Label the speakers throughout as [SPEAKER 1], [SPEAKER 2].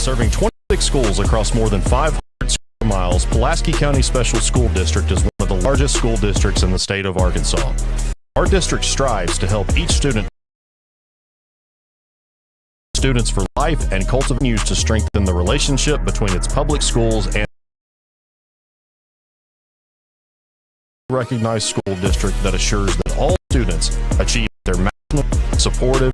[SPEAKER 1] Serving 26 schools across more than 500 square miles, Pulaski County Special School District is one of the largest school districts in the state of Arkansas. Our district strives to help each students for life and cultivate to strengthen the relationship between its public schools and recognized school district that assures that all students achieve their maximum supportive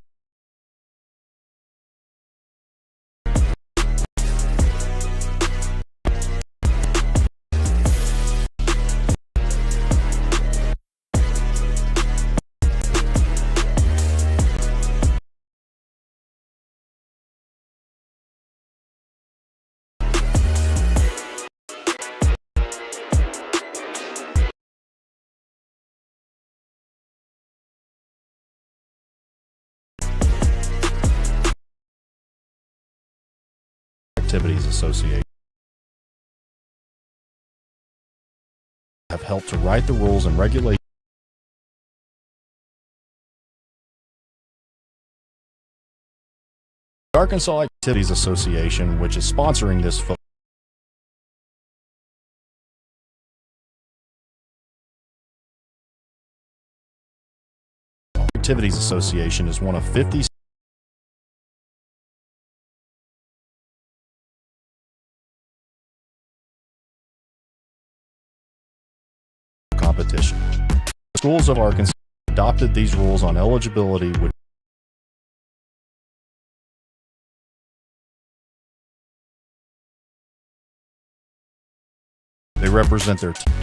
[SPEAKER 1] Activities Association have helped to write the rules and regulations. The Arkansas Activities Association, which is sponsoring this Activities Association is one of 50 competition. The schools of Arkansas adopted these rules on eligibility which they represent their team.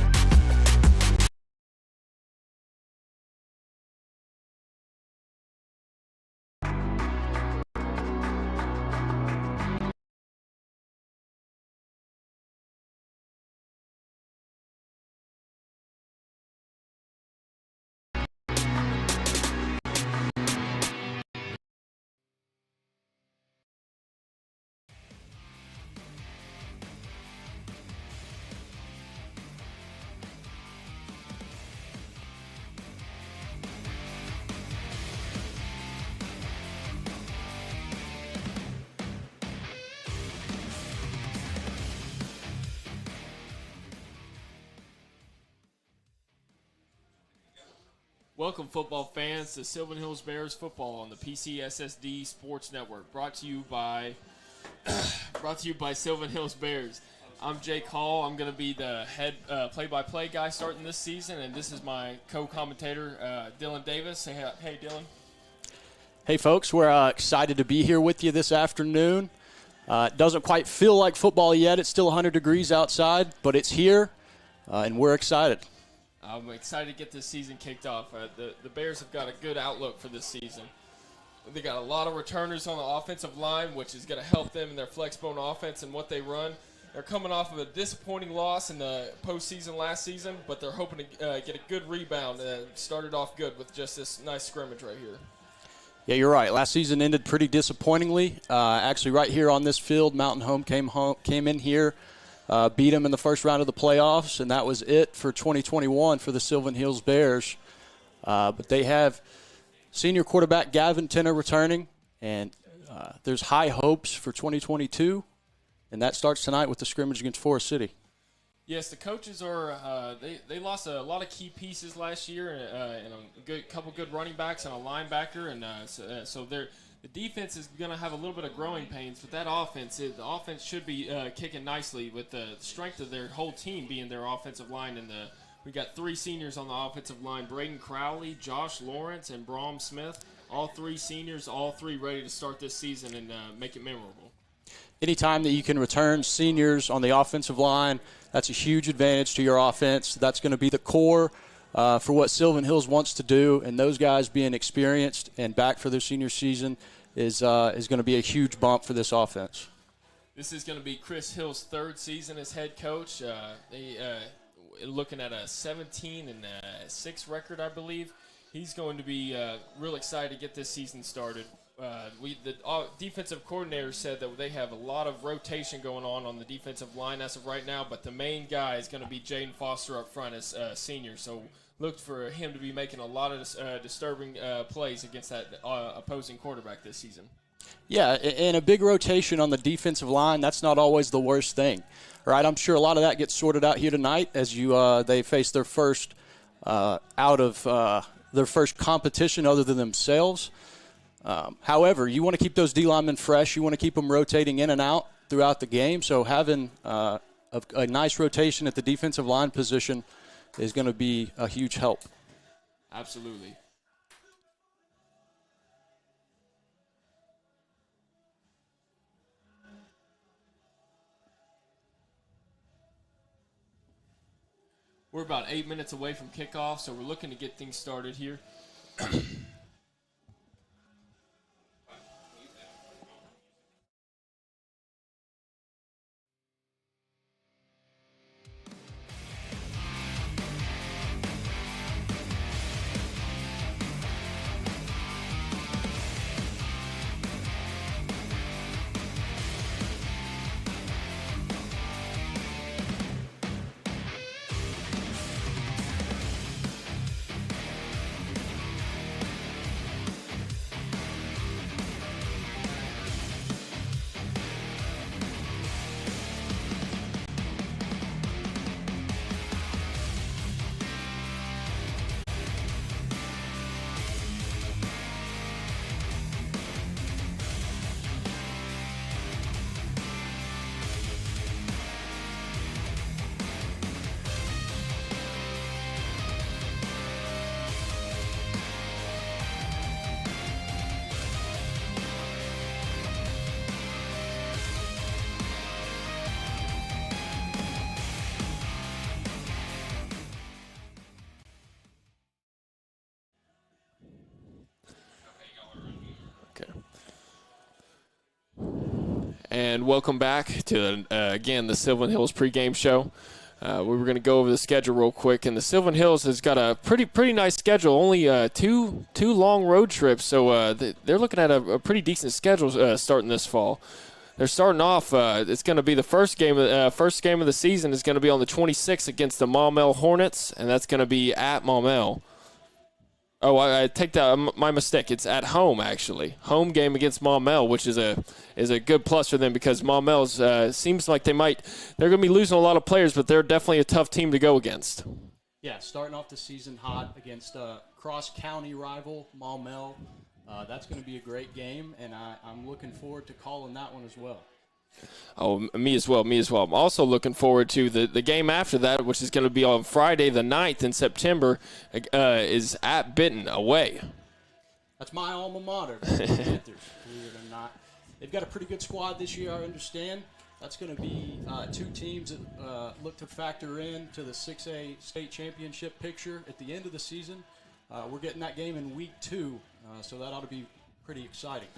[SPEAKER 2] Welcome, football fans, to Sylvan Hills Bears football on the PCSSD Sports Network. Brought to you by Sylvan Hills Bears. I'm Jake Hall. I'm going to be the head play-by-play guy starting this season, and this is my co-commentator, Dylan Davis. Say hey, Dylan.
[SPEAKER 3] Hey, folks. We're excited to be here with you this afternoon. It doesn't quite feel like football yet. It's still 100 degrees outside, but it's here, and we're excited.
[SPEAKER 2] I'm excited to get this season kicked off. The Bears have got a good outlook for this season. They got a lot of returners on the offensive line, which is going to help them in their flexbone offense and what they run. They're coming off of a disappointing loss in the postseason last season, but they're hoping to get a good rebound and started off good with just this nice scrimmage right here.
[SPEAKER 3] Yeah, you're right. Last season ended pretty disappointingly. Actually, right here on this field, Mountain Home came in here. Beat them in the first round of the playoffs, and that was it for 2021 for the Sylvan Hills Bears. But they have senior quarterback Gavin Tenner returning, and there's high hopes for 2022, and that starts tonight with the scrimmage against Forrest City.
[SPEAKER 2] Yes, the coaches are they lost a lot of key pieces last year, and a couple good running backs and a linebacker, and so they're – the defense is going to have a little bit of growing pains, but the offense should be kicking nicely with the strength of their whole team being their offensive line. And we got three seniors on the offensive line: Braden Crowley, Josh Lawrence, and Brom Smith. All three seniors, all three ready to start this season and make it memorable.
[SPEAKER 3] Anytime that you can return seniors on the offensive line, that's a huge advantage to your offense. That's going to be the core for what Sylvan Hills wants to do, and those guys being experienced and back for their senior season is going to be a huge bump for this offense.
[SPEAKER 2] This is going to be Chris Hill's third season as head coach. They looking at a 17-6 record, I believe. He's going to be real excited to get this season started. The defensive coordinator said that they have a lot of rotation going on the defensive line as of right now, but the main guy is going to be Jaden Foster up front as senior. So look for him to be making a lot of disturbing plays against that opposing quarterback this season.
[SPEAKER 3] Yeah, and a big rotation on the defensive line, that's not always the worst thing. Right? I'm sure a lot of that gets sorted out here tonight as they face their first their first competition other than themselves. However, you want to keep those D linemen fresh. You want to keep them rotating in and out throughout the game. So having a nice rotation at the defensive line position is going to be a huge help.
[SPEAKER 2] Absolutely. We're about 8 minutes away from kickoff, so we're looking to get things started here. And welcome back to, again, the Sylvan Hills pregame show. We were going to go over the schedule real quick, and the Sylvan Hills has got a pretty nice schedule. Only two long road trips, so they're looking at a pretty decent schedule starting this fall. They're starting off. It's going to be the first game of the season is going to be on the 26th against the Maumelle Hornets, and that's going to be at Maumelle. Oh, I take that. My mistake. It's at home, actually. Home game against Maumelle, which is a good plus for them because Maumelle's seems like they're going to be losing a lot of players, but they're definitely a tough team to go against.
[SPEAKER 3] Yeah, starting off the season hot against cross-county rival Maumelle. That's going to be a great game, and I'm looking forward to calling that one as well.
[SPEAKER 2] Oh, me as well. I'm also looking forward to the game after that, which is going to be on Friday the 9th in September, is at Benton away.
[SPEAKER 3] That's my alma mater, the Panthers, believe it or not. They've got a pretty good squad this year, I understand. That's going to be two teams that look to factor in to the 6A state championship picture at the end of the season. We're getting that game in week 2, so that ought to be pretty exciting.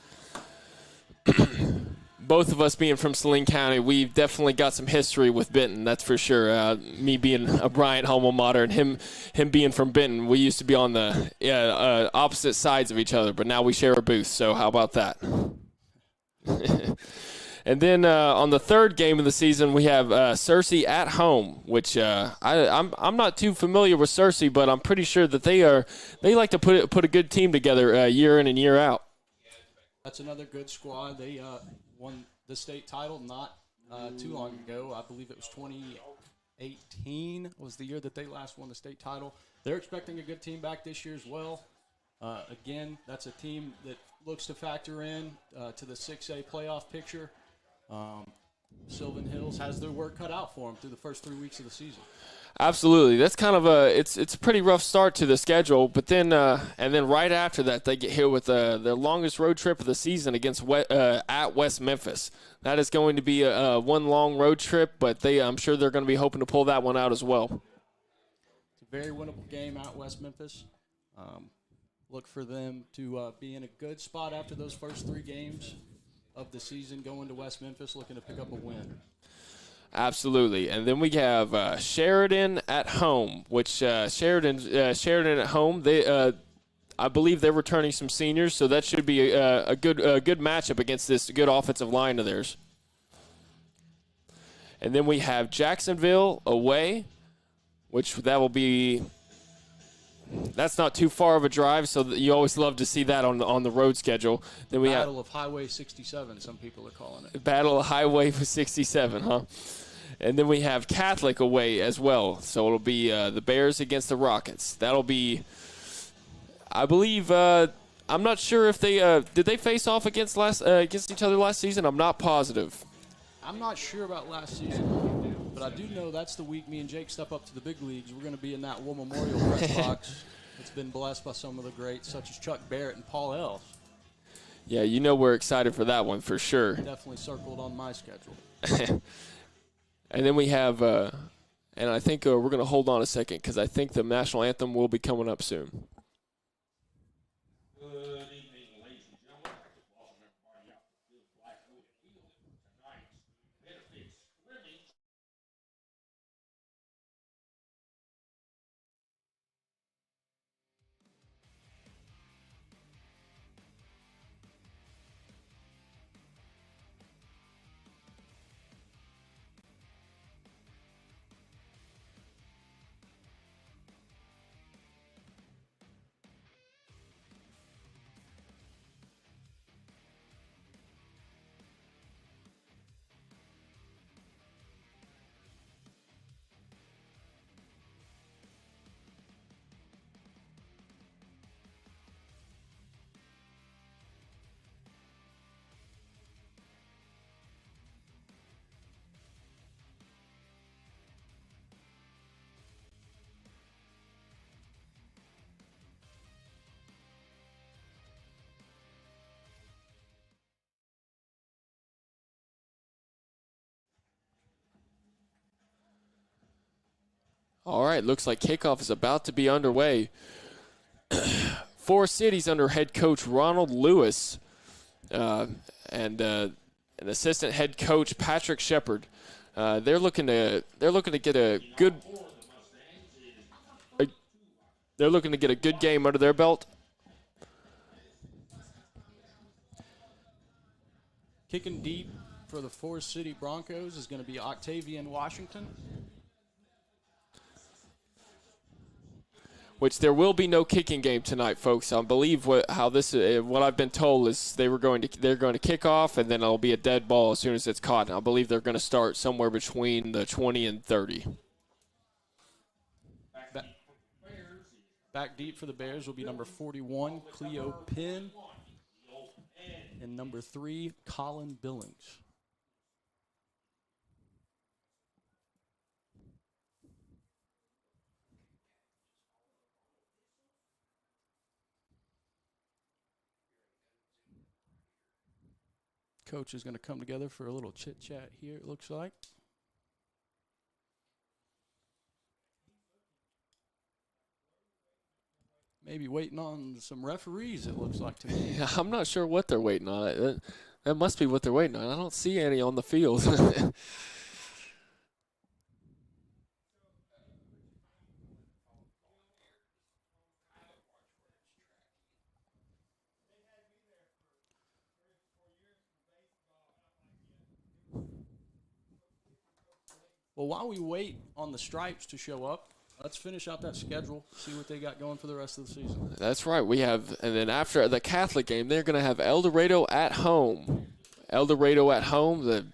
[SPEAKER 2] Both of us being from Saline County, we've definitely got some history with Benton, that's for sure. Me being a Bryant alma mater and him being from Benton, we used to be on the opposite sides of each other, but now we share a booth, so how about that? And then on the third game of the season, we have Searcy at home, which I'm not too familiar with Searcy, but I'm pretty sure that they like to put a good team together year in and year out.
[SPEAKER 3] That's another good squad. They won the state title not too long ago. I believe it was 2018 was the year that they last won the state title. They're expecting a good team back this year as well. Again, that's a team that looks to factor in to the 6A playoff picture. Sylvan Hills has their work cut out for them through the first 3 weeks of the season.
[SPEAKER 2] Absolutely, that's kind of it's a pretty rough start to the schedule. But then and then right after that, they get hit with their longest road trip of the season against at West Memphis. That is going to be one long road trip, but I'm sure they're going to be hoping to pull that one out as well.
[SPEAKER 3] It's a very winnable game at West Memphis. Look for them to be in a good spot after those first 3 games of the season, going to West Memphis looking to pick up a win.
[SPEAKER 2] Absolutely. And then we have Sheridan at home, which Sheridan at home, they I believe they're returning some seniors, so that should be a good matchup against this good offensive line of theirs. And then we have Jacksonville away, which that will be that's not too far of a drive, so you always love to see that on the road schedule. Then we
[SPEAKER 3] Battle of Highway 67, some people are calling it.
[SPEAKER 2] Battle of Highway 67, huh? And then we have Catholic away as well. So it'll be the Bears against the Rockets. That'll be, I believe, I'm not sure if they did they face off against each other last season. I'm not positive.
[SPEAKER 3] I'm not sure about last season, but I do know that's the week me and Jake step up to the big leagues. We're going to be in that War Memorial press box. It's been blessed by some of the greats, such as Chuck Barrett and Paul Ells.
[SPEAKER 2] Yeah, you know we're excited for that one for sure.
[SPEAKER 3] Definitely circled on my schedule.
[SPEAKER 2] And then we have, and I think we're going to hold on a second because I think the national anthem will be coming up soon. All right, looks like kickoff is about to be underway. Forrest City's under head coach Ronald Lewis and an assistant head coach Patrick Shepard. They're looking to get a good game under their belt.
[SPEAKER 3] Kicking deep for the Forrest City Broncos is going to be Octavian Washington.
[SPEAKER 2] Which there will be no kicking game tonight, folks. I believe what I've been told is they're going to kick off, and then it'll be a dead ball as soon as it's caught. And I believe they're going to start somewhere between the 20 and 30.
[SPEAKER 3] Back deep for the Bears will be number 41, Cleo Penn, and number 3, Colin Billings. Coach is going to come together for a little chit-chat here, it looks like. Maybe waiting on some referees, it looks like to me.
[SPEAKER 2] I'm not sure what they're waiting on. That must be what they're waiting on. I don't see any on the field.
[SPEAKER 3] Well, while we wait on the Stripes to show up, let's finish out that schedule, see what they got going for the rest of the season.
[SPEAKER 2] That's right. And then after the Catholic game, they're going to have El Dorado at home. El Dorado at home.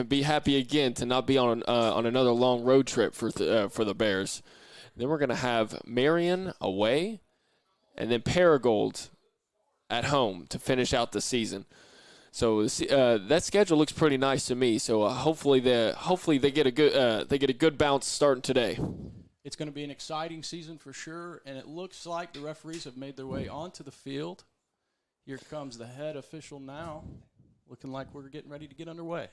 [SPEAKER 2] Be happy again to not be on another long road trip for the Bears. Then we're going to have Marion away, and then Paragould at home to finish out the season. So that schedule looks pretty nice to me. So hopefully they get a good bounce starting today.
[SPEAKER 3] It's going to be an exciting season for sure, and it looks like the referees have made their way onto the field. Here comes the head official now, looking like we're getting ready to get underway.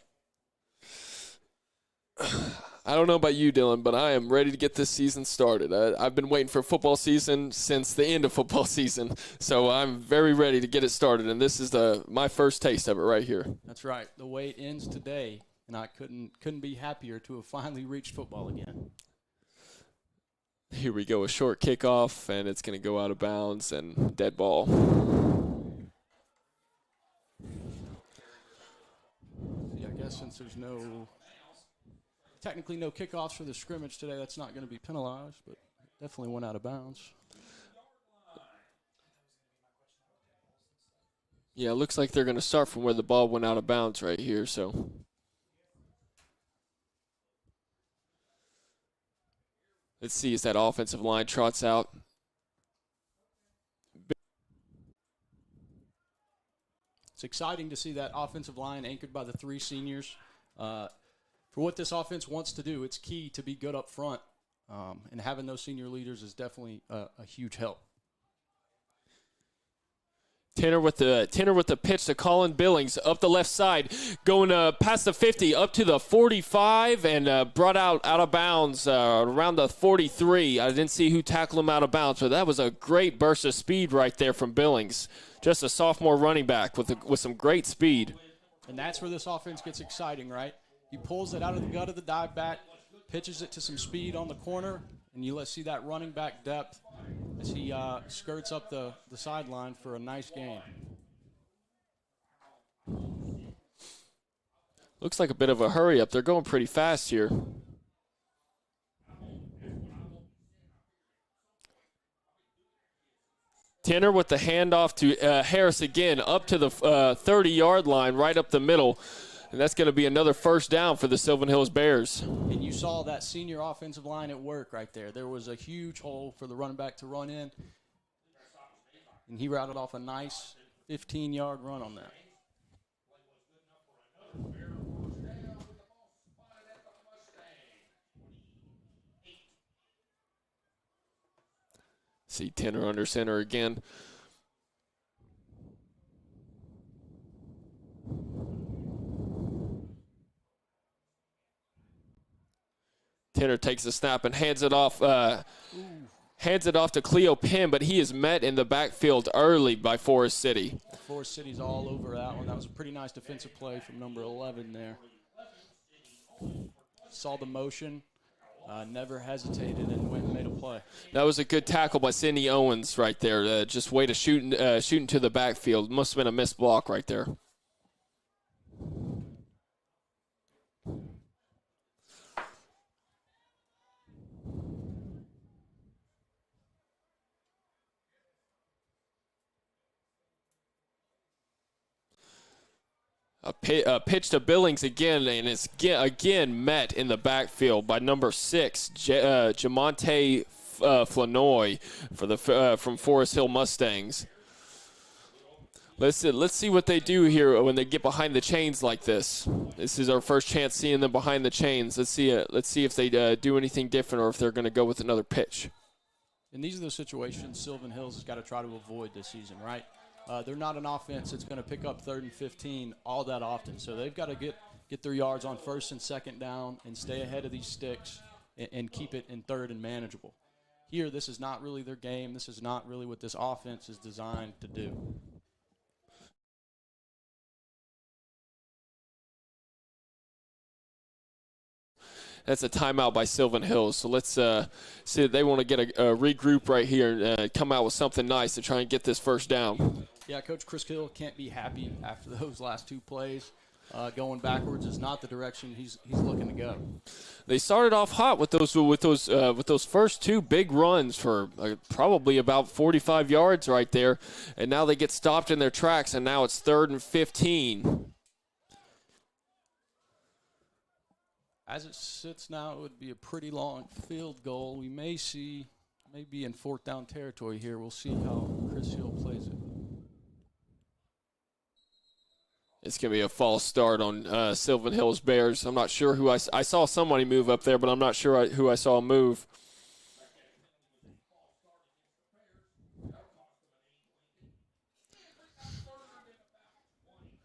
[SPEAKER 2] I don't know about you, Dylan, but I am ready to get this season started. I've been waiting for football season since the end of football season, so I'm very ready to get it started, and this is my first taste of it right here.
[SPEAKER 3] That's right. The wait ends today, and I couldn't be happier to have finally reached football again.
[SPEAKER 2] Here we go, a short kickoff, and it's going to go out of bounds and dead ball.
[SPEAKER 3] Yeah, I guess since there's technically no kickoffs for the scrimmage today, that's not going to be penalized, but definitely went out of bounds.
[SPEAKER 2] Yeah, it looks like they're going to start from where the ball went out of bounds right here. So let's see as that offensive line trots out.
[SPEAKER 3] It's exciting to see that offensive line anchored by the 3 seniors. For what this offense wants to do, it's key to be good up front, and having those senior leaders is definitely a huge help.
[SPEAKER 2] Tanner with the pitch to Colin Billings up the left side, going past the 50 up to the 45 and brought out of bounds around the 43. I didn't see who tackled him out of bounds, but that was a great burst of speed right there from Billings. Just a sophomore running back with some great speed.
[SPEAKER 3] And that's where this offense gets exciting, right? He pulls it out of the gut of the dive back, pitches it to some speed on the corner, and you let's see that running back depth as he skirts up the sideline for a nice gain.
[SPEAKER 2] Looks like a bit of a hurry up. They're going pretty fast here. Tanner with the handoff to Harris again, up to the 30-yard line, right up the middle. And that's going to be another first down for the Sylvan Hills Bears.
[SPEAKER 3] And you saw that senior offensive line at work right there. There was a huge hole for the running back to run in. And he routed off a nice 15-yard run on that.
[SPEAKER 2] See Tanner under center again. Tanner takes the snap and hands it off to Cleo Penn, but he is met in the backfield early by Forrest City.
[SPEAKER 3] Forrest City's all over that one. That was a pretty nice defensive play from number 11 there. Saw the motion, never hesitated, and went and made a play.
[SPEAKER 2] That was a good tackle by Sidney Owens right there. Just way to shoot into the backfield. Must have been a missed block right there. A pitch to Billings again, and it's again met in the backfield by number 6, Jamonte Flanoy from Forest Hill Mustangs. Let's see what they do here when they get behind the chains like this. This is our first chance seeing them behind the chains. Let's see if they do anything different or if they're going to go with another pitch.
[SPEAKER 3] And these are the situations Sylvan Hills has got to try to avoid this season, right? They're not an offense that's going to pick up 3rd and 15 all that often. So they've got to get their yards on 1st and 2nd down and stay ahead of these sticks and keep it in 3rd and manageable. Here, this is not really their game. This is not really what this offense is designed to do.
[SPEAKER 2] That's a timeout by Sylvan Hills. So let's see if they want to get a regroup right here and come out with something nice to try and get this first down.
[SPEAKER 3] Yeah, Coach Chris Hill can't be happy after those last 2 plays. Going backwards is not the direction he's looking to go.
[SPEAKER 2] They started off hot with those first 2 big runs for probably about 45 yards right there, and now they get stopped in their tracks, and now it's 3rd and 15.
[SPEAKER 3] As it sits now, it would be a pretty long field goal. We may be in 4th down territory here. We'll see how Chris Hill plays it.
[SPEAKER 2] It's going to be a false start on Sylvan Hills Bears. I'm not sure who I saw somebody move up there, but I'm not sure who I saw move.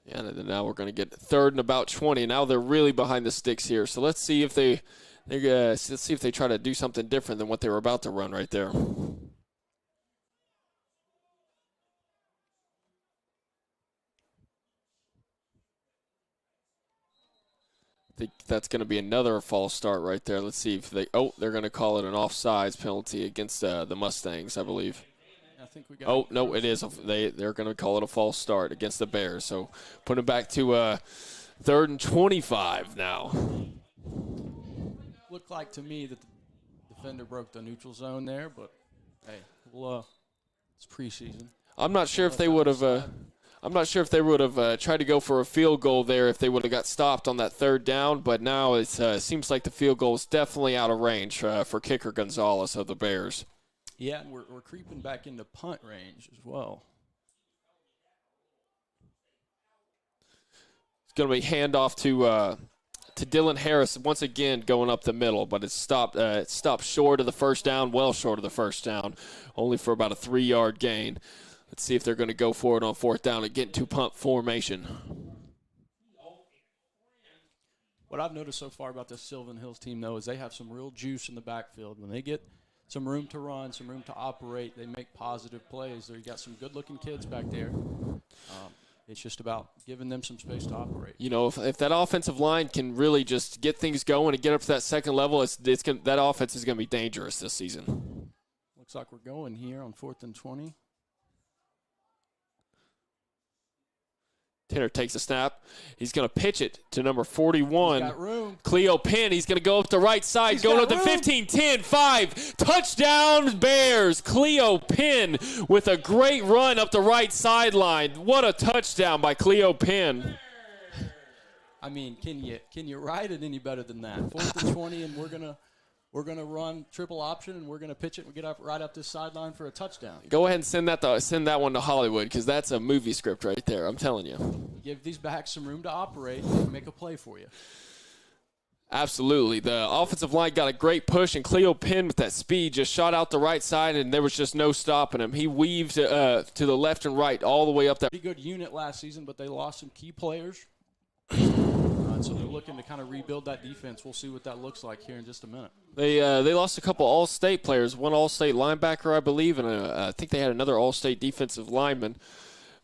[SPEAKER 2] Yeah, and now we're going to get 3rd and about 20. Now they're really behind the sticks here. So let's see if they try to do something different than what they were about to run right there. I think that's going to be another false start right there. Let's see if they're going to call it an offsides penalty against the Mustangs, I believe.
[SPEAKER 3] I think we got
[SPEAKER 2] no, it is. They're going to call it a false start against the Bears. So put it back to 3rd and 25 now.
[SPEAKER 3] Looked like to me that the defender broke the neutral zone there, but hey, it's preseason.
[SPEAKER 2] I'm not sure if they would have. I'm not sure if they would have tried to go for a field goal there if they would have got stopped on that third down, but now it seems like the field goal is definitely out of range for kicker Gonzalez of the Bears.
[SPEAKER 3] Yeah, and we're creeping back into punt range as well.
[SPEAKER 2] It's going to be handoff to Dylan Harris once again going up the middle, but it's stopped short of the first down, well short of the first down, only for about a 3-yard gain. Let's see if they're going to go for it on fourth down and get into punt formation.
[SPEAKER 3] What I've noticed so far about this Sylvan Hills team, though, is they have some real juice in the backfield. When they get some room to run, some room to operate, they make positive plays. They've got some good-looking kids back there. It's just about giving them some space to operate.
[SPEAKER 2] You know, if that offensive line can really just get things going and get up to that second level, that offense is going to be dangerous this season.
[SPEAKER 3] Looks like we're going here on 4th and 20.
[SPEAKER 2] Tanner takes a snap. He's going to pitch it to number 41.
[SPEAKER 3] He's got room.
[SPEAKER 2] Cleo Penn. He's going to go up the right side.
[SPEAKER 3] He's
[SPEAKER 2] going up
[SPEAKER 3] got
[SPEAKER 2] to
[SPEAKER 3] room.
[SPEAKER 2] 15, 10, 5. Touchdown Bears. Cleo Penn with a great run up the right sideline. What a touchdown by Cleo Penn.
[SPEAKER 3] I mean, can you write it any better than that? 4th and 20, and we're gonna run triple option, and we're gonna pitch it. We get up right up this sideline for a touchdown.
[SPEAKER 2] Go ahead and send that one to Hollywood, because that's a movie script right there. I'm telling you.
[SPEAKER 3] Give these backs some room to operate and make a play for you.
[SPEAKER 2] Absolutely. The offensive line got a great push, and Cleo Penn with that speed just shot out the right side, and there was just no stopping him. He weaved to the left and right all the way up there.
[SPEAKER 3] Pretty good unit last season, but they lost some key players. So they're looking to kind of rebuild that defense. We'll see what that looks like here in just a minute.
[SPEAKER 2] They lost a couple All-State players, one All-State linebacker, I believe, and I think they had another All-State defensive lineman.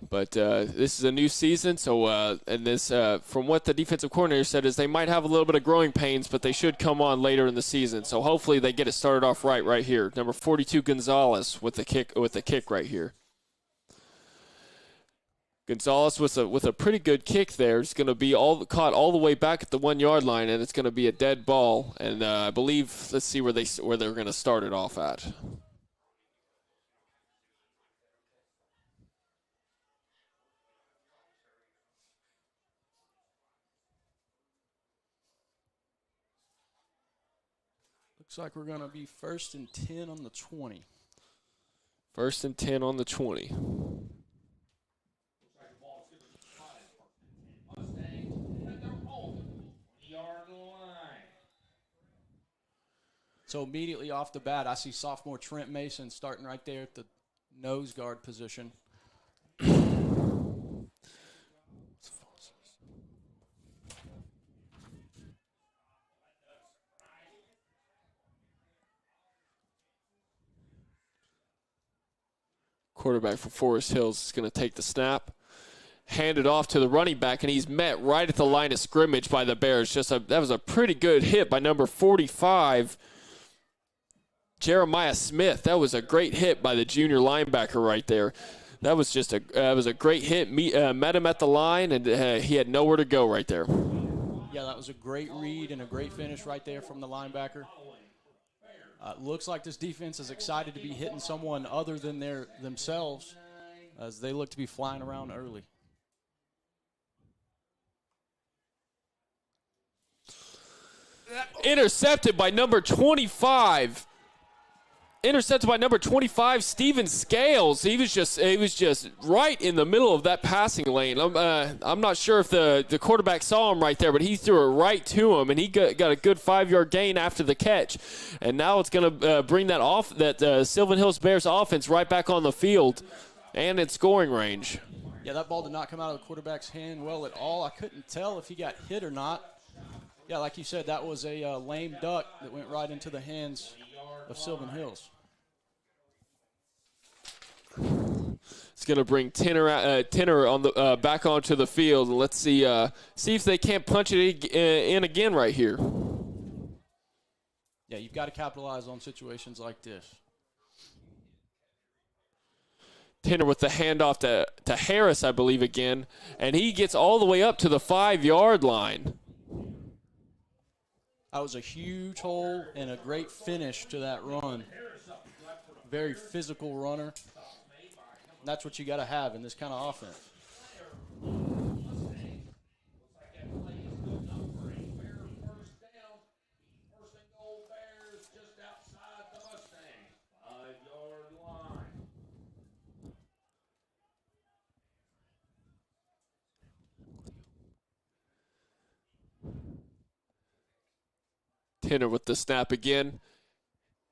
[SPEAKER 2] But this is a new season, so and this, from what the defensive coordinator said, is they might have a little bit of growing pains, but they should come on later in the season. So hopefully they get it started off right here. Number 42 Gonzalez with the kick right here. Gonzalez with a pretty good kick there. It's going to be caught all the way back at the 1-yard line, and it's going to be a dead ball. And I believe, let's see where they're going to start it off at.
[SPEAKER 3] Looks like we're going to be 1st and 10 on the 20.
[SPEAKER 2] 1st and 10 on the 20.
[SPEAKER 3] So immediately off the bat, I see sophomore Trent Mason starting right there at the nose guard position.
[SPEAKER 2] Quarterback for Forest Hills is going to take the snap, hand it off to the running back, and he's met right at the line of scrimmage by the Bears. That was a pretty good hit by number 45, Jeremiah Smith. That was a great hit by the junior linebacker right there. That was just a great hit. Met him at the line, and he had nowhere to go right there.
[SPEAKER 3] Yeah, that was a great read and a great finish right there from the linebacker. Looks like this defense is excited to be hitting someone other than themselves as they look to be flying around early.
[SPEAKER 2] Intercepted by number 25. Intercepted by number 25, Steven Scales. He was just right in the middle of that passing lane. I'm not sure if the quarterback saw him right there, but he threw it right to him, and he got a good 5-yard gain after the catch. And now it's going to bring that Sylvan Hills Bears offense right back on the field and in scoring range.
[SPEAKER 3] Yeah, that ball did not come out of the quarterback's hand well at all. I couldn't tell if he got hit or not. Yeah, like you said, that was a lame duck that went right into the hands of Sylvan Hills.
[SPEAKER 2] It's going to bring Tenor on the back onto the field. Let's see if they can't punch it in again right here.
[SPEAKER 3] Yeah, you've got to capitalize on situations like this.
[SPEAKER 2] Tenor with the handoff to Harris, I believe, again, and he gets all the way up to the 5-yard line.
[SPEAKER 3] That was a huge hole and a great finish to that run. Very physical runner. That's what you got to have in this kind of offense.
[SPEAKER 2] Tanner with the snap again.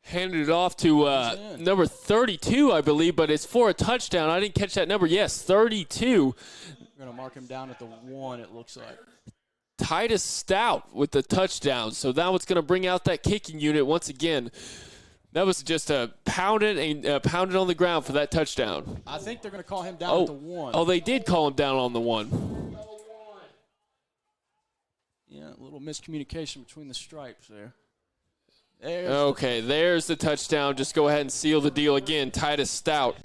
[SPEAKER 2] Handed it off to number 32, I believe, but it's for a touchdown. I didn't catch that number. Yes, 32.
[SPEAKER 3] We're going to mark him down at the 1, it looks like.
[SPEAKER 2] Titus Stout with the touchdown. So that was going to bring out that kicking unit once again. That was just pounded on the ground for that touchdown.
[SPEAKER 3] I think they're going to call him down at the 1.
[SPEAKER 2] Oh, they did call him down on the 1.
[SPEAKER 3] Yeah, a little miscommunication between the stripes there.
[SPEAKER 2] There's the touchdown. Just go ahead and seal the deal again. Titus Stout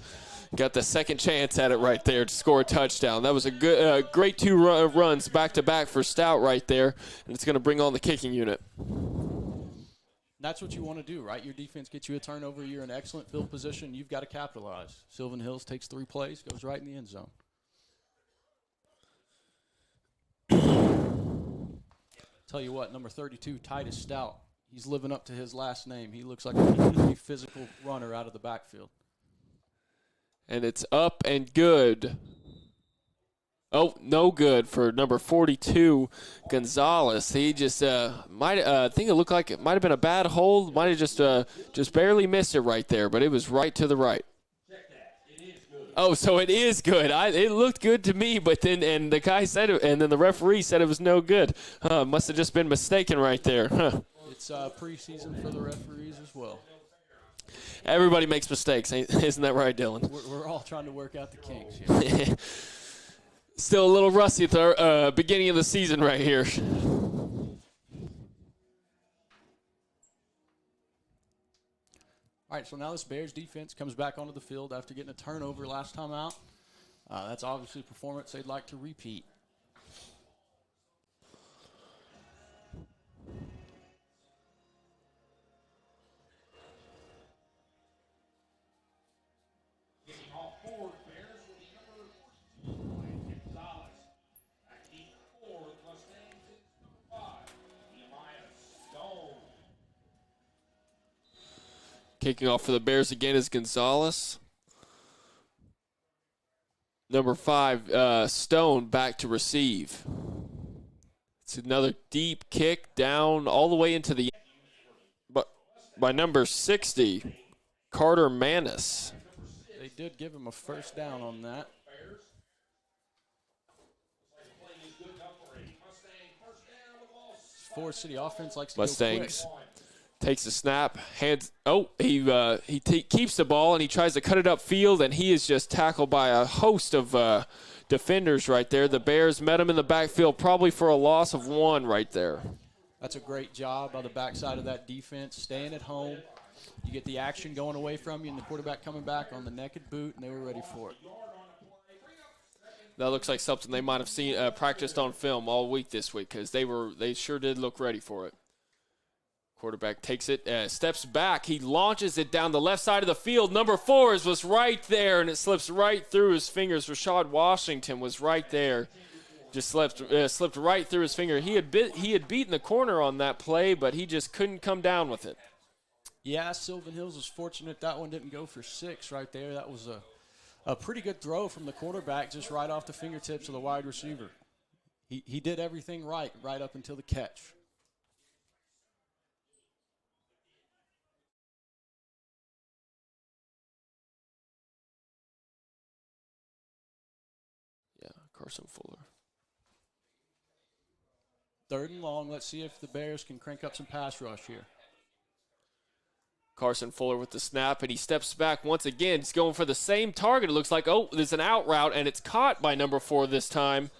[SPEAKER 2] got the second chance at it right there to score a touchdown. That was a good, great 2 runs back-to-back for Stout right there, and it's going to bring on the kicking unit.
[SPEAKER 3] That's what you want to do, right? Your defense gets you a turnover. You're in excellent field position. You've got to capitalize. Sylvan Hills takes 3 plays, goes right in the end zone. Tell you what, number 32, Titus Stout, he's living up to his last name. He looks like a really physical runner out of the backfield.
[SPEAKER 2] And it's up and good. Oh, no good for number 42, Gonzalez. He just I think it looked like it might have been a bad hold. Might have just barely missed it right there, but it was right to the right. Oh, so it is good. It looked good to me, but then the guy said it, and then the referee said it was no good. Must have just been mistaken right there. Huh.
[SPEAKER 3] It's preseason for the referees as well.
[SPEAKER 2] Everybody makes mistakes, isn't that right, Dylan?
[SPEAKER 3] We're all trying to work out the kinks here.
[SPEAKER 2] Still a little rusty at the beginning of the season right here.
[SPEAKER 3] All right, so now this Bears defense comes back onto the field after getting a turnover last time out. That's obviously a performance they'd like to repeat.
[SPEAKER 2] Kicking off for the Bears again is Gonzalez. Number 5, Stone back to receive. It's another deep kick down all the way into the but by number 60, Carter Manis.
[SPEAKER 3] They did give him a first down on that. Forrest City offense likes to
[SPEAKER 2] Mustangs.
[SPEAKER 3] go quick.
[SPEAKER 2] Takes the snap, hands. Oh, he keeps the ball and he tries to cut it upfield, and he is just tackled by a host of defenders right there. The Bears met him in the backfield, probably for a loss of 1 right there.
[SPEAKER 3] That's a great job by the backside of that defense, staying at home. You get the action going away from you, and the quarterback coming back on the naked boot, and they were ready for it.
[SPEAKER 2] That looks like something they might have seen practiced on film all week this week, because they sure did look ready for it. Quarterback takes it, steps back. He launches it down the left side of the field. Number 4 was right there, and it slips right through his fingers. Rashad Washington was right there. Just slipped right through his finger. He had beaten the corner on that play, but he just couldn't come down with it.
[SPEAKER 3] Yeah, Sylvan Hills was fortunate that one didn't go for 6 right there. That was a pretty good throw from the quarterback, just right off the fingertips of the wide receiver. He did everything right up until the catch.
[SPEAKER 2] Carson Fuller.
[SPEAKER 3] 3rd and long. Let's see if the Bears can crank up some pass rush here.
[SPEAKER 2] Carson Fuller with the snap, and he steps back once again. He's going for the same target. It looks like, there's an out route, and it's caught by number 4 this time.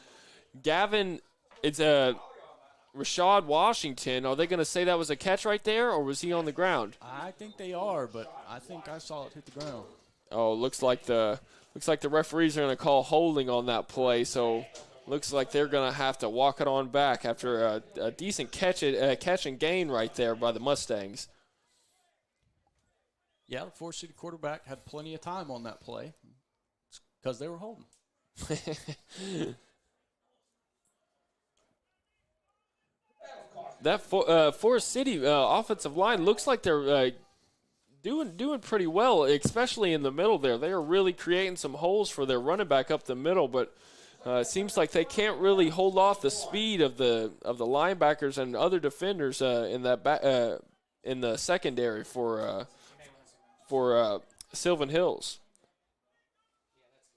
[SPEAKER 2] Gavin, it's Rashad Washington. Are they going to say that was a catch right there, or was he on the ground?
[SPEAKER 3] I think they are, but I think I saw it hit the ground.
[SPEAKER 2] Oh, looks like the referees are going to call holding on that play, so looks like they're going to have to walk it on back after a decent catch and gain right there by the Mustangs.
[SPEAKER 3] Yeah, the Forrest City quarterback had plenty of time on that play because they were holding.
[SPEAKER 2] that Forrest City offensive line looks like they're doing pretty well, especially in the middle there. They are really creating some holes for their running back up the middle, but it seems like they can't really hold off the speed of the linebackers and other defenders in the secondary for Sylvan Hills.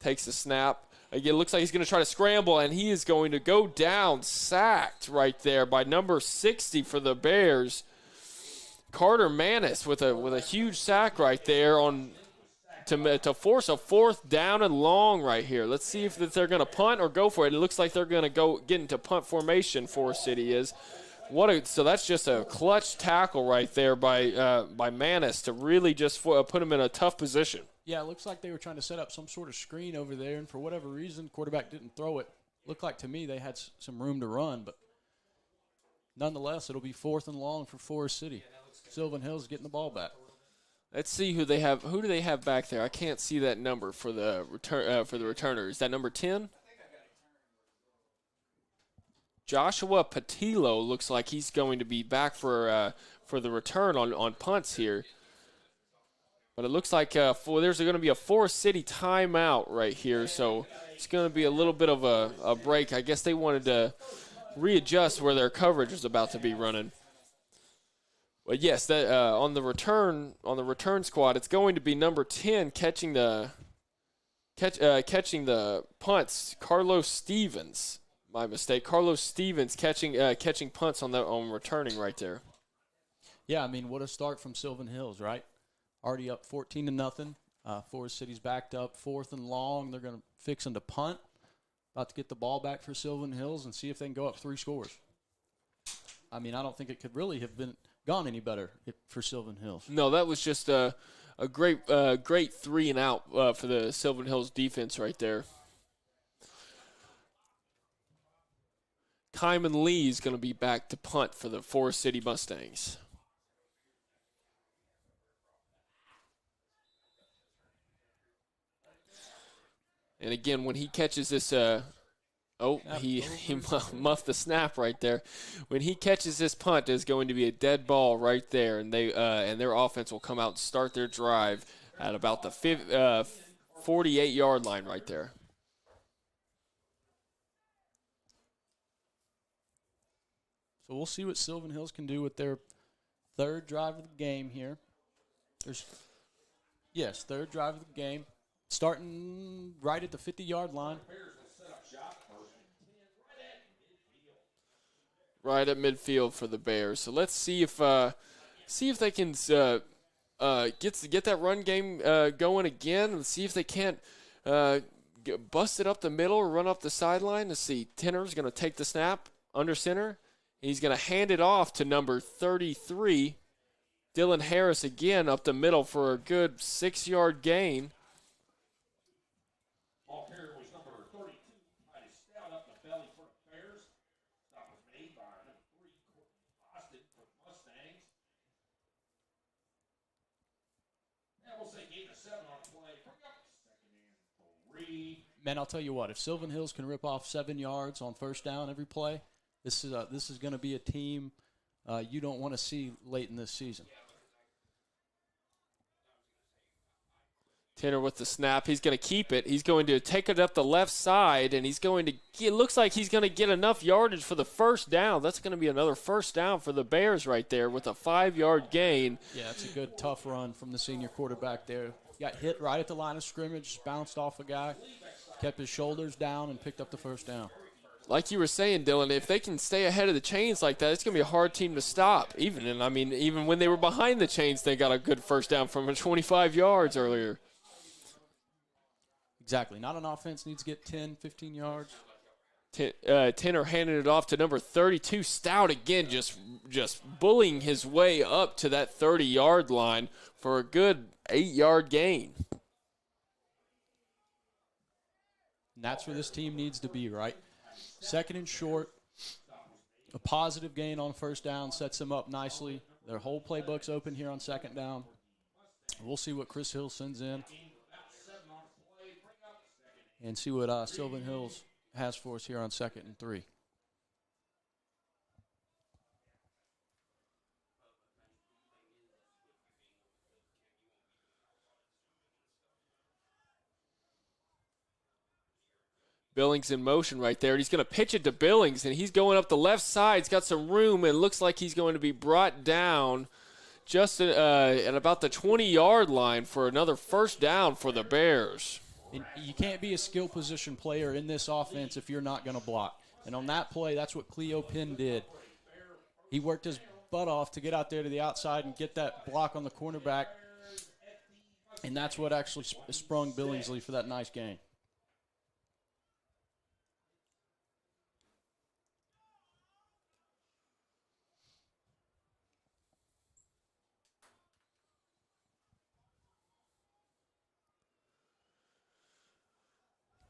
[SPEAKER 2] Takes the snap. Again, looks like he's going to try to scramble, and he is going to go down, sacked right there by number 60 for the Bears. Carter Manis with a huge sack right there to force a 4th down and long right here. Let's see if they're going to punt or go for it. It looks like they're going to get into punt formation. Forrest City is. So that's just a clutch tackle right there by Manis to really just put him in a tough position.
[SPEAKER 3] Yeah, it looks like they were trying to set up some sort of screen over there, and for whatever reason, quarterback didn't throw it. Looked like to me they had some room to run, but nonetheless, it'll be 4th and long for Forrest City. Sylvan Hills getting the ball back.
[SPEAKER 2] Let's see who they have. Who do they have back there? I can't see that number for the returner. Is that number 10? Joshua Patillo looks like he's going to be back for the return on punts here. But it looks like there's going to be a Forrest City timeout right here, so it's going to be a little bit of a break. I guess they wanted to readjust where their coverage is about to be running. But yes, that on the return squad, it's going to be number 10 catching the punts. Carlos Stevens, my mistake. Carlos Stevens catching punts on returning right there.
[SPEAKER 3] Yeah, I mean, what a start from Sylvan Hills, right? Already up 14-0. Forrest City's backed up 4th and long. They're going to fix them to punt. About to get the ball back for Sylvan Hills and see if they can go up 3 scores. I mean, I don't think it could really have gone any better for Sylvan Hills.
[SPEAKER 2] No, that was just a great 3 and out for the Sylvan Hills defense right there. Kyman Lee is going to be back to punt for the Forrest City Mustangs. And again, when he catches this, he muffed the snap right there. When he catches this punt, there's going to be a dead ball right there, and their offense will come out and start their drive at about the 48-yard line right there.
[SPEAKER 3] So we'll see what Sylvan Hills can do with their 3rd drive of the game here. Third drive of the game. Starting right at the 50-yard line.
[SPEAKER 2] Right at midfield for the Bears. So let's see if they can get that run game going again. Let's see if they can't bust it up the middle or run up the sideline. Let's see. Tenner's going to take the snap under center. He's going to hand it off to number 33, Dylan Harris again up the middle for a good 6-yard gain.
[SPEAKER 3] Man, I'll tell you what, if Sylvan Hills can rip off 7 yards on 1st down every play, this is going to be a team you don't want to see late in this season.
[SPEAKER 2] Tanner with the snap. He's going to keep it. He's going to take it up the left side, and it looks like he's going to get enough yardage for the 1st down. That's going to be another 1st down for the Bears right there with a 5-yard gain.
[SPEAKER 3] Yeah, it's a good, tough run from the senior quarterback there. Got hit right at the line of scrimmage, bounced off a guy, kept his shoulders down, and picked up the 1st down.
[SPEAKER 2] Like you were saying, Dylan, if they can stay ahead of the chains like that, it's going to be a hard team to stop. Even when they were behind the chains, they got a good 1st down from 25 yards earlier.
[SPEAKER 3] Exactly. Not an offense needs to get 10, 15 yards.
[SPEAKER 2] Tanner handed it off to number 32, Stout again, just bullying his way up to that 30-yard line for a good 8-yard gain.
[SPEAKER 3] And that's where this team needs to be, right? 2nd and short, a positive gain on 1st down sets them up nicely. Their whole playbook's open here on 2nd down. We'll see what Chris Hill sends in and see what Sylvan Hills has for us here on 2nd and 3.
[SPEAKER 2] Billings in motion right there. And he's going to pitch it to Billings, and he's going up the left side. He's got some room, and looks like he's going to be brought down just at about the 20-yard line for another first down for the Bears.
[SPEAKER 3] And you can't be a skill position player in this offense if you're not going to block. And on that play, that's what Cleo Penn did. He worked his butt off to get out there to the outside and get that block on the cornerback. And that's what actually sprung Billingsley for that nice gain.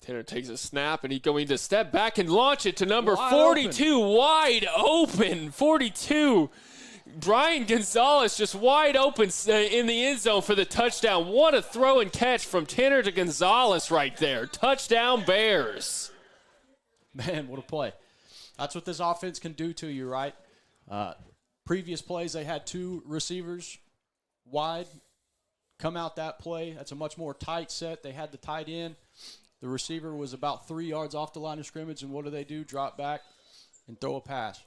[SPEAKER 2] Tanner takes a snap, and he's going to step back and launch it to number
[SPEAKER 3] Wide
[SPEAKER 2] 42. Open. Wide open. 42. Brian Gonzalez just wide open in the end zone for the touchdown. What a throw and catch from Tanner to Gonzalez right there. Touchdown, Bears.
[SPEAKER 3] Man, what a play. That's what this offense can do to you, right? Previous plays, they had two receivers wide come out that play. That's a much more tight set. They had the tight end. The receiver was about 3 yards off the line of scrimmage, and what do? Drop back and throw a pass.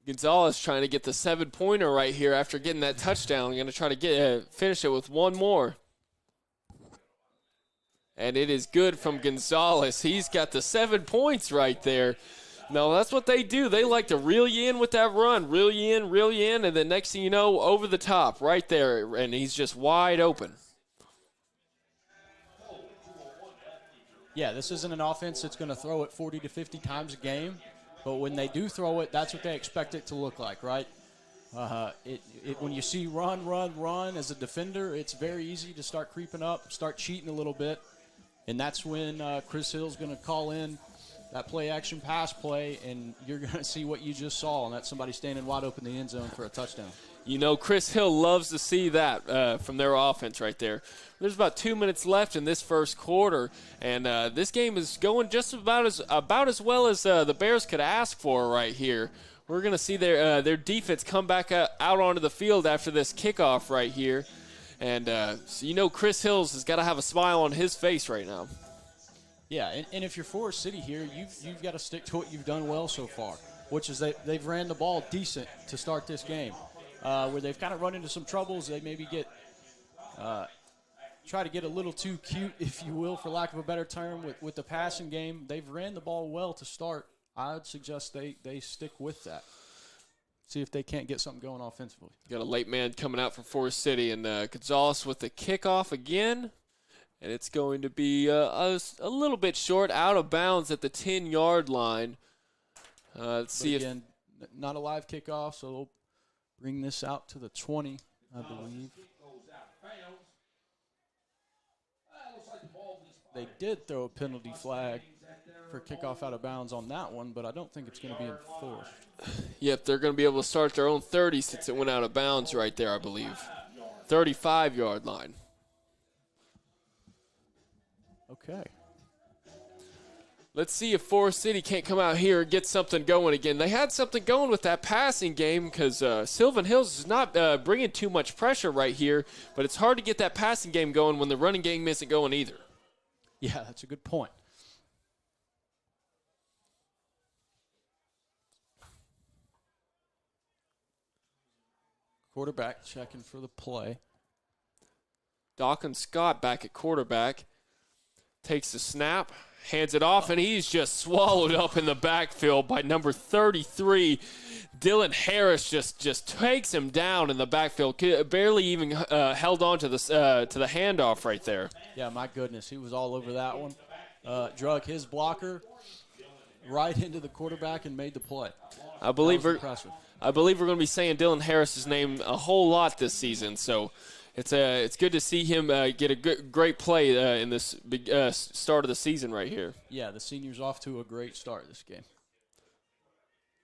[SPEAKER 2] Gonzalez trying to get the 7-pointer right here after getting that touchdown. Going to try to finish it with one more. And it is good from Gonzalez. He's got the 7 points right there. No, that's what they do. They like to reel you in with that run. Reel you in, and then next thing you know, over the top right there, and he's just wide open.
[SPEAKER 3] Yeah, this isn't an offense that's going to throw it 40 to 50 times a game, but when they do throw it, that's what they expect it to look like, right? When you see run as a defender, it's very easy to start creeping up, start cheating a little bit, and that's when Chris Hill's going to call in that play-action pass play, and you're going to see what you just saw, and that's somebody standing wide open in the end zone for a touchdown.
[SPEAKER 2] You know, Chris Hill loves to see that from their offense right there. There's about 2 minutes left in this first quarter, and this game is going just about as well as the Bears could ask for right here. We're going to see their defense come back out onto the field after this kickoff right here. And so you know Chris Hills has got to have a smile on his face right now.
[SPEAKER 3] Yeah, and if you're Forrest City here, you've got to stick to what you've done well so far, which is they've ran the ball decent to start this game. Where they've kind of run into some troubles, they maybe try to get a little too cute, if you will, for lack of a better term, with the passing game. They've ran the ball well to start. I would suggest they stick with that. See if they can't get something going offensively.
[SPEAKER 2] Got a late man coming out from Forrest City, and Gonzalez with the kickoff again. And it's going to be a little bit short, out of bounds at the 10-yard line. Let's see
[SPEAKER 3] again, not a live kickoff, so they'll bring this out to the 20, I believe. They did throw a penalty flag for kickoff out of bounds on that one, but I don't think it's going to be enforced.
[SPEAKER 2] Yep, they're going to be able to start their own 30 since it went out of bounds right there, I believe. 35-yard line.
[SPEAKER 3] Okay.
[SPEAKER 2] Let's see if Forrest City can't come out here and get something going again. They had something going with that passing game because Sylvan Hills is not bringing too much pressure right here, but it's hard to get that passing game going when the running game isn't going either.
[SPEAKER 3] Yeah, that's a good point. Quarterback checking for the play.
[SPEAKER 2] Dawkins Scott back at quarterback. Takes the snap, hands it off, and he's just swallowed up in the backfield by number 33. Dylan Harris just takes him down in the backfield. Barely even held on to the handoff right there.
[SPEAKER 3] Yeah, my goodness, he was all over that one. Drug his blocker right into the quarterback and made the play.
[SPEAKER 2] I believe we're
[SPEAKER 3] going
[SPEAKER 2] to be saying Dylan Harris's name a whole lot this season. So it's good to see him get a great play in this big start of the season right here.
[SPEAKER 3] Yeah, the senior's off to a great start this game.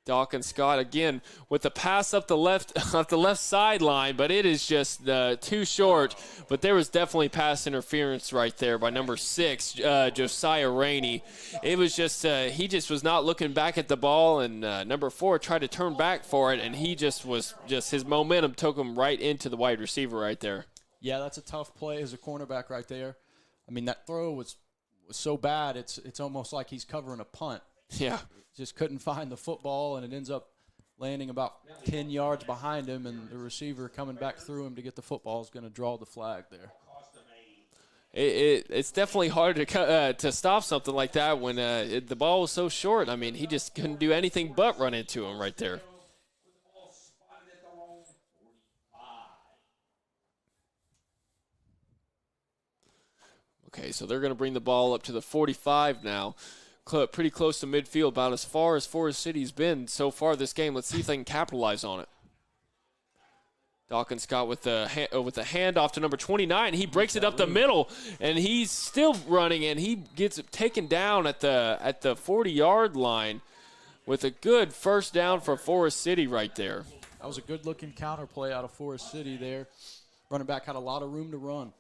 [SPEAKER 2] Dawkins Scott again with the pass up the left sideline, but it is just too short. But there was definitely pass interference right there by number 6, Josiah Rainey. It was just he just was not looking back at the ball, and number 4 tried to turn back for it, and he just his momentum took him right into the wide receiver right there.
[SPEAKER 3] Yeah, that's a tough play as a cornerback right there. I mean, that throw was was so bad, it's almost like he's covering a punt.
[SPEAKER 2] Yeah.
[SPEAKER 3] Just couldn't find the football, and it ends up landing about 10 yards behind him, and the receiver coming back through him to get the football is going to draw the flag there.
[SPEAKER 2] It's definitely hard to stop something like that when the ball was so short. I mean, he just couldn't do anything but run into him right there. Okay, so they're going to bring the ball up to the 45 now. Pretty close to midfield, about as far as Forrest City's been so far this game. Let's see if they can capitalize on it. Dawkins Scott with the handoff to number 29. He breaks it up the middle, and he's still running, and he gets taken down at the 40-yard line with a good first down for Forrest City right there.
[SPEAKER 3] That was a good-looking counter play out of Forrest City there. Running back had a lot of room to run.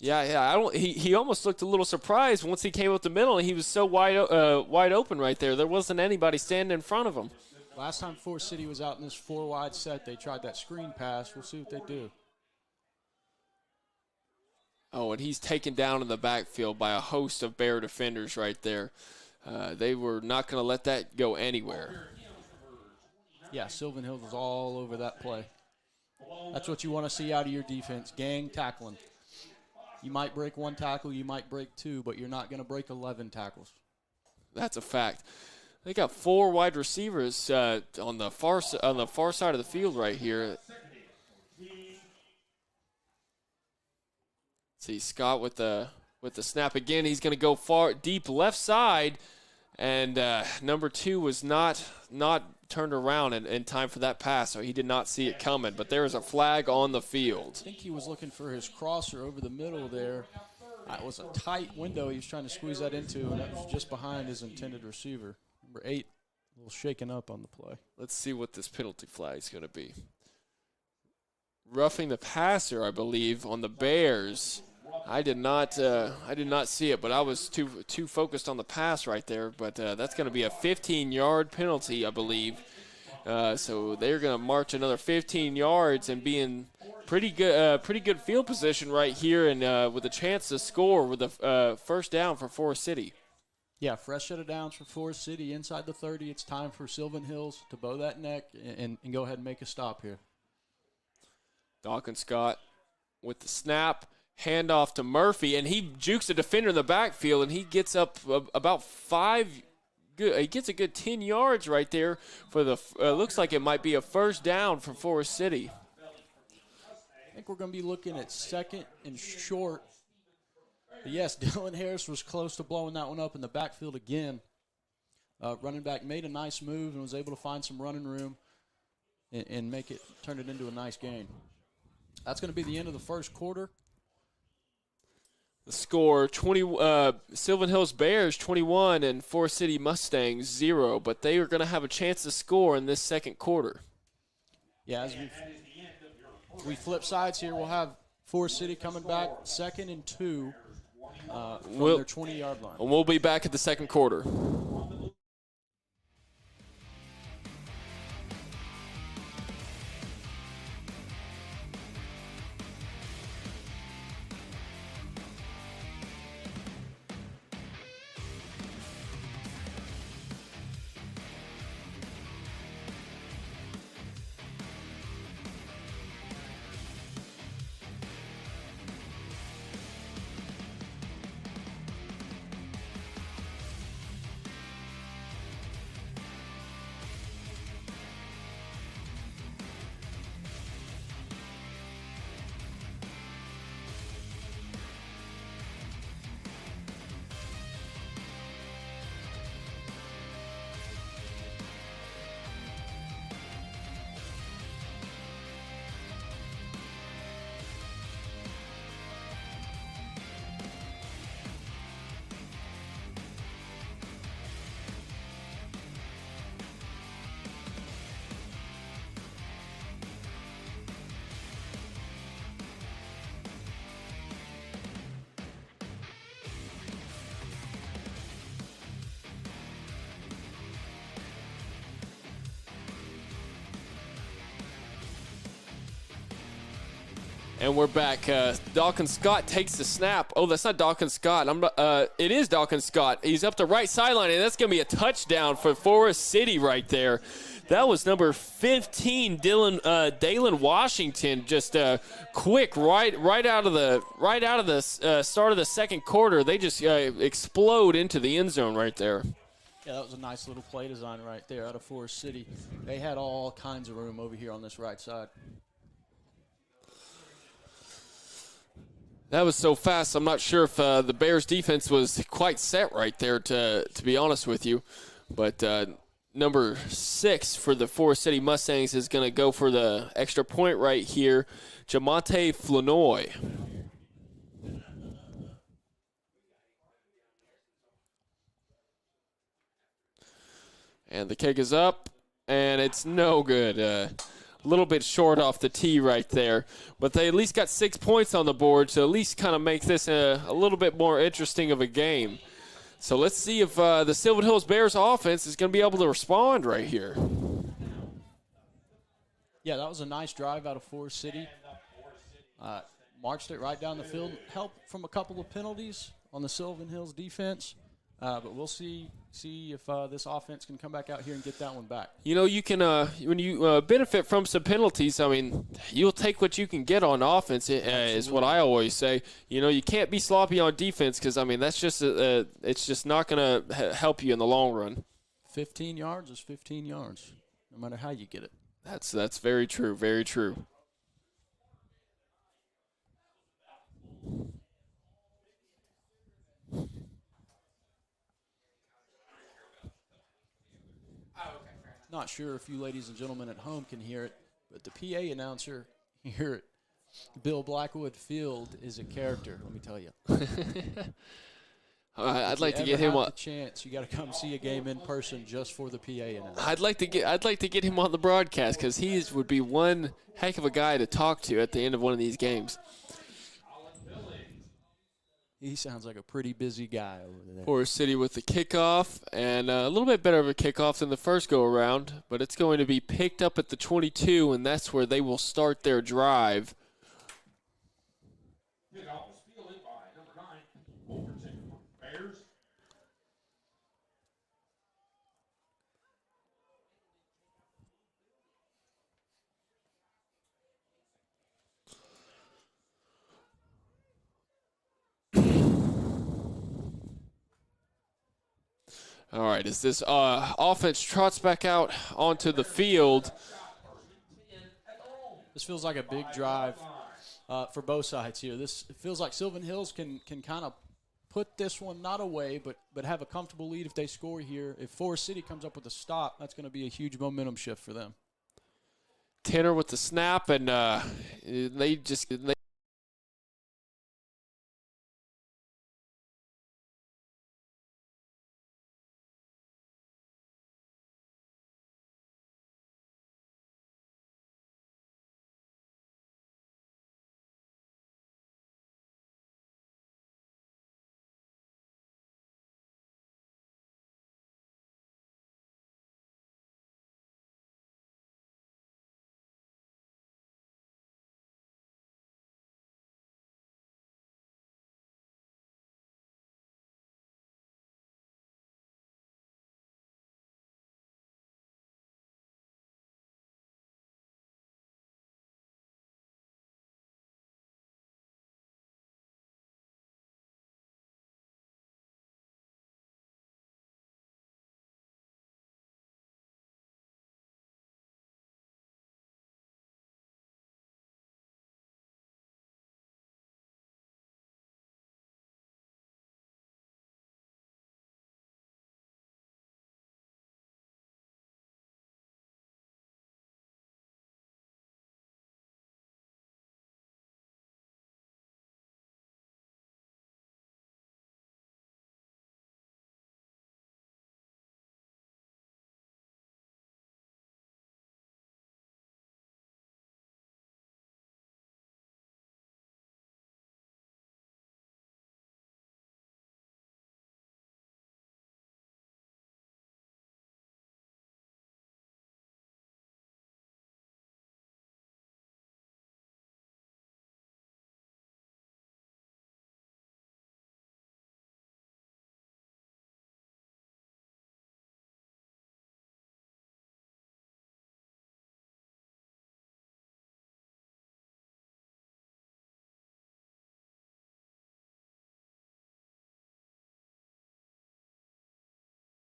[SPEAKER 2] Yeah. He almost looked a little surprised once he came up the middle, and he was so wide open right there. There wasn't anybody standing in front of him.
[SPEAKER 3] Last time Forrest City was out in this 4-wide set, they tried that screen pass. We'll see what they do.
[SPEAKER 2] Oh, and he's taken down in the backfield by a host of Bear defenders right there. They were not going to let that go anywhere.
[SPEAKER 3] Yeah, Sylvan Hills was all over that play. That's what you want to see out of your defense, gang tackling. You might break one tackle, you might break two, but you're not going to break 11 tackles.
[SPEAKER 2] That's a fact. They got 4 wide receivers on the far side of the field right here. See Scott with the snap again. He's going to go far deep left side, and number 2 was not turned around in time for that pass, so he did not see it coming. But there is a flag on the field.
[SPEAKER 3] I think he was looking for his crosser over the middle there. It was a tight window he was trying to squeeze that into, and that was just behind his intended receiver. Number 8, a little shaken up on the play.
[SPEAKER 2] Let's see what this penalty flag is going to be. Roughing the passer, I believe, on the Bears. I did not see it, but I was too focused on the pass right there. But that's going to be a 15-yard penalty, I believe. So they're going to march another 15 yards and be in pretty good field position right here, and with a chance to score with a first down for Forrest City.
[SPEAKER 3] Yeah, fresh set of downs for Forrest City inside the 30. It's time for Sylvan Hills to bow that neck and go ahead and make a stop here.
[SPEAKER 2] Dawkins Scott with the snap. Handoff to Murphy, and he jukes a defender in the backfield, and he gets up about 5. He gets a good 10 yards right there for the. Looks like it might be a first down for Forrest City.
[SPEAKER 3] I think we're going to be looking at second and short. But yes, Dylan Harris was close to blowing that one up in the backfield again. Running back made a nice move and was able to find some running room and turn it into a nice gain. That's going to be the end of the first quarter.
[SPEAKER 2] The score, Sylvan Hills Bears 21 and Forrest City Mustangs 0, but they are going to have a chance to score in this second quarter.
[SPEAKER 3] Yeah, as we flip sides here, we'll have Forrest City coming back 2nd and 2 from their 20-yard line.
[SPEAKER 2] And we'll be back at the second quarter. And we're back. Dawkins Scott takes the snap. Oh, that's not Dawkins Scott. It is Dawkins Scott. He's up the right sideline, and that's going to be a touchdown for Forrest City right there. That was number 15, Dalen Washington. Just quick, right out of the start of the second quarter. They just explode into the end zone right there.
[SPEAKER 3] Yeah, that was a nice little play design right there out of Forrest City. They had all kinds of room over here on this right side.
[SPEAKER 2] That was so fast, I'm not sure if the Bears' defense was quite set right there, to be honest with you. But number 6 for the Forrest City Mustangs is going to go for the extra point right here, Jamonte Flanoy. And the kick is up, and it's no good. A little bit short off the tee right there. But they at least got 6 points on the board to at least kind of make this a little bit more interesting of a game. So let's see if the Sylvan Hills Bears offense is going to be able to respond right here.
[SPEAKER 3] Yeah, that was a nice drive out of Forrest City. Marched it right down the field. Helped from a couple of penalties on the Sylvan Hills defense. But we'll see if this offense can come back out here and get that one back.
[SPEAKER 2] You know, you can when you benefit from some penalties, I mean, you'll take what you can get on offense, is what I always say. You know, you can't be sloppy on defense because, I mean, that's just it's just not going to help you in the long run.
[SPEAKER 3] 15 yards is 15 yards, no matter how you get it.
[SPEAKER 2] That's very true, very true.
[SPEAKER 3] Not sure if you ladies and gentlemen at home can hear it, but the PA announcer here at Bill Blackwood Field is a character, let me tell you.
[SPEAKER 2] I'd like to get him on
[SPEAKER 3] the chance. You got to come see a game in person just for the PA announcer.
[SPEAKER 2] I'd like to get him on the broadcast because he would be one heck of a guy to talk to at the end of one of these games.
[SPEAKER 3] He sounds like a pretty busy guy over there.
[SPEAKER 2] Forrest City with the kickoff, and a little bit better of a kickoff than the first go-around, but it's going to be picked up at the 22, and that's where they will start their drive. All right, as this offense trots back out onto the field.
[SPEAKER 3] This feels like a big drive for both sides here. This feels like Sylvan Hills can kind of put this one not away, but have a comfortable lead if they score here. If Forrest City comes up with a stop, that's going to be a huge momentum shift for them.
[SPEAKER 2] Tanner with the snap, and they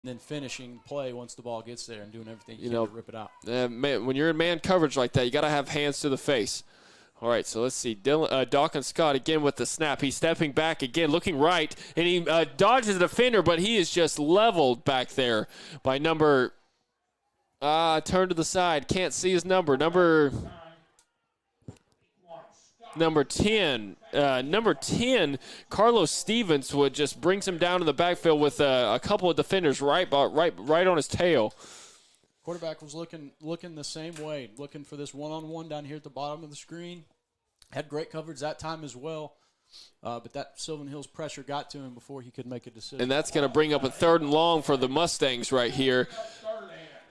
[SPEAKER 3] then finishing play once the ball gets there and doing everything you
[SPEAKER 4] know,
[SPEAKER 3] can to rip it out.
[SPEAKER 4] Man, when you're in man coverage like that, you got to have hands to the face. All right, so let's see. Dawkins Scott again with the snap. He's stepping back again, looking right, and he dodges the defender, but he is just leveled back there by number turn to the side. Can't see his number. Number 10. Number 10, Carlos Stevens just brings him down to the backfield with a couple of defenders right on his tail.
[SPEAKER 3] Quarterback was looking the same way, looking for this one-on-one down here at the bottom of the screen. Had great coverage that time as well, but that Sylvan Hills pressure got to him before he could make a decision.
[SPEAKER 4] And that's going to bring up a 3rd and long for the Mustangs right here.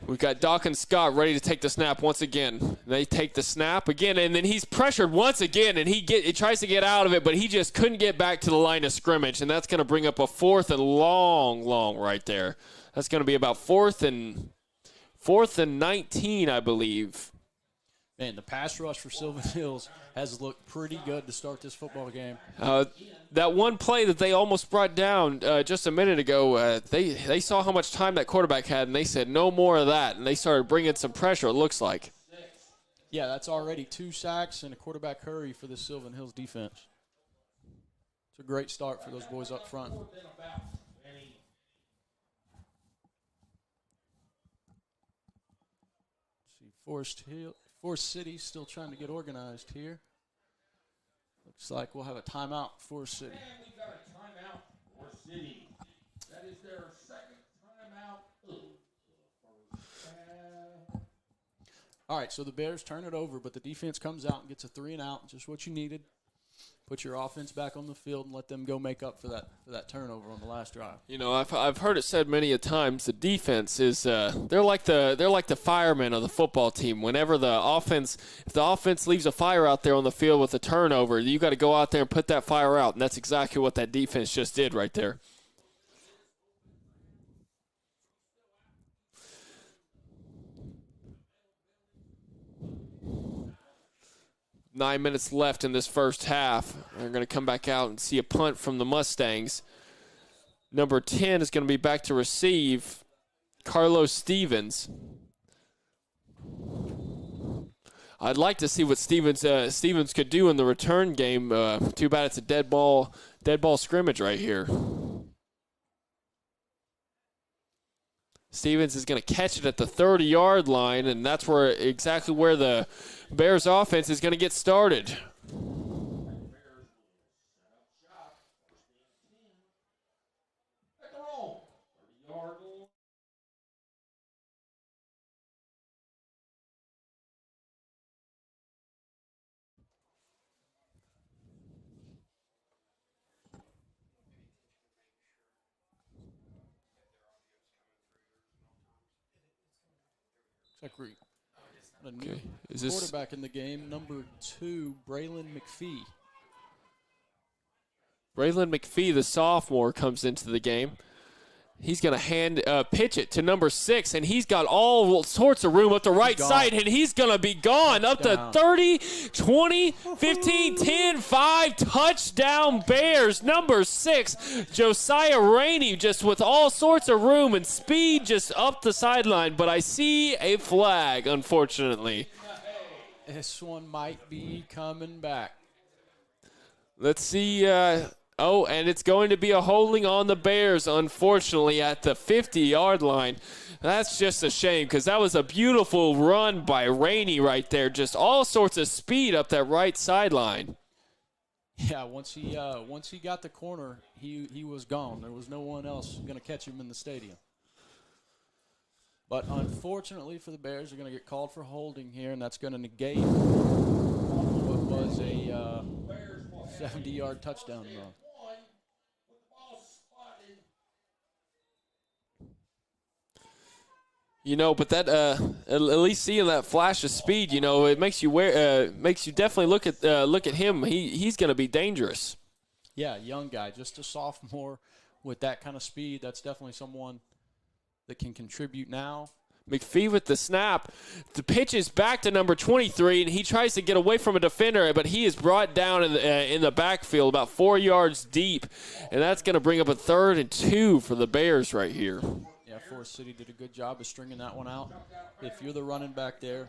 [SPEAKER 4] We've got Dawkins Scott ready to take the snap once again. They take the snap again, and then he's pressured once again, and he tries to get out of it, but he just couldn't get back to the line of scrimmage, and that's going to bring up a 4th and long right there. That's going to be about 4th and 19, I believe.
[SPEAKER 3] Man, the pass rush for Sylvan Hills has looked pretty good to start this football game.
[SPEAKER 4] That one play that they almost brought down just a minute ago, they saw how much time that quarterback had, and they said no more of that, and they started bringing some pressure, it looks like.
[SPEAKER 3] Yeah, that's already 2 sacks and a quarterback hurry for the Sylvan Hills defense. It's a great start for those boys up front. Forrest City still trying to get organized here. Looks like we'll have a timeout for Forrest City.
[SPEAKER 5] And we've got a timeout for City. That is their 2nd timeout.
[SPEAKER 3] All right, so the Bears turn it over, but the defense comes out and gets a 3-and-out, just what you needed. Put your offense back on the field and let them go make up for that turnover on the last drive.
[SPEAKER 4] You know, I've heard it said many a times. The defense is they're like the firemen of the football team. Whenever if the offense leaves a fire out there on the field with a turnover, you got to go out there and put that fire out, and that's exactly what that defense just did right there. Nine minutes left in this first half. They're going to come back out and see a punt from the Mustangs. Number 10 is going to be back to receive, Carlos Stevens. I'd like to see what Stevens could do in the return game. Too bad it's a dead ball scrimmage right here. Stevens is going to catch it at the 30-yard line, and that's exactly where the Bears offense is going to get started.
[SPEAKER 3] A new quarterback in the game, number 2, Braylon McPhee.
[SPEAKER 4] Braylon McPhee, the sophomore, comes into the game. He's going to pitch it to number 6, and he's got all sorts of room up the right side, and he's going to be gone up to 30, 20, 15, 10, 5. Touchdown Bears. Number 6, Josiah Rainey, just with all sorts of room and speed just up the sideline, but I see a flag, unfortunately.
[SPEAKER 3] This one might be coming back.
[SPEAKER 4] Let's see. And it's going to be a holding on the Bears, unfortunately, at the 50-yard line. That's just a shame because that was a beautiful run by Rainey right there. Just all sorts of speed up that right sideline.
[SPEAKER 3] Yeah, once he got the corner, he was gone. There was no one else going to catch him in the stadium. But unfortunately for the Bears, they're going to get called for holding here, and that's going to negate what was a 70-yard touchdown run.
[SPEAKER 4] You know, but that at least seeing that flash of speed, you know, it makes you definitely look at him. He's going to be dangerous.
[SPEAKER 3] Yeah, young guy, just a sophomore with that kind of speed. That's definitely someone that can contribute now.
[SPEAKER 4] McPhee with the snap. The pitch is back to number 23, and he tries to get away from a defender, but he is brought down in the backfield about 4 yards deep, and that's going to bring up a 3rd and 2 for the Bears right here.
[SPEAKER 3] Yeah, Yeah, Forrest City did a good job of stringing that one out. If you're the running back there,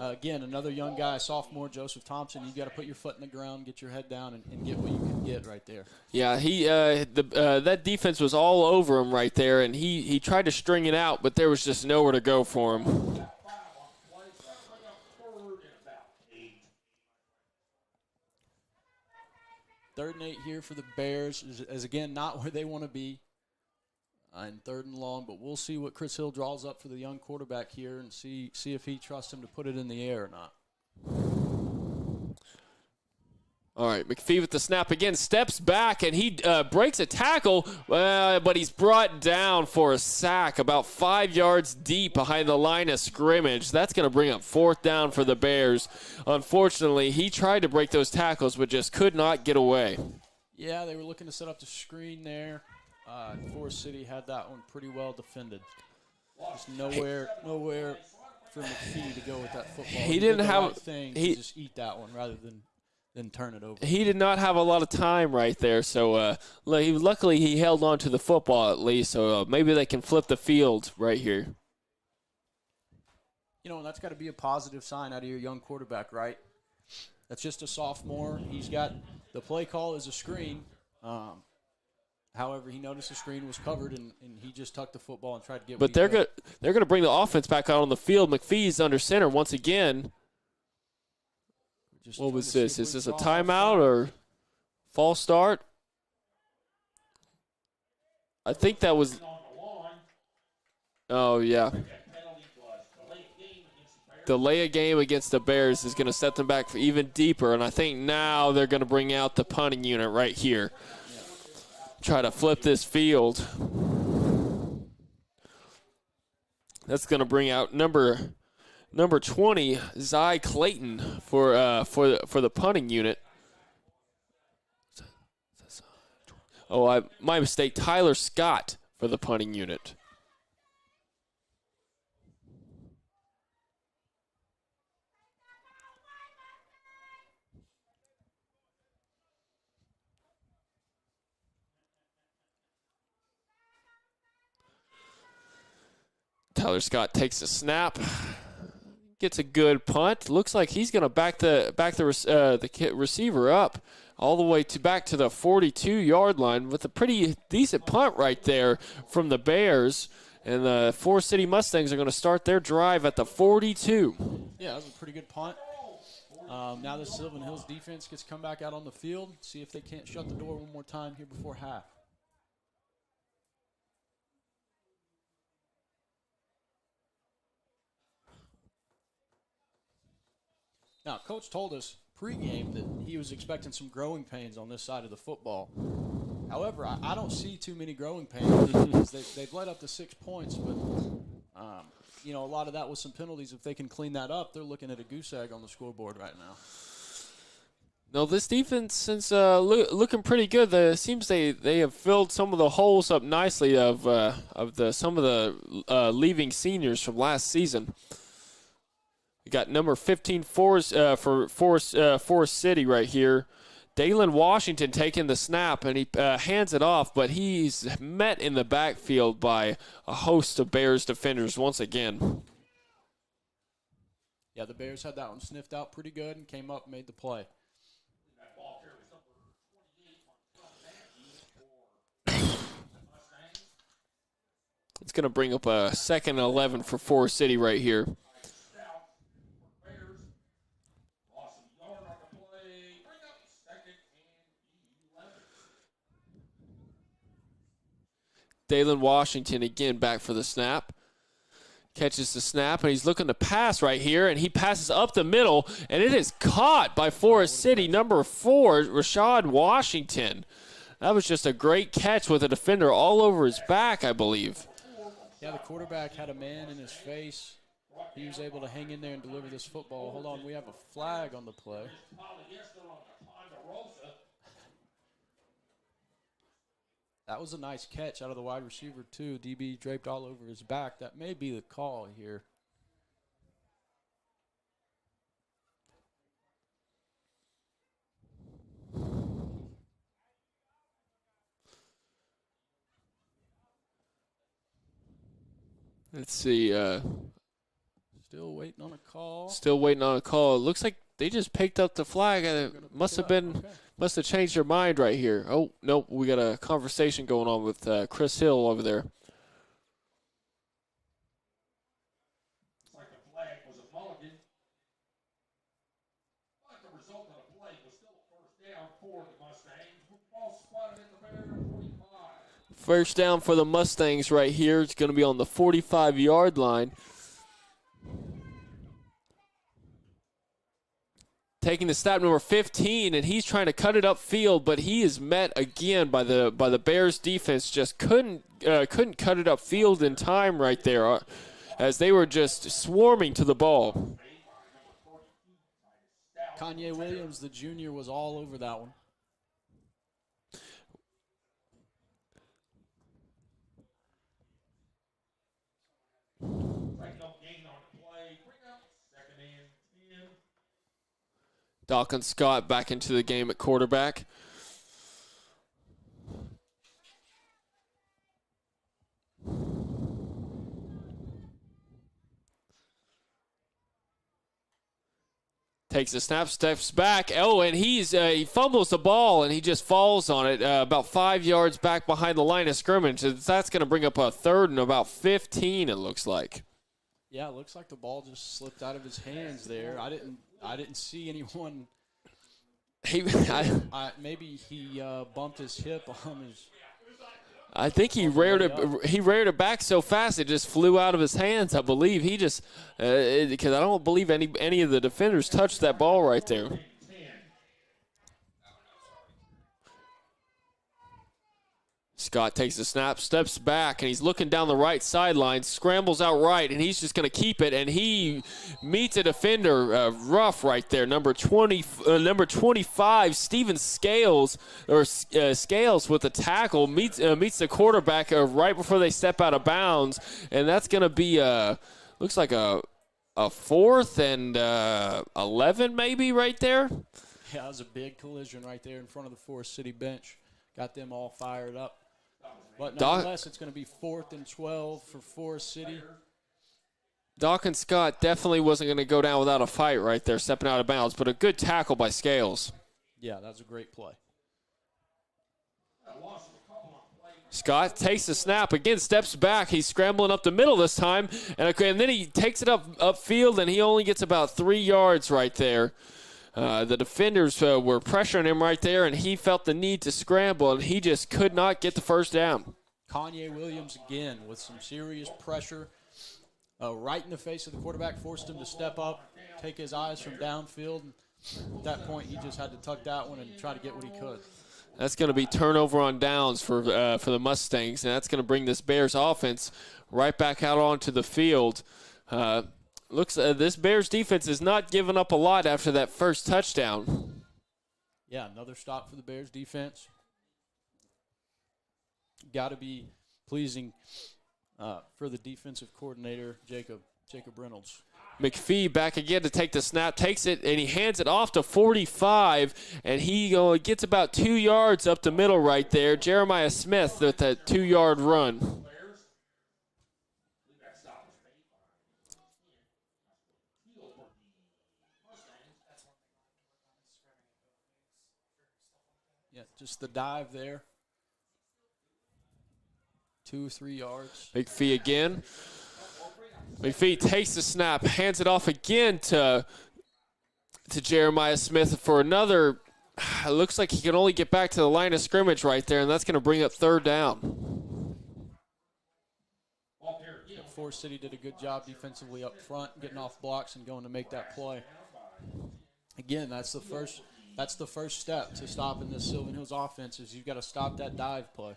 [SPEAKER 3] again, another young guy, sophomore, Joseph Thompson, you got to put your foot in the ground, get your head down, and get what you can get right there.
[SPEAKER 4] Yeah, that defense was all over him right there, and he tried to string it out, but there was just nowhere to go for him.
[SPEAKER 3] 3rd and 8 here for the Bears is again, not where they want to be. And 3rd and long, but we'll see what Chris Hill draws up for the young quarterback here and see if he trusts him to put it in the air or not.
[SPEAKER 4] All right, McPhee with the snap again, steps back, and he breaks a tackle, but he's brought down for a sack about 5 yards deep behind the line of scrimmage. That's going to bring up 4th down for the Bears. Unfortunately, he tried to break those tackles, but just could not get away.
[SPEAKER 3] Yeah, they were looking to set up the screen there. Forrest City had that one pretty well defended. Just nowhere for McPhee to go with that football.
[SPEAKER 4] He didn't
[SPEAKER 3] did the
[SPEAKER 4] have
[SPEAKER 3] right thing to just eat that one rather than turn it over.
[SPEAKER 4] He did not have a lot of time right there, so luckily he held on to the football at least, so maybe they can flip the field right here.
[SPEAKER 3] You know, and that's got to be a positive sign out of your young quarterback, right? That's just a sophomore. He's got the play call is a screen. However, he noticed the screen was covered, and he just tucked the football and tried to get.
[SPEAKER 4] But they're going to bring the offense back out on the field. McPhee's under center once again. What was this? Is this a timeout or false start? I think that was. Oh yeah. Delay a game against the Bears is going to set them back for even deeper, and I think now they're going to bring out the punting unit right here. Try to flip this field. That's going to bring out number 20, Zy Clayton, for the punting unit. Oh, my mistake. Tyler Scott for the punting unit. Tyler Scott takes a snap, gets a good punt. Looks like he's going to back the receiver up all the way back to the 42-yard line with a pretty decent punt right there from the Bears. And the Forrest City Mustangs are going to start their drive at the 42.
[SPEAKER 3] Yeah, that was a pretty good punt. Now the Sylvan Hills defense gets come back out on the field, see if they can't shut the door one more time here before half. Now, Coach told us pregame that he was expecting some growing pains on this side of the football. However, I don't see too many growing pains because they've led up to 6 points, but a lot of that was some penalties. If they can clean that up, they're looking at a goose egg on the scoreboard right now.
[SPEAKER 4] No, this defense is looking pretty good. It seems they have filled some of the holes up nicely of some of the leaving seniors from last season. We got number 15 for Forrest City right here. Dalen Washington taking the snap, and he hands it off, but he's met in the backfield by a host of Bears defenders once again.
[SPEAKER 3] Yeah, the Bears had that one sniffed out pretty good and came up and made the play.
[SPEAKER 4] It's going to bring up a 2nd and 11 for Forrest City right here. Dalen Washington again back for the snap. Catches the snap, and he's looking to pass right here, and he passes up the middle, and it is caught by Forrest City, number 4, Rashad Washington. That was just a great catch with a defender all over his back, I believe.
[SPEAKER 3] Yeah, the quarterback had a man in his face. He was able to hang in there and deliver this football. Hold on, we have a flag on the play. That was a nice catch out of the wide receiver, too. DB draped all over his back. That may be the call here.
[SPEAKER 4] Let's see.
[SPEAKER 3] Still waiting on a call.
[SPEAKER 4] Still waiting on a call. It looks like they just picked up the flag. Must have changed their mind right here. Oh, nope. We got a conversation going on with Chris Hill over there.
[SPEAKER 5] Like the flag was a mulligan. Like the result of the play was still a first down for the Mustangs. Ball spotted at the Bear 45.
[SPEAKER 4] First down for the Mustangs right here. It's going to be on the 45-yard line. Taking the snap, number 15, and he's trying to cut it upfield, but he is met again by the Bears defense. Just couldn't cut it upfield in time right there, as they were just swarming to the ball.
[SPEAKER 3] Kanye Williams, the junior, was all over that one.
[SPEAKER 4] Dawkins Scott back into the game at quarterback. Takes a snap, steps back. Oh, and he fumbles the ball, and he just falls on it about 5 yards back behind the line of scrimmage. That's going to bring up a third and about 15, it looks like.
[SPEAKER 3] Yeah, it looks like the ball just slipped out of his hands there. I didn't see anyone. Maybe he bumped his hip on his.
[SPEAKER 4] I think he reared it back so fast it just flew out of his hands. I believe he just because I don't believe any of the defenders touched that ball right there. Scott takes the snap, steps back, and he's looking down the right sideline, scrambles out right, and he's just going to keep it, and he meets a defender rough right there. Number 25, Steven Scales with the tackle, meets the quarterback right before they step out of bounds, and that's going to be looks like a 4th and 11 maybe right there.
[SPEAKER 3] Yeah, that was a big collision right there in front of the Forrest City bench. Got them all fired up. But nonetheless, it's going to be 4th and 12 for Forrest City.
[SPEAKER 4] Dawkins Scott definitely wasn't going to go down without a fight right there, stepping out of bounds, but a good tackle by Scales.
[SPEAKER 3] Yeah, that was a great play.
[SPEAKER 4] Scott takes the snap, again steps back. He's scrambling up the middle this time, and then he takes it upfield, and he only gets about 3 yards right there. The defenders were pressuring him right there, and he felt the need to scramble, and he just could not get the first down.
[SPEAKER 3] Kanye Williams again with some serious pressure right in the face of the quarterback, forced him to step up, take his eyes from downfield. At that point, he just had to tuck that one and try to get what he could.
[SPEAKER 4] That's going to be turnover on downs for the Mustangs, and that's going to bring this Bears offense right back out onto the field. This Bears defense is not giving up a lot after that first touchdown.
[SPEAKER 3] Yeah, another stop for the Bears defense. Got to be pleasing for the defensive coordinator, Jacob Reynolds.
[SPEAKER 4] McPhee back again to take the snap, takes it, and he hands it off to 45, and he gets about 2 yards up the middle right there. Jeremiah Smith with that 2-yard run.
[SPEAKER 3] Yeah, just the dive there. 2 or 3 yards.
[SPEAKER 4] McPhee again. McPhee takes the snap, hands it off again to Jeremiah Smith for another. It looks like he can only get back to the line of scrimmage right there, and that's going to bring up 3rd down.
[SPEAKER 3] Forrest City did a good job defensively up front, getting off blocks and going to make that play. Again, that's the first step to stopping this Sylvan Hills offense is you've got to stop that dive play.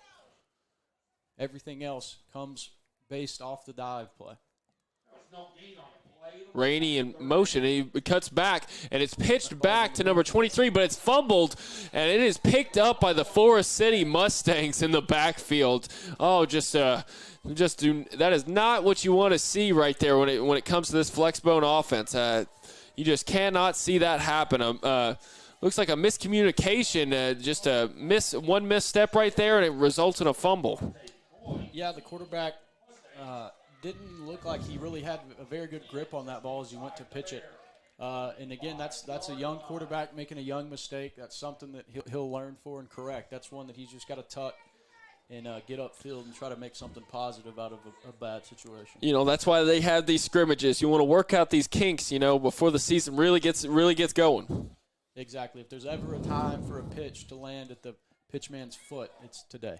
[SPEAKER 3] Everything else comes based off the dive play.
[SPEAKER 4] Rainey in motion. He cuts back, and it's pitched back to number 23, but it's fumbled, and it is picked up by the Forrest City Mustangs in the backfield. Oh, that is not what you want to see right there when it comes to this flexbone offense. You just cannot see that happen. Looks like a miscommunication, just one misstep right there, and it results in a fumble.
[SPEAKER 3] Yeah, the quarterback didn't look like he really had a very good grip on that ball as he went to pitch it. And again, that's a young quarterback making a young mistake. That's something that he'll learn for and correct. That's one that he's just got to tuck and get upfield and try to make something positive out of a bad situation.
[SPEAKER 4] You know, that's why they have these scrimmages. You want to work out these kinks, you know, before the season really gets going.
[SPEAKER 3] Exactly. If there's ever a time for a pitch to land at the pitchman's foot, it's today.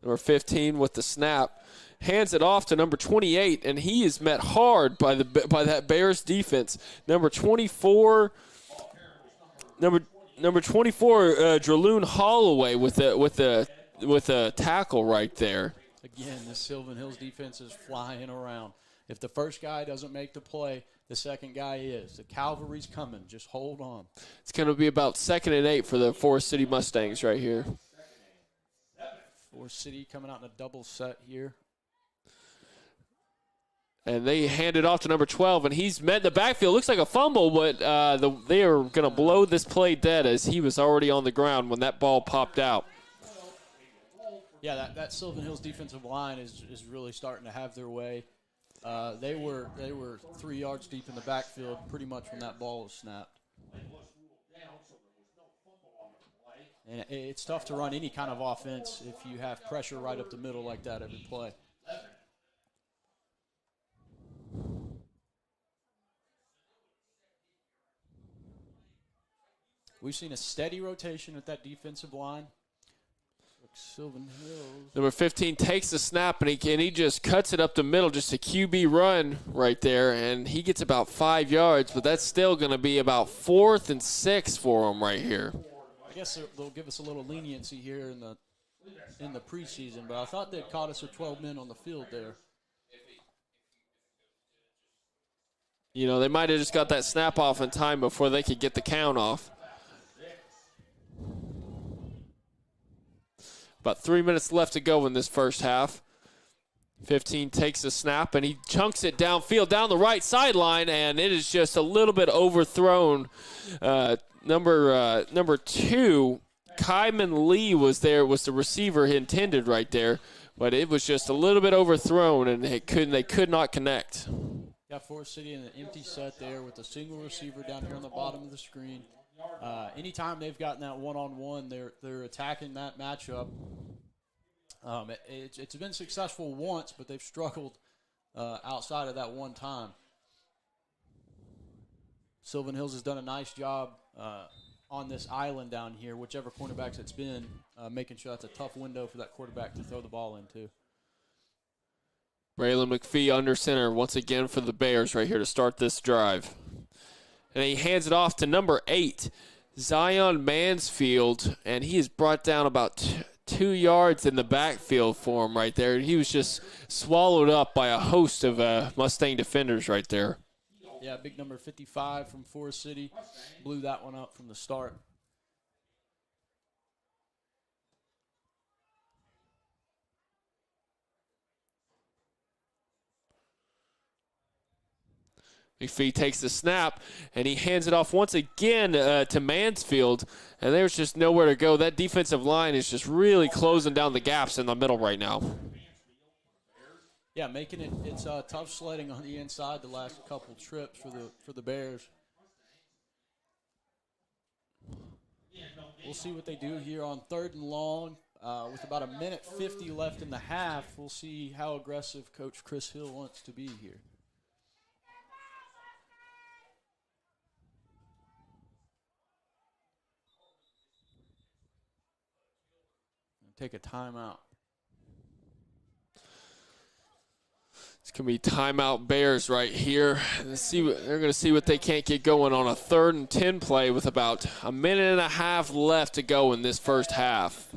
[SPEAKER 4] Number 15 with the snap. Hands it off to number 28, and he is met hard by that Bears defense. Number 24, Draloon Holloway with a tackle right there.
[SPEAKER 3] Again, the Sylvan Hills defense is flying around. If the first guy doesn't make the play, the second guy is. The cavalry's coming. Just hold on.
[SPEAKER 4] It's going to be about 2nd and 8 for the Forrest City Mustangs right here.
[SPEAKER 3] Forrest City coming out in a double set here.
[SPEAKER 4] And they hand it off to number 12, and he's met in the backfield. Looks like a fumble, but they are going to blow this play dead as he was already on the ground when that ball popped out.
[SPEAKER 3] Yeah, that Sylvan Hills defensive line is really starting to have their way. They were 3 yards deep in the backfield pretty much when that ball was snapped. And it's tough to run any kind of offense if you have pressure right up the middle like that every play. We've seen a steady rotation at that defensive line. Sylvan Hills.
[SPEAKER 4] Number 15 takes the snap, and he just cuts it up the middle, just a QB run right there, and he gets about 5 yards, but that's still going to be about 4th and 6 for him right here.
[SPEAKER 3] I guess they'll give us a little leniency here in the preseason, but I thought they'd caught us with 12 men on the field there.
[SPEAKER 4] You know, they might have just got that snap off in time before they could get the count off. About 3 minutes left to go in this first half. 15 takes a snap, and he chunks it downfield down the right sideline, and it is just a little bit overthrown. Number 2, Kyman Lee was the receiver he intended right there, but it was just a little bit overthrown, and they could not connect.
[SPEAKER 3] Got Forrest City in an empty set there with a single receiver down here on the bottom of the screen. Anytime they've gotten that one-on-one, they're attacking that matchup. It's been successful once, but they've struggled outside of that one time. Sylvan Hills has done a nice job on this island down here, whichever cornerbacks it's been, making sure that's a tough window for that quarterback to throw the ball into.
[SPEAKER 4] Braylon McPhee under center once again for the Bears right here to start this drive. And he hands it off to number 8, Zion Mansfield, and he is brought down about 2 yards in the backfield for him right there. He was just swallowed up by a host of Mustang defenders right there.
[SPEAKER 3] Yeah, big number 55 from Forrest City blew that one up from the start.
[SPEAKER 4] McPhee takes the snap, and he hands it off once again to Mansfield, and there's just nowhere to go. That defensive line is just really closing down the gaps in the middle right now.
[SPEAKER 3] Yeah, making it's tough sledding on the inside the last couple trips for the Bears. We'll see what they do here on 3rd and long. With about 1:50 left in the half, we'll see how aggressive Coach Chris Hill wants to be here. Take a timeout.
[SPEAKER 4] It's going to be timeout Bears right here. They're going to see what they can't get going on a 3rd and 10 play with about 1.5 minutes left to go in this first half.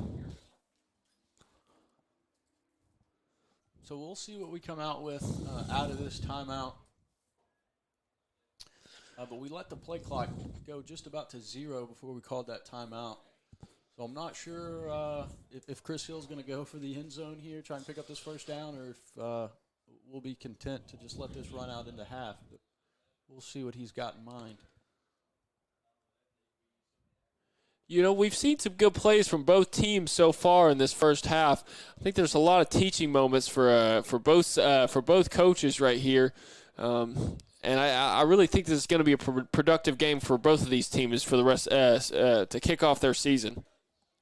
[SPEAKER 3] So we'll see what we come out with out of this timeout. But we let the play clock go just about to 0 before we called that timeout. So I'm not sure if Chris Hill's going to go for the end zone here, try and pick up this first down, or if we'll be content to just let this run out into half. But we'll see what he's got in mind.
[SPEAKER 4] You know, we've seen some good plays from both teams so far in this first half. I think there's a lot of teaching moments for both coaches right here, and I really think this is going to be a productive game for both of these teams for the rest to kick off their season.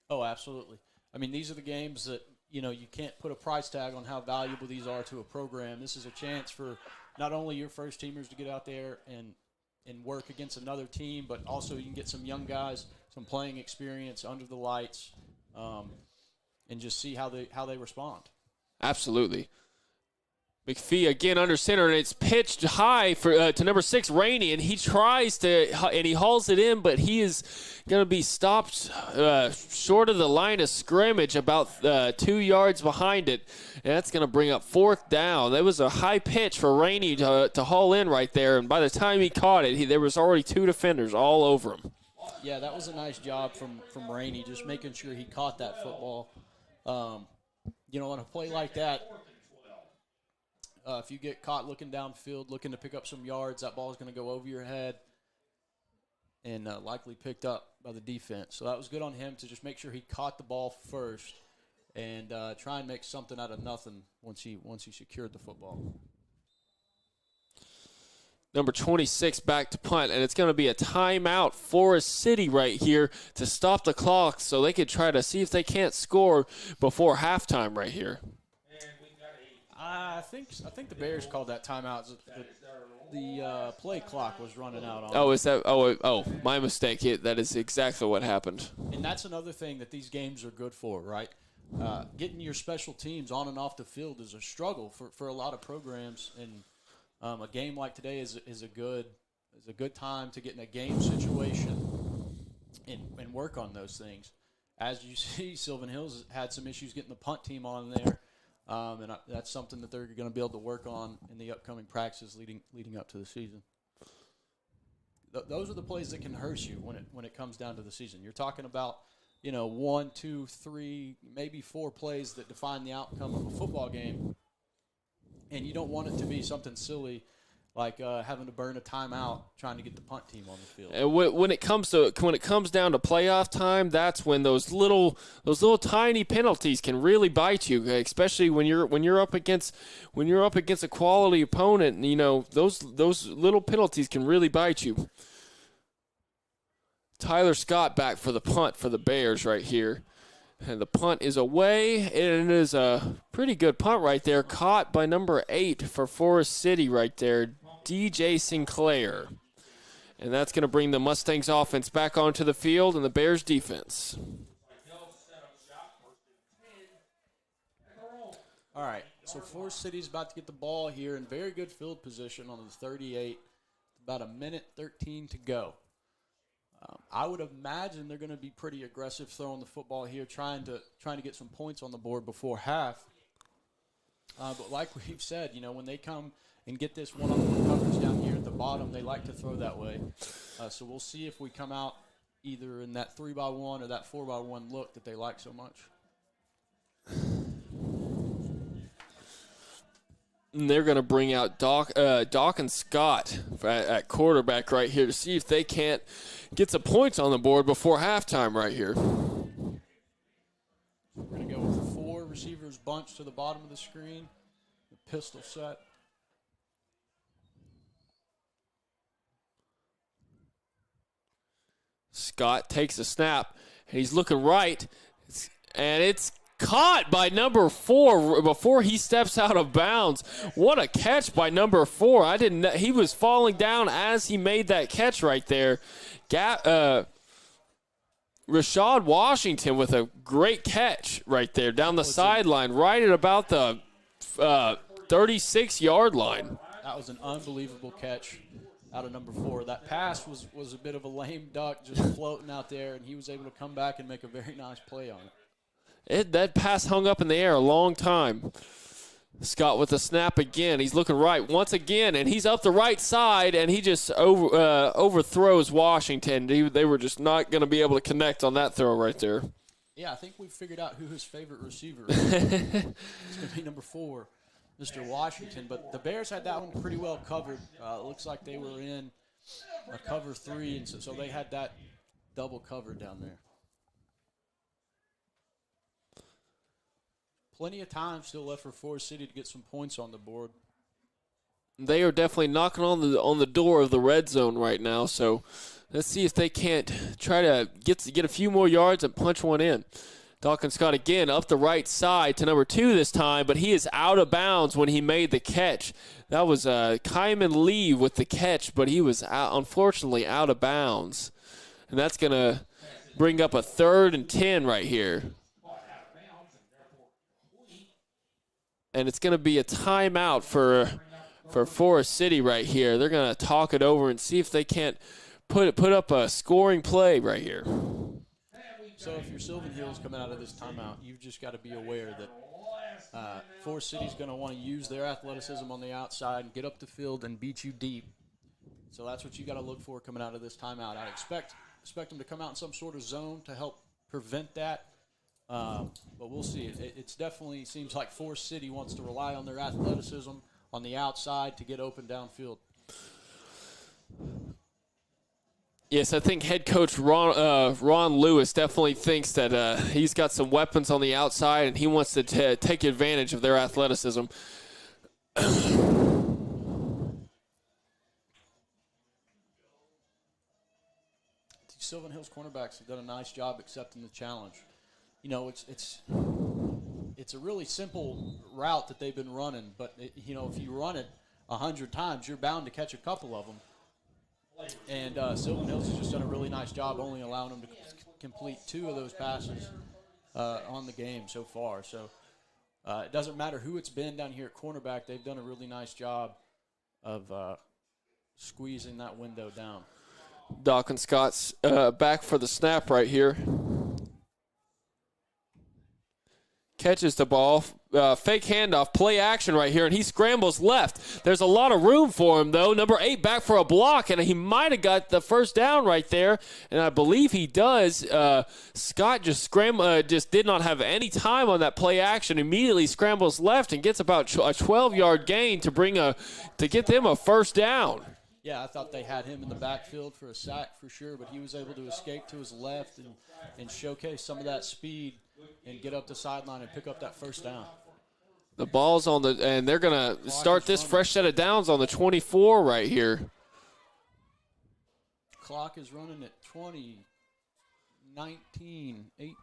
[SPEAKER 3] Oh, absolutely. I mean, these are the games that, you know, you can't put a price tag on how valuable these are to a program. This is a chance for not only your first teamers to get out there and work against another team, but also you can get some young guys, some playing experience under the lights, and just see how they respond.
[SPEAKER 4] Absolutely. McPhee again under center, and it's pitched high for to number 6, Rainey, and he tries to, and he hauls it in, but he is going to be stopped short of the line of scrimmage, about 2 yards behind it, and that's going to bring up 4th down. That was a high pitch for Rainey to haul in right there, and by the time he caught it, there was already 2 defenders all over him.
[SPEAKER 3] Yeah, that was a nice job from Rainey, just making sure he caught that football. You know, on a play like that, if you get caught looking downfield, looking to pick up some yards, that ball is going to go over your head and likely picked up by the defense. So that was good on him to just make sure he caught the ball first and try and make something out of nothing once he secured the football.
[SPEAKER 4] Number 26 back to punt, and it's going to be a timeout, Forrest City right here to stop the clock so they could try to see if they can't score before halftime right here.
[SPEAKER 3] I think the Bears called that timeout. The play clock was running out on.
[SPEAKER 4] Oh, is that? Oh, my mistake. That is exactly what happened.
[SPEAKER 3] And that's another thing that these games are good for, right? Getting your special teams on and off the field is a struggle for a lot of programs, and a game like today is a good time to get in a game situation and work on those things. As you see, Sylvan Hills had some issues getting the punt team on there. And that's something that they're going to be able to work on in the upcoming practices leading up to the season. Those are the plays that can hurt you when it comes down to the season. You're talking about, 1, 2, 3, maybe 4 plays that define the outcome of a football game, and you don't want it to be something silly like having to burn a timeout trying to get the punt team on the field.
[SPEAKER 4] And when it comes down to playoff time, that's when those little tiny penalties can really bite you, especially when you're up against a quality opponent. Those little penalties can really bite you. Tyler Scott back for the punt for the Bears right here. And the punt is away, and it is a pretty good punt right there, caught by number 8 for Forrest City right there, DJ Sinclair. And that's going to bring the Mustangs offense back onto the field and the Bears defense.
[SPEAKER 3] All right, so Forrest City's about to get the ball here in very good field position on the 38. About a minute 13 to go. I would imagine they're going to be pretty aggressive throwing the football here, trying to get some points on the board before half. But like we've said, when they come and get this one-on-one coverage down here at the bottom, they like to throw that way. So we'll see if we come out either in that 3-by-1 or that 4-by-1 look that they like so much.
[SPEAKER 4] And they're going to bring out Doc and Scott at quarterback right here to see if they can't get some points on the board before halftime right here.
[SPEAKER 3] We're going to go with 4 receivers bunched to the bottom of the screen, the pistol set.
[SPEAKER 4] Scott takes a snap, and he's looking right, and it's caught by number 4 before he steps out of bounds. What a catch by number 4. I didn't know he was falling down as he made that catch right there. Rashad Washington with a great catch right there down the sideline, right at about the 36-yard line.
[SPEAKER 3] That was an unbelievable catch out of number 4. That pass was a bit of a lame duck just floating out there, and he was able to come back and make a very nice play on it.
[SPEAKER 4] That pass hung up in the air a long time. Scott with the snap again. He's looking right once again, and he's up the right side, and he just overthrows Washington. They were just not going to be able to connect on that throw right there.
[SPEAKER 3] Yeah, I think we've figured out who his favorite receiver is. It's going to be number 4, Mr. Washington. But the Bears had that one pretty well covered. It looks like they were in a cover 3, and so they had that double covered down there. plenty of time still left for Forrest City to get some points on the board.
[SPEAKER 4] They are definitely knocking on the door of the red zone right now. So let's see if they can't try to get a few more yards and punch one in. Dawkins Scott again up the right side to number 2 this time, but he is out of bounds when he made the catch. That was Kyman Lee with the catch, but he was unfortunately out of bounds. And that's going to bring up a 3rd and 10 right here. And it's going to be a timeout for Forrest City right here. They're going to talk it over and see if they can't put up a scoring play right here.
[SPEAKER 3] So if you're Sylvan Hills coming out of this timeout, you've just got to be aware that Forrest City's going to want to use their athleticism on the outside and get up the field and beat you deep. So that's what you got to look for coming out of this timeout. I expect them to come out in some sort of zone to help prevent that. But we'll see. It's definitely seems like Forrest City wants to rely on their athleticism on the outside to get open downfield.
[SPEAKER 4] Yes, I think head coach Ron Lewis definitely thinks that he's got some weapons on the outside and he wants to take advantage of their athleticism.
[SPEAKER 3] Sylvan Hills cornerbacks have done a nice job accepting the challenge. You know, it's a really simple route that they've been running, but if you run it 100 times, you're bound to catch a couple of them. And Sylvan Hills has just done a really nice job only allowing them to complete 2 of those passes on the game so far. So it doesn't matter who it's been down here at cornerback. They've done a really nice job of squeezing that window down.
[SPEAKER 4] Dawkins Scott's back for the snap right here. Catches the ball, fake handoff, play action right here, and he scrambles left. There's a lot of room for him, though. Number 8 back for a block, and he might have got the first down right there, and I believe he does. Scott just did not have any time on that play action. Immediately scrambles left and gets about a 12-yard gain to get them a first down.
[SPEAKER 3] Yeah, I thought they had him in the backfield for a sack for sure, but he was able to escape to his left and showcase some of that speed and get up the sideline and pick up that first down.
[SPEAKER 4] The ball's on and they're going to start this fresh set of downs on the 24 right here.
[SPEAKER 3] Clock is running at 20, 19, 18.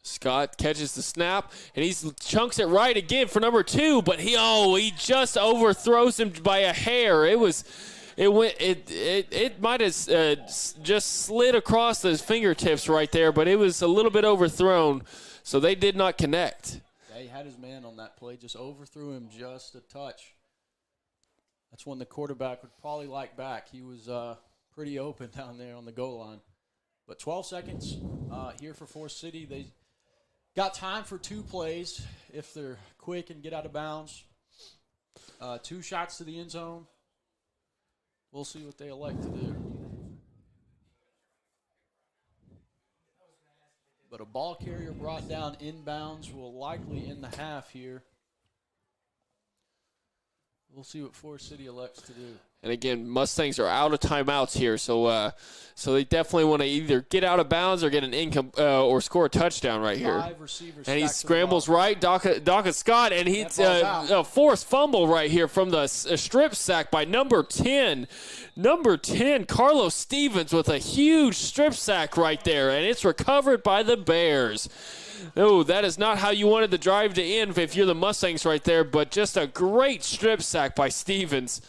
[SPEAKER 4] Scott catches the snap, and he chunks it right again for number 2, but he just overthrows him by a hair. It might have just slid across his fingertips right there, but it was a little bit overthrown, so they did not connect.
[SPEAKER 3] Yeah, he had his man on that play, just overthrew him just a touch. That's when the quarterback would probably like back. He was pretty open down there on the goal line. But 12 seconds here for Forrest City. They got time for 2 plays if they're quick and get out of bounds. 2 shots to the end zone. We'll see what they elect to do. But a ball carrier brought down inbounds will likely end the half here. We'll see what Forrest City elects to do.
[SPEAKER 4] And again, Mustangs are out of timeouts here, so they definitely want to either get out of bounds or get an or score a touchdown right here.
[SPEAKER 3] 5 receivers.
[SPEAKER 4] And he scrambles right, Dawkins Scott, and he's a forced fumble right here from the strip sack by number 10. Number 10, Carlos Stevens with a huge strip sack right there, and it's recovered by the Bears. Oh, that is not how you wanted the drive to end if you're the Mustangs right there, but just a great strip sack by Stevens.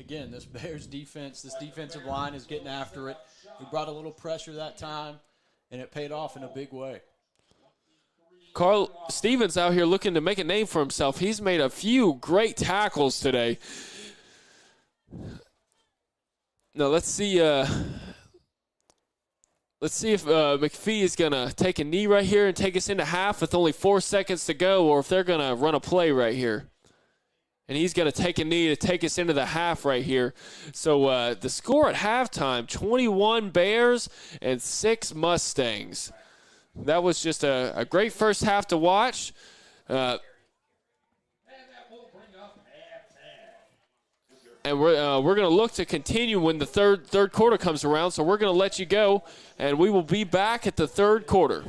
[SPEAKER 3] Again, this Bears defense, this defensive line is getting after it. We brought a little pressure that time, and it paid off in a big way.
[SPEAKER 4] Carl Stevens out here looking to make a name for himself. He's made a few great tackles today. Now let's see if McPhee is going to take a knee right here and take us into half with only 4 seconds to go, or if they're going to run a play right here. And he's going to take a knee to take us into the half right here. So the score at halftime, 21 Bears and 6 Mustangs. That was just a great first half to watch. And we're going to look to continue when the third quarter comes around. So we're going to let you go, and we will be back at the third quarter.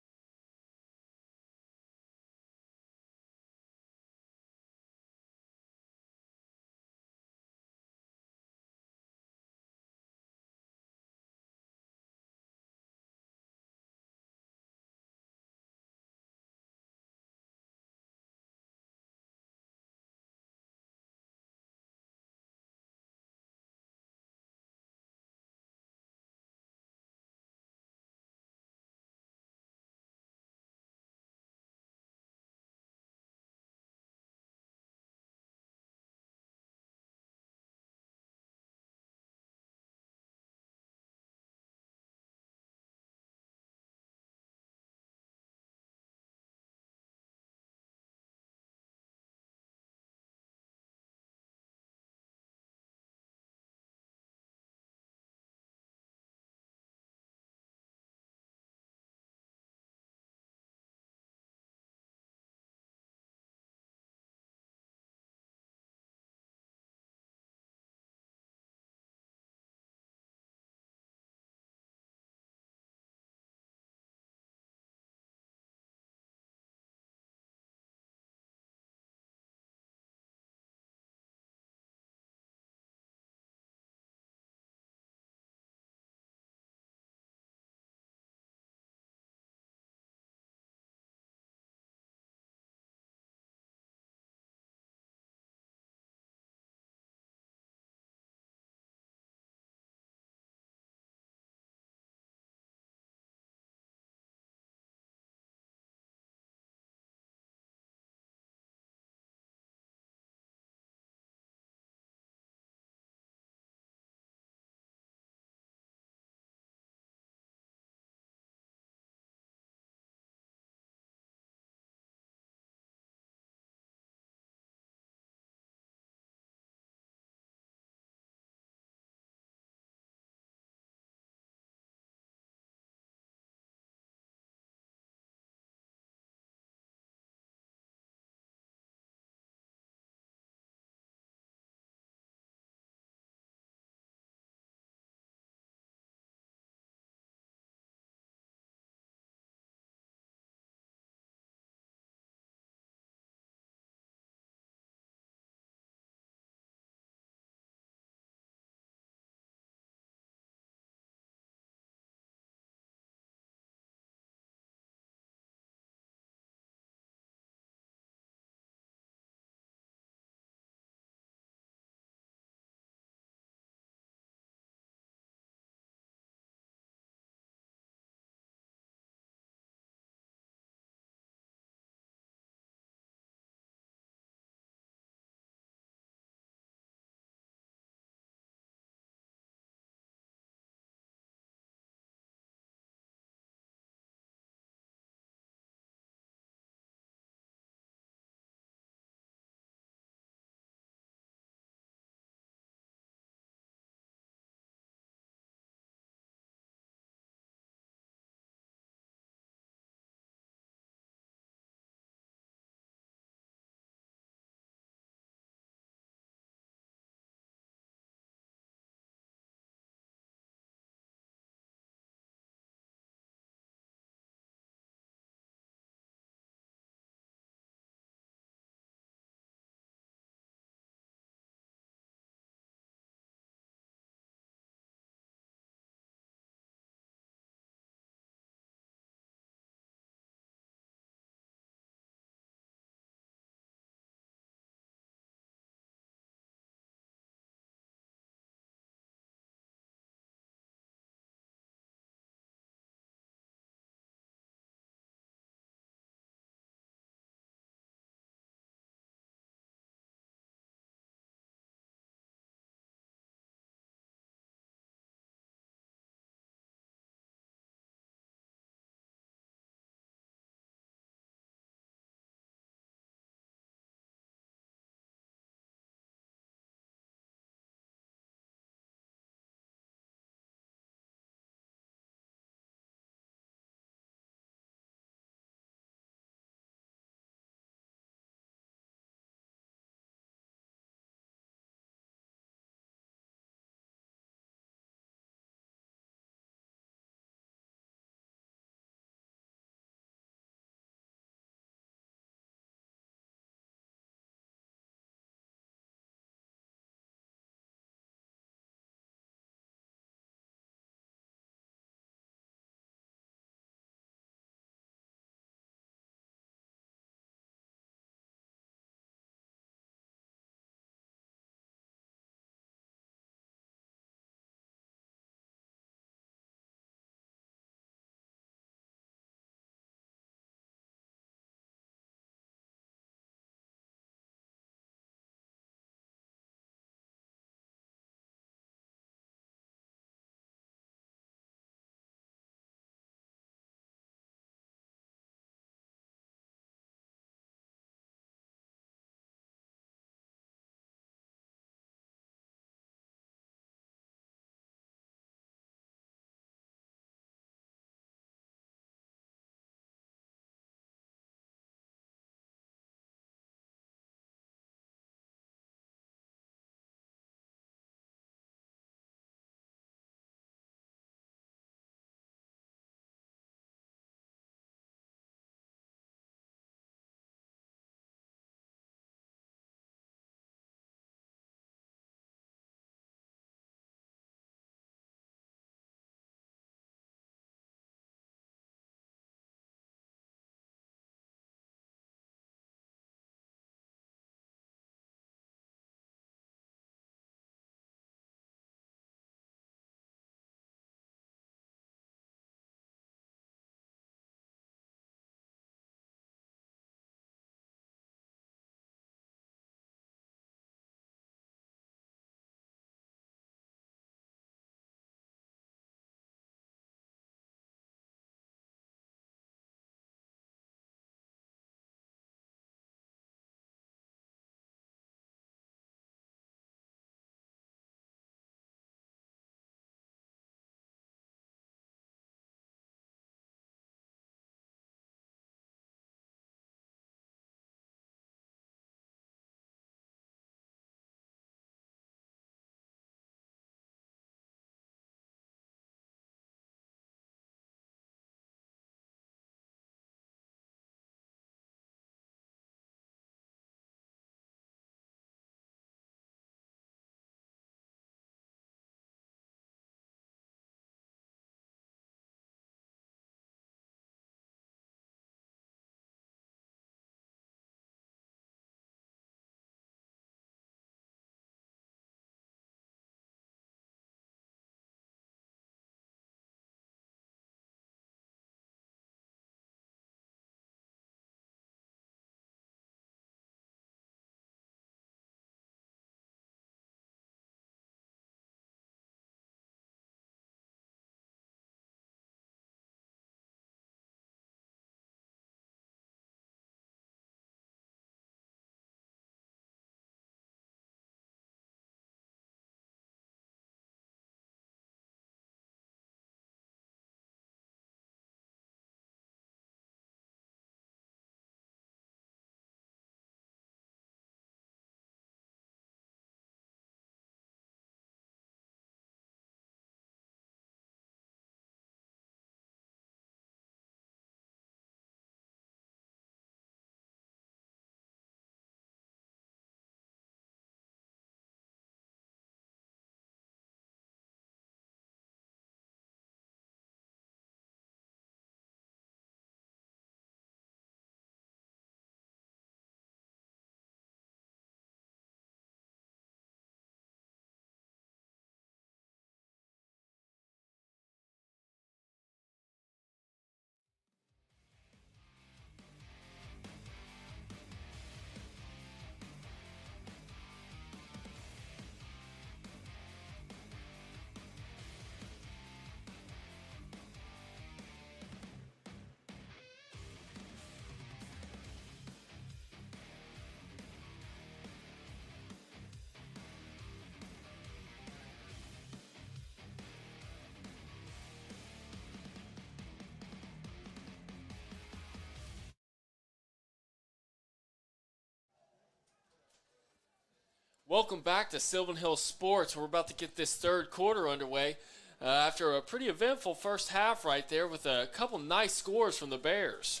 [SPEAKER 4] Welcome back to Sylvan Hills Sports. We're about to get this third quarter underway after a pretty eventful first half right there with a couple nice scores from the Bears.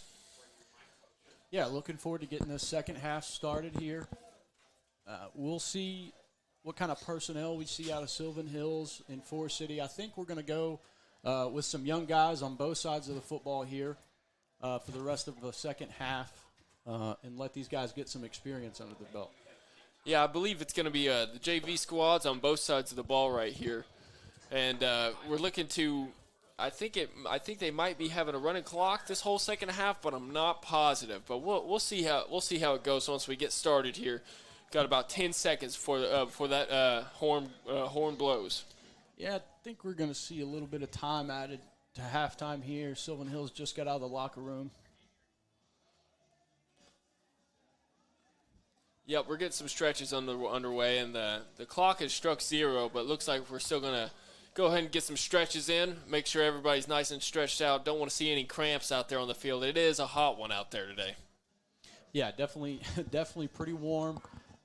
[SPEAKER 3] Yeah, looking forward to getting this second half started here. We'll see what kind of personnel we see out of Sylvan Hills in Forrest City. I think we're going to go with some young guys on both sides of the football here for the rest of the second half and let these guys get some experience under the belt.
[SPEAKER 4] Yeah, I believe it's going to be the JV squads on both sides of the ball right here, and we're looking to. I think they might be having a running clock this whole second half, but I'm not positive. But we'll see how it goes once we get started here. Got about 10 seconds for that horn blows. Yeah,
[SPEAKER 3] I think we're going to see a little bit of time added to halftime here. Sylvan Hills just got out of the locker room.
[SPEAKER 4] Yep, we're getting some stretches underway, and the clock has struck 0, but it looks like we're still going to go ahead and get some stretches in, make sure everybody's nice and stretched out. Don't want to see any cramps out there on the field. It is a hot one out there today.
[SPEAKER 3] Yeah, definitely pretty warm.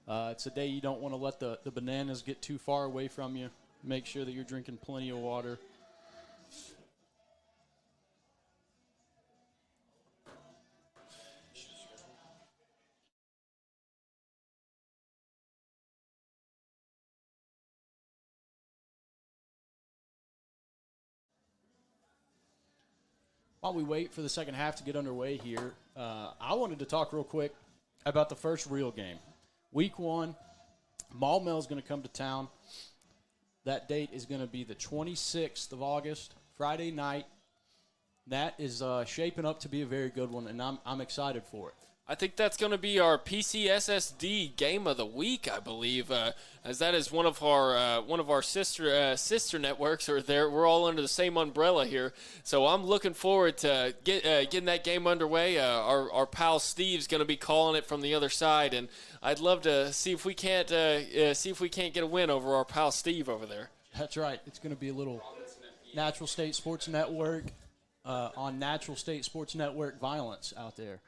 [SPEAKER 3] It's a day you don't want to let the bananas get too far away from you. Make sure that you're drinking plenty of water. While we wait for the second half to get underway here, I wanted to talk real quick about the first real game. Week 1, Maumelle is going to come to town. That date is going to be the 26th of August, Friday night. That is shaping up to be a very good one, and I'm excited for it.
[SPEAKER 4] I think that's going to be our PCSSD game of the week, I believe, as that is one of our sister networks. We're all under the same umbrella here, so I'm looking forward to getting that game underway. Our pal Steve's going to be calling it from the other side, and I'd love to see if we can't get a win over our pal Steve over there.
[SPEAKER 3] That's right. It's going to be a little Natural State Sports Network on Natural State Sports Network violence out there.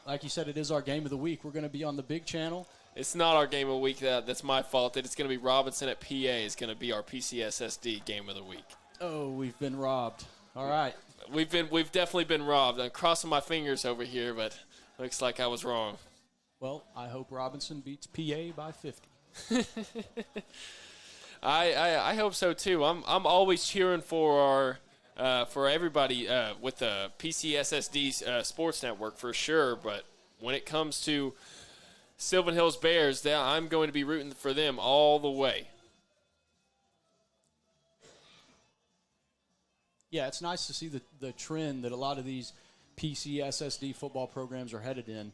[SPEAKER 3] Like you said, it is our game of the week. We're going to be on the big channel.
[SPEAKER 4] It's not our game of the week. That's my fault. It's going to be Robinson at PA is going to be our PCSSD game of the week.
[SPEAKER 3] Oh, we've been robbed. All right.
[SPEAKER 4] We've definitely been robbed. I'm crossing my fingers over here, but looks like I was wrong.
[SPEAKER 3] Well, I hope Robinson beats PA by 50.
[SPEAKER 4] I hope so too. I'm always cheering for everybody with the PCSSD Sports Network for sure, but when it comes to Sylvan Hills Bears, I'm going to be rooting for them all the way.
[SPEAKER 3] Yeah, it's nice to see the trend that a lot of these PCSSD football programs are headed in.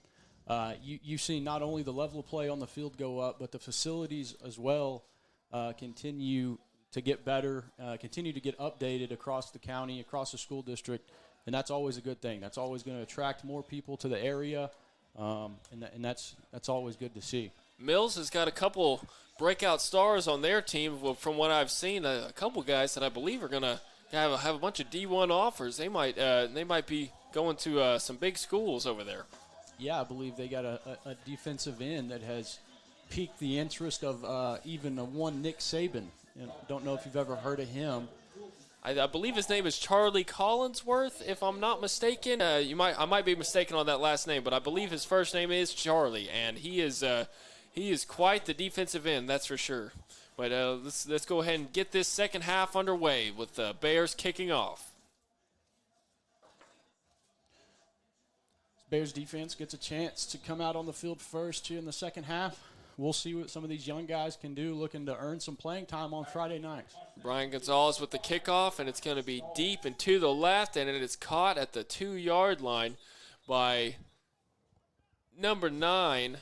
[SPEAKER 3] You've seen not only the level of play on the field go up, but the facilities as well continue to get better, continue to get updated across the county, across the school district, and that's always a good thing. That's always going to attract more people to the area, and that's always good to see.
[SPEAKER 4] Mills has got a couple breakout stars on their team. Well, from what I've seen, a couple guys that I believe are going to have a bunch of D1 offers. They might be going to some big schools over there.
[SPEAKER 3] Yeah, I believe they got a defensive end that has piqued the interest of even one Nick Saban. And don't know if you've ever heard of him.
[SPEAKER 4] I believe his name is Charlie Collinsworth, if I'm not mistaken. I might be mistaken on that last name, but I believe his first name is Charlie, and he is quite the defensive end, that's for sure. But let's go ahead and get this second half underway with the Bears kicking off.
[SPEAKER 3] Bears defense gets a chance to come out on the field first here in the second half. We'll see what some of these young guys can do, looking to earn some playing time on Friday nights.
[SPEAKER 4] Brian Gonzalez with the kickoff, and it's going to be deep and to the left, and it is caught at the 2-yard line by number 9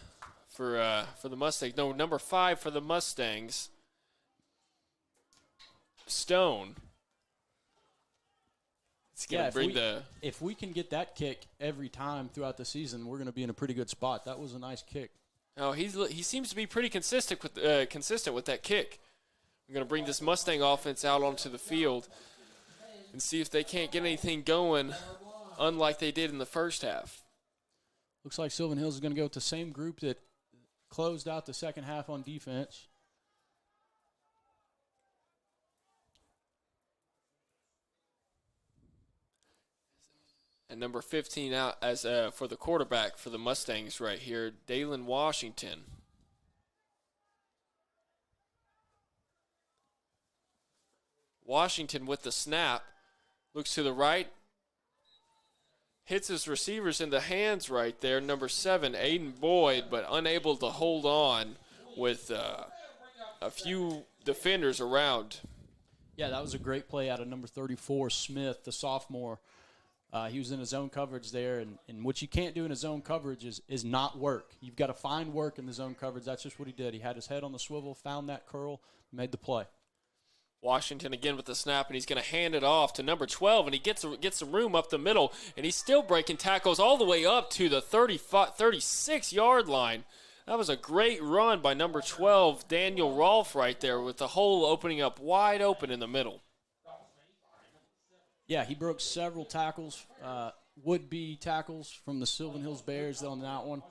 [SPEAKER 4] for the Mustangs. No, number 5 for the Mustangs. Stone. It's going to bring
[SPEAKER 3] if we can get that kick every time throughout the season, we're going to be in a pretty good spot. That was a nice kick.
[SPEAKER 4] Oh, he seems to be pretty consistent with that kick. We're going to bring this Mustang offense out onto the field and see if they can't get anything going, unlike they did in the first half.
[SPEAKER 3] Looks like Sylvan Hills is going to go with the same group that closed out the second half on defense.
[SPEAKER 4] And number 15 out as for the quarterback for the Mustangs right here, Dalen Washington. Washington with the snap, looks to the right, hits his receivers in the hands right there. Number 7, Aiden Boyd, but unable to hold on with a few defenders around.
[SPEAKER 3] Yeah, that was a great play out of number 34, Smith, the sophomore. He was in his zone coverage there, and what you can't do in his zone coverage is not work. You've got to find work in the zone coverage. That's just what he did. He had his head on the swivel, found that curl, made the play.
[SPEAKER 4] Washington again with the snap, and he's going to hand it off to number 12, and he gets some room up the middle, and he's still breaking tackles all the way up to the 36-yard line. That was a great run by number 12, Daniel Rolfe, right there, with the hole opening up wide open in the middle.
[SPEAKER 3] Yeah, he broke several tackles, would-be tackles from the Sylvan Hills Bears on that one.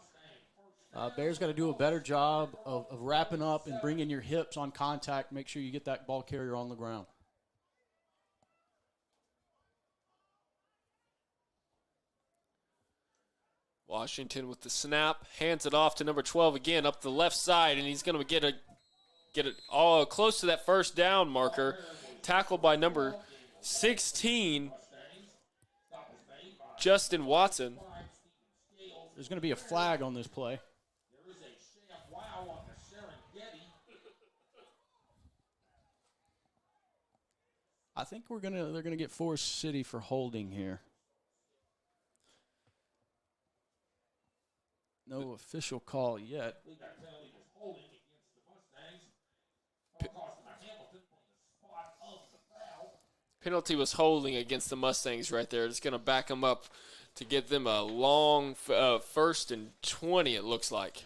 [SPEAKER 3] Bears got to do a better job of wrapping up and bringing your hips on contact. Make sure you get that ball carrier on the ground.
[SPEAKER 4] Washington with the snap, hands it off to number 12 again up the left side, and he's going to get it all close to that first down marker. Tackled by number 16, Justin Watson.
[SPEAKER 3] There's going to be a flag on this play. I think they're gonna get Forrest City for holding here. No official call yet.
[SPEAKER 4] Penalty was holding against the Mustangs right there. It's going to back them up to get them a long 1st and 20, it looks like.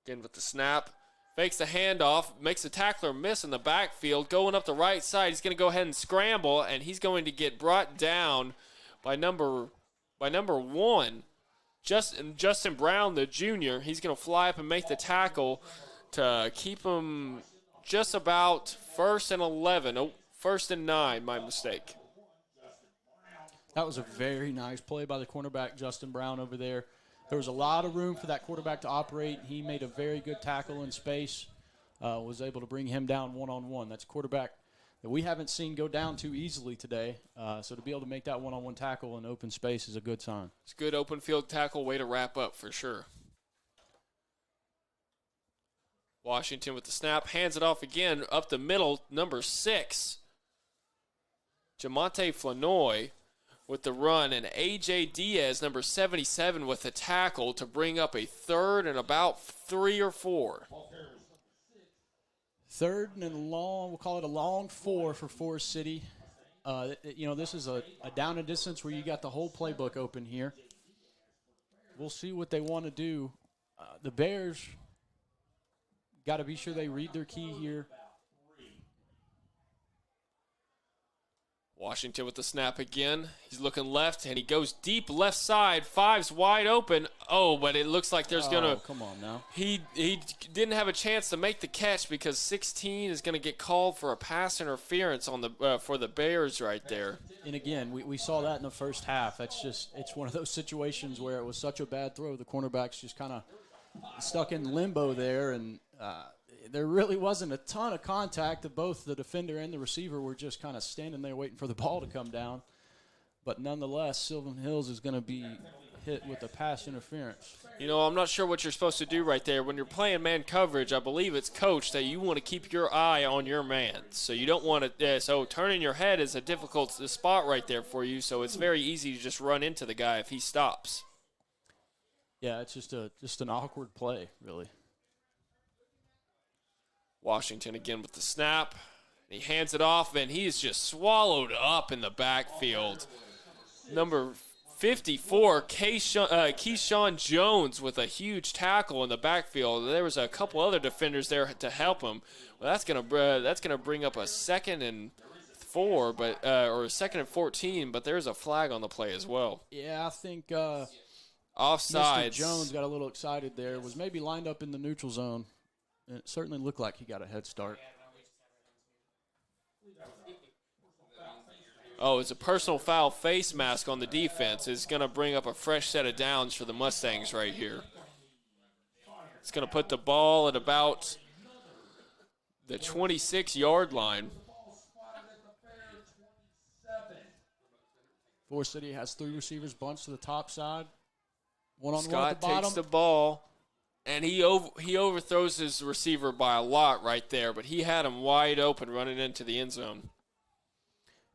[SPEAKER 4] Again with the snap. Fakes the handoff, makes the tackler miss in the backfield. Going up the right side, he's going to go ahead and scramble, and he's going to get brought down by number 1, Justin Brown, the junior. He's going to fly up and make the tackle to keep him just about 1st and 11. Oh, 1st and 9, my mistake.
[SPEAKER 3] That was a very nice play by the cornerback, Justin Brown, over there. There was a lot of room for that quarterback to operate. He made a very good tackle in space, was able to bring him down one-on-one. That's a quarterback that we haven't seen go down too easily today. So to be able to make that one-on-one tackle in open space is a good sign.
[SPEAKER 4] It's a good open field tackle, way to wrap up for sure. Washington with the snap, hands it off again, up the middle, number 6. Jamonte Flanoy with the run, and A.J. Diaz, number 77, with the tackle to bring up a 3rd and about 3 or 4.
[SPEAKER 3] 3rd and long, we'll call it a long 4 for Forrest City. This is a down and distance where you got the whole playbook open here. We'll see what they want to do. The Bears got to be sure they read their key here.
[SPEAKER 4] Washington with the snap again. He's looking left, and he goes deep left side. 5's wide open. Oh, but it looks like there's going to...
[SPEAKER 3] Come on now.
[SPEAKER 4] He didn't have a chance to make the catch because 16 is going to get called for a pass interference on the for the Bears right there.
[SPEAKER 3] And again, we saw that in the first half. It's one of those situations where it was such a bad throw. The cornerback's just kind of stuck in limbo there, and there really wasn't a ton of contact. Both the defender and the receiver were just kind of standing there waiting for the ball to come down. But nonetheless, Sylvan Hills is going to be hit with a pass interference.
[SPEAKER 4] You know, I'm not sure what you're supposed to do right there. When you're playing man coverage, I believe it's coached that you want to keep your eye on your man. So you don't want to so turning your head is a difficult spot right there for you, so it's very easy to just run into the guy if he stops.
[SPEAKER 3] Yeah, it's just an awkward play, really.
[SPEAKER 4] Washington again with the snap. He hands it off, and he is just swallowed up in the backfield. Number 54, Keyshawn Jones with a huge tackle in the backfield. There was a couple other defenders there to help him. Well, that's gonna bring up a 2nd and 4, but or 2nd and 14, but there's a flag on the play as well.
[SPEAKER 3] Yeah, I think
[SPEAKER 4] Offsides.
[SPEAKER 3] Mr. Jones got a little excited there. Was maybe lined up in the neutral zone. And it certainly looked like he got a head start.
[SPEAKER 4] Oh, it's a personal foul face mask on the defense. It's going to bring up a fresh set of downs for the Mustangs right here. It's going to put the ball at about the 26-yard line.
[SPEAKER 3] Forrest City has 3 receivers bunched to the top side. One-on-one
[SPEAKER 4] Scott
[SPEAKER 3] at the bottom.
[SPEAKER 4] takes the ball, and he overthrows his receiver by a lot right there, but he had him wide open running into the end zone.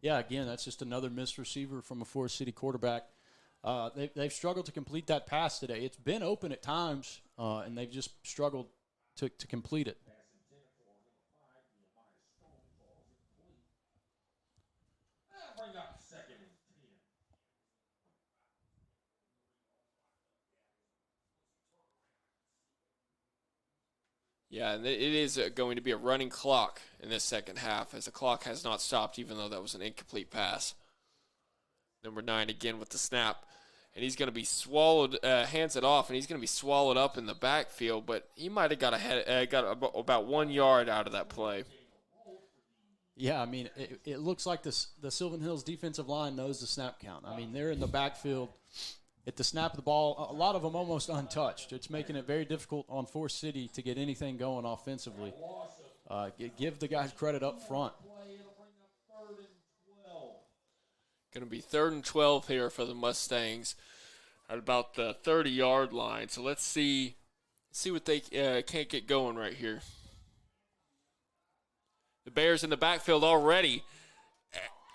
[SPEAKER 3] Yeah, again, that's just another missed receiver from a Forrest City quarterback. They've struggled to complete that pass today. It's been open at times, and they've just struggled to complete it.
[SPEAKER 5] Bring up 2nd and 10.
[SPEAKER 4] Yeah, and it is going to be a running clock in this second half, as the clock has not stopped, even though that was an incomplete pass. Number 9 again with the snap. And he's going to be swallowed, hands it off, and he's going to be swallowed up in the backfield, but he might have got about 1 yard out of that play.
[SPEAKER 3] Yeah, I mean, it looks like the Sylvan Hills defensive line knows the snap count. I mean, they're in the backfield at the snap of the ball, a lot of them almost untouched. It's making it very difficult on Forrest City to get anything going offensively. Give the guys credit up front.
[SPEAKER 4] Going to be 3rd and 12 here for the Mustangs at about the 30-yard line. So let's see what they can't get going right here. The Bears in the backfield already.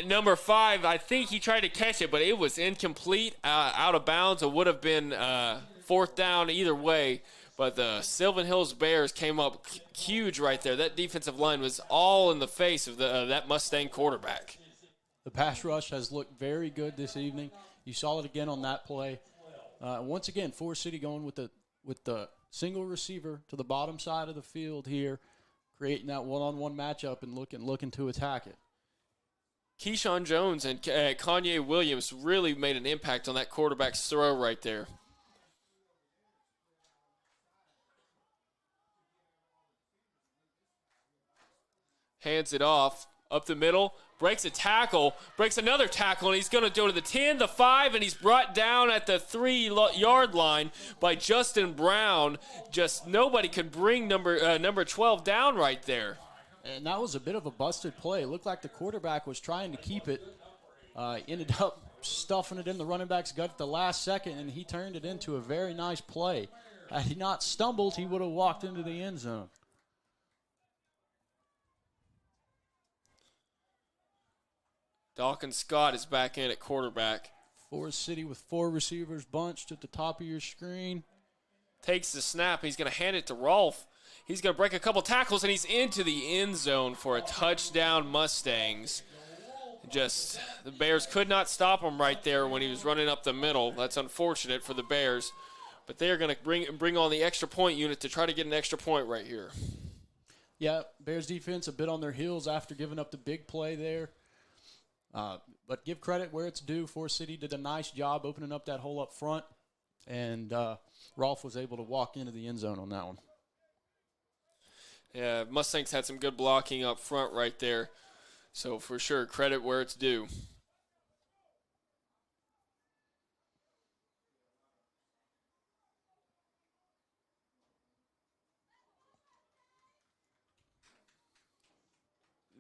[SPEAKER 4] Number 5, I think he tried to catch it, but it was incomplete, out of bounds. It would have been 4th down either way. But the Sylvan Hills Bears came up huge right there. That defensive line was all in the face of that Mustang quarterback.
[SPEAKER 3] The pass rush has looked very good this evening. You saw it again on that play. Once again, Forrest City going with the single receiver to the bottom side of the field here, creating that one-on-one matchup and looking to attack it.
[SPEAKER 4] Keyshawn Jones and Kanye Williams really made an impact on that quarterback's throw right there. Hands it off, up the middle, breaks a tackle, breaks another tackle, and he's going to go to the 10, the 5, and he's brought down at the 3-yard line by Justin Brown. Just nobody could bring number 12 down right there.
[SPEAKER 3] And that was a bit of a busted play. It looked like the quarterback was trying to keep it. Ended up stuffing it in the running back's gut at the last second, and he turned it into a very nice play. Had he not stumbled, he would have walked into the end zone.
[SPEAKER 4] Dawkins Scott is back in at quarterback.
[SPEAKER 3] Forrest City with 4 receivers bunched at the top of your screen.
[SPEAKER 4] Takes the snap. He's going to hand it to Rolfe. He's going to break a couple tackles, and he's into the end zone for a touchdown, Mustangs. Just, the Bears could not stop him right there when he was running up the middle. That's unfortunate for the Bears. But they are going to bring on the extra point unit to try to get an extra point right here.
[SPEAKER 3] Yeah, Bears defense a bit on their heels after giving up the big play there. But give credit where it's due. Forrest City did a nice job opening up that hole up front, and Rolfe was able to walk into the end zone on that one.
[SPEAKER 4] Yeah, Mustangs had some good blocking up front right there. So for sure, credit where it's due.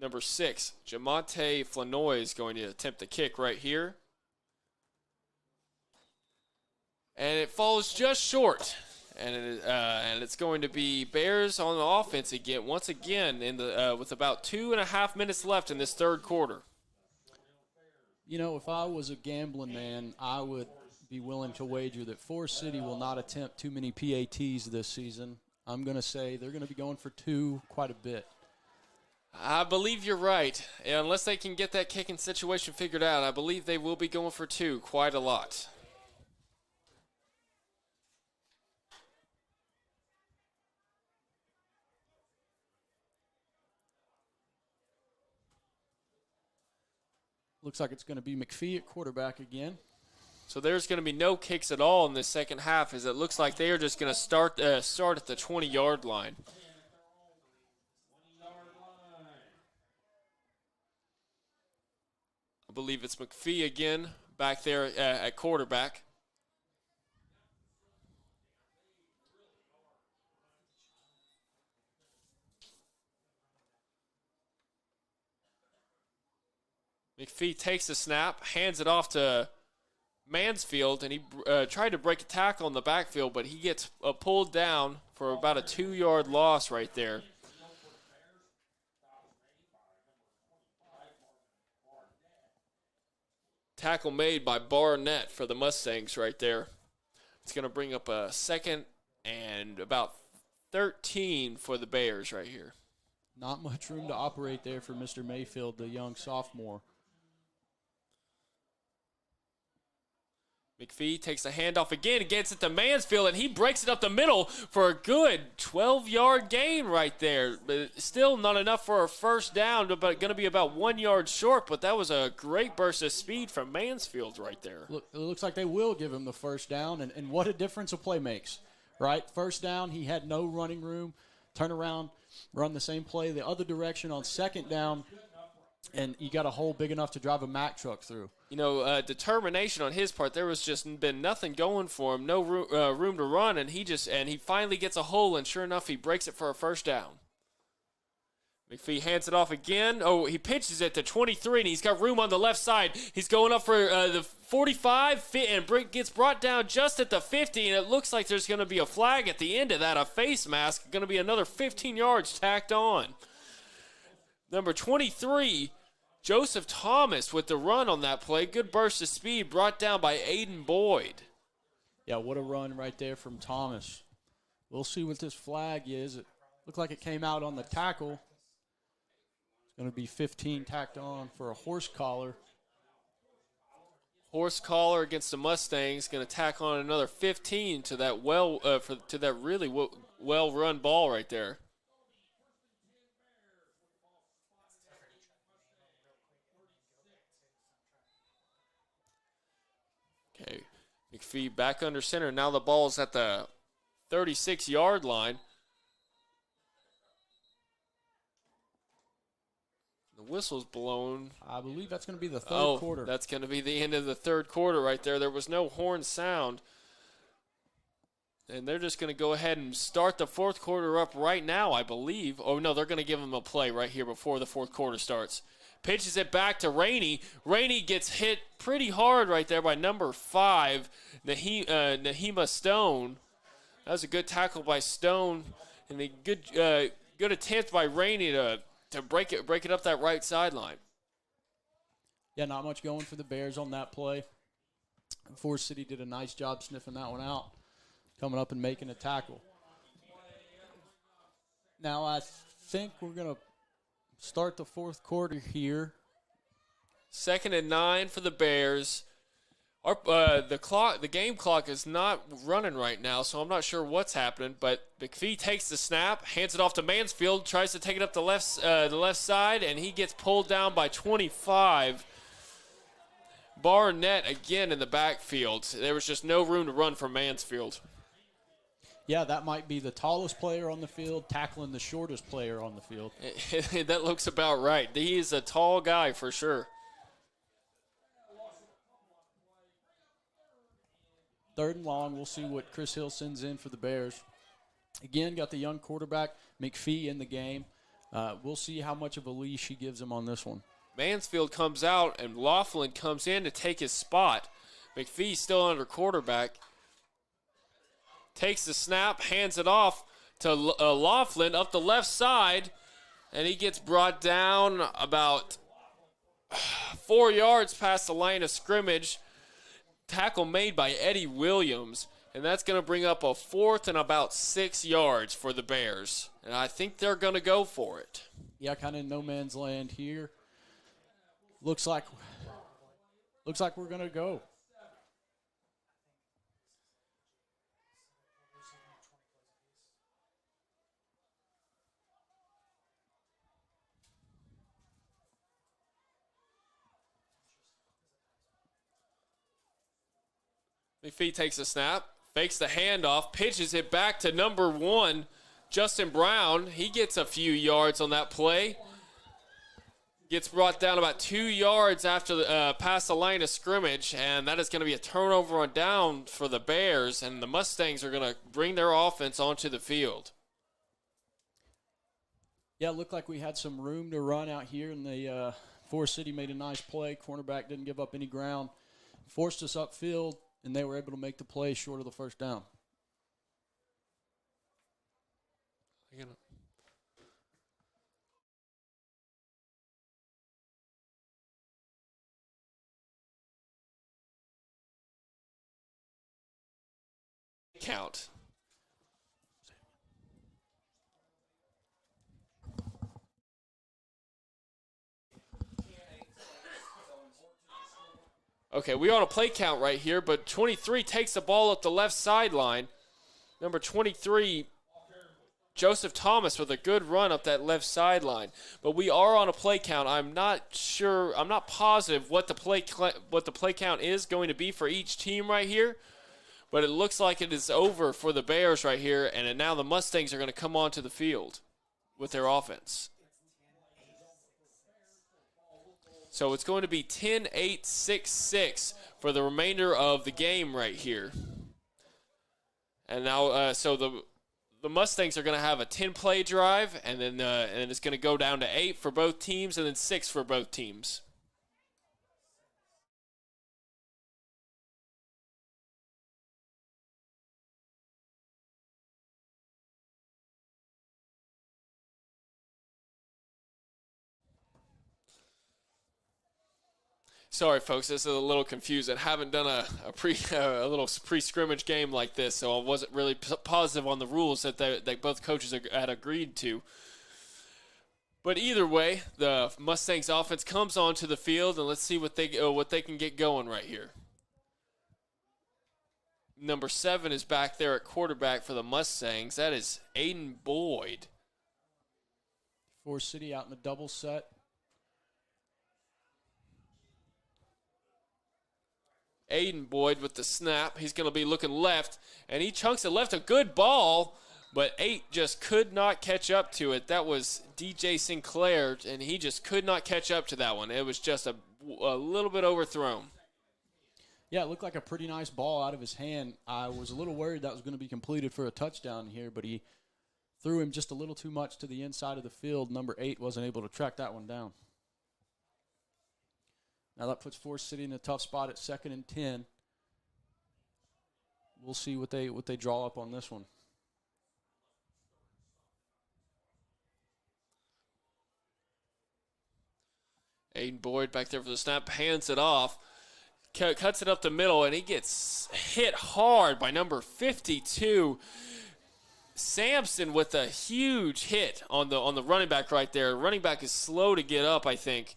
[SPEAKER 4] Number 6, Jamonte Flanoy is going to attempt the kick right here. And it falls just short. And it's going to be Bears on the offense again, once again, with about 2.5 minutes left in this third quarter.
[SPEAKER 3] You know, if I was a gambling man, I would be willing to wager that Forrest City will not attempt too many PATs this season. I'm going to say they're going to be going for 2 quite a bit.
[SPEAKER 4] I believe you're right. Unless they can get that kicking situation figured out, I believe they will be going for 2 quite a lot.
[SPEAKER 3] Looks like it's going to be McPhee at quarterback again.
[SPEAKER 4] So there's going to be no kicks at all in the second half, as it looks like they are just going to start at the 20-yard line. I believe it's McPhee again back there at quarterback. McPhee takes the snap, hands it off to Mansfield, and he tried to break a tackle in the backfield, but he gets pulled down for about a 2-yard loss right there. Tackle made by Barnett for the Mustangs right there. It's going to bring up a 2nd and about 13 for the Bears right here.
[SPEAKER 3] Not much room to operate there for Mr. Mayfield, the young sophomore.
[SPEAKER 4] McPhee takes the handoff again, gets it to Mansfield, and he breaks it up the middle for a good 12-yard gain right there. But still not enough for a first down, but going to be about 1 yard short. But that was a great burst of speed from Mansfield right there.
[SPEAKER 3] Look, it looks like they will give him the first down, and what a difference a play makes, right? First down, he had no running room. Turn around, run the same play the other direction on second down, and you got a hole big enough to drive a Mack truck through.
[SPEAKER 4] You know, determination on his part. There was just been nothing going for him, no room to run, and he finally gets a hole, and sure enough, he breaks it for a first down. McPhee hands it off again. Oh, he pitches it to 23, and he's got room on the left side. He's going up for the 45, and gets brought down just at the 50, and it looks like there's going to be a flag at the end of that, a face mask. Going to be another 15 yards tacked on. Number 23, Joseph Thomas with the run on that play. Good burst of speed brought down by Aiden Boyd.
[SPEAKER 3] Yeah, what a run right there from Thomas. We'll see what this flag is. It looked like it came out on the tackle. It's going to be 15 tacked on for a horse collar.
[SPEAKER 4] Horse collar against the Mustangs, going to tack on another 15 to that really well-run ball right there. Okay, McPhee back under center. Now the ball's at the 36-yard line. The whistle's blown.
[SPEAKER 3] I believe that's going to be the third quarter.
[SPEAKER 4] That's going to be the end of the third quarter right there. There was no horn sound. And they're just going to go ahead and start the fourth quarter up right now, I believe. Oh, no, they're going to give him a play right here before the fourth quarter starts. Pitches it back to Rainey. Rainey gets hit pretty hard right there by number 5, Nahima Stone. That was a good tackle by Stone, and a good attempt by Rainey to break it up that right sideline.
[SPEAKER 3] Yeah, not much going for the Bears on that play. Forrest City did a nice job sniffing that one out, coming up and making a tackle. Now I think we're going to start the fourth quarter here.
[SPEAKER 4] 2nd and 9 for the Bears. The game clock is not running right now, so I'm not sure what's happening. But McPhee takes the snap, hands it off to Mansfield, tries to take it up the left side, and he gets pulled down by 25. Barnett again in the backfield. There was just no room to run for Mansfield.
[SPEAKER 3] Yeah, that might be the tallest player on the field tackling the shortest player on the field.
[SPEAKER 4] That looks about right. He is a tall guy for sure.
[SPEAKER 3] 3rd and long. We'll see what Chris Hill sends in for the Bears. Again, got the young quarterback, McPhee, in the game. We'll see how much of a leash he gives him on this one.
[SPEAKER 4] Mansfield comes out, and Laughlin comes in to take his spot. McPhee still under quarterback. Takes the snap, hands it off to Laughlin up the left side, and he gets brought down about 4 yards past the line of scrimmage. Tackle made by Eddie Williams, and that's going to bring up a 4th and about 6 yards for the Bears. And I think they're going to go for it.
[SPEAKER 3] Yeah, kind of no man's land here. Looks like we're going to go.
[SPEAKER 4] McPhee takes a snap, fakes the handoff, pitches it back to number 1, Justin Brown. He gets a few yards on that play. Gets brought down about 2 yards after past the line of scrimmage, and that is going to be a turnover on down for the Bears, and the Mustangs are going to bring their offense onto the field.
[SPEAKER 3] Yeah, it looked like we had some room to run out here, and the Forrest City made a nice play. Cornerback didn't give up any ground, forced us upfield, and they were able to make the play short of the first down.
[SPEAKER 4] Count. Okay, we're on a play count right here, but 23 takes the ball up the left sideline. Number 23, Joseph Thomas, with a good run up that left sideline. But we are on a play count. I'm not sure, I'm not positive what the play count is going to be for each team right here. But it looks like it is over for the Bears right here, and now the Mustangs are going to come onto the field with their offense. So it's going to be 10-8-6-6 for the remainder of the game right here. And now, so the Mustangs are going to have a 10-play drive, and then and it's going to go down to 8 for both teams, and then 6 for both teams. Sorry, folks, this is a little confusing. Haven't done a little pre-scrimmage game like this, so I wasn't really positive on the rules that both coaches had agreed to. But either way, the Mustangs offense comes onto the field, and let's see what they can get going right here. Number 7 is back there at quarterback for the Mustangs. That is Aiden Boyd.
[SPEAKER 3] Forrest City out in the double set.
[SPEAKER 4] Aiden Boyd with the snap. He's going to be looking left, and he chunks it left. A good ball, but 8 just could not catch up to it. That was DJ Sinclair, and he just could not catch up to that one. It was just a little bit overthrown.
[SPEAKER 3] Yeah, it looked like a pretty nice ball out of his hand. I was a little worried that was going to be completed for a touchdown here, but he threw him just a little too much to the inside of the field. Number 8 wasn't able to track that one down. Now that puts Forrest City in a tough spot at 2nd and 10. We'll see what they draw up on this one.
[SPEAKER 4] Aiden Boyd back there for the snap, hands it off, cuts it up the middle, and he gets hit hard by number 52. Sampson with a huge hit on the running back right there. Running back is slow to get up, I think.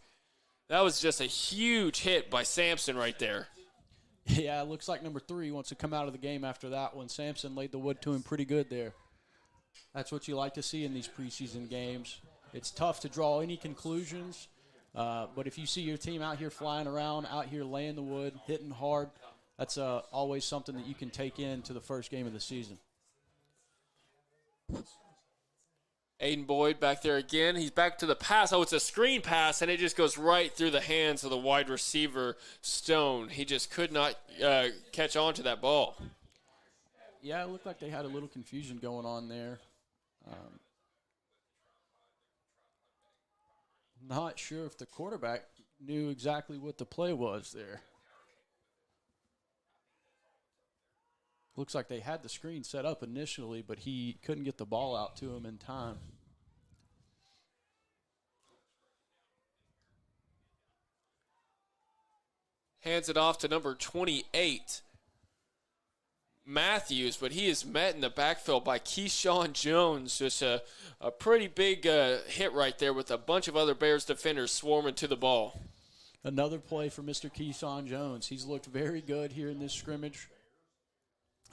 [SPEAKER 4] That was just a huge hit by Sampson right there.
[SPEAKER 3] Yeah, it looks like number 3 wants to come out of the game after that one. Sampson laid the wood to him pretty good there. That's what you like to see in these preseason games. It's tough to draw any conclusions, but if you see your team out here flying around, out here laying the wood, hitting hard, that's always something that you can take into the first game of the season.
[SPEAKER 4] Aiden Boyd back there again. He's back to the pass. Oh, it's a screen pass, and it just goes right through the hands of the wide receiver, Stone. He just could not catch on to that ball.
[SPEAKER 3] Yeah, it looked like they had a little confusion going on there. Not sure if the quarterback knew exactly what the play was there. Looks like they had the screen set up initially, but he couldn't get the ball out to him in time.
[SPEAKER 4] Hands it off to number 28, Matthews, but he is met in the backfield by Keyshawn Jones. Just a pretty big hit right there with a bunch of other Bears defenders swarming to the ball.
[SPEAKER 3] Another play for Mr. Keyshawn Jones. He's looked very good here in this scrimmage.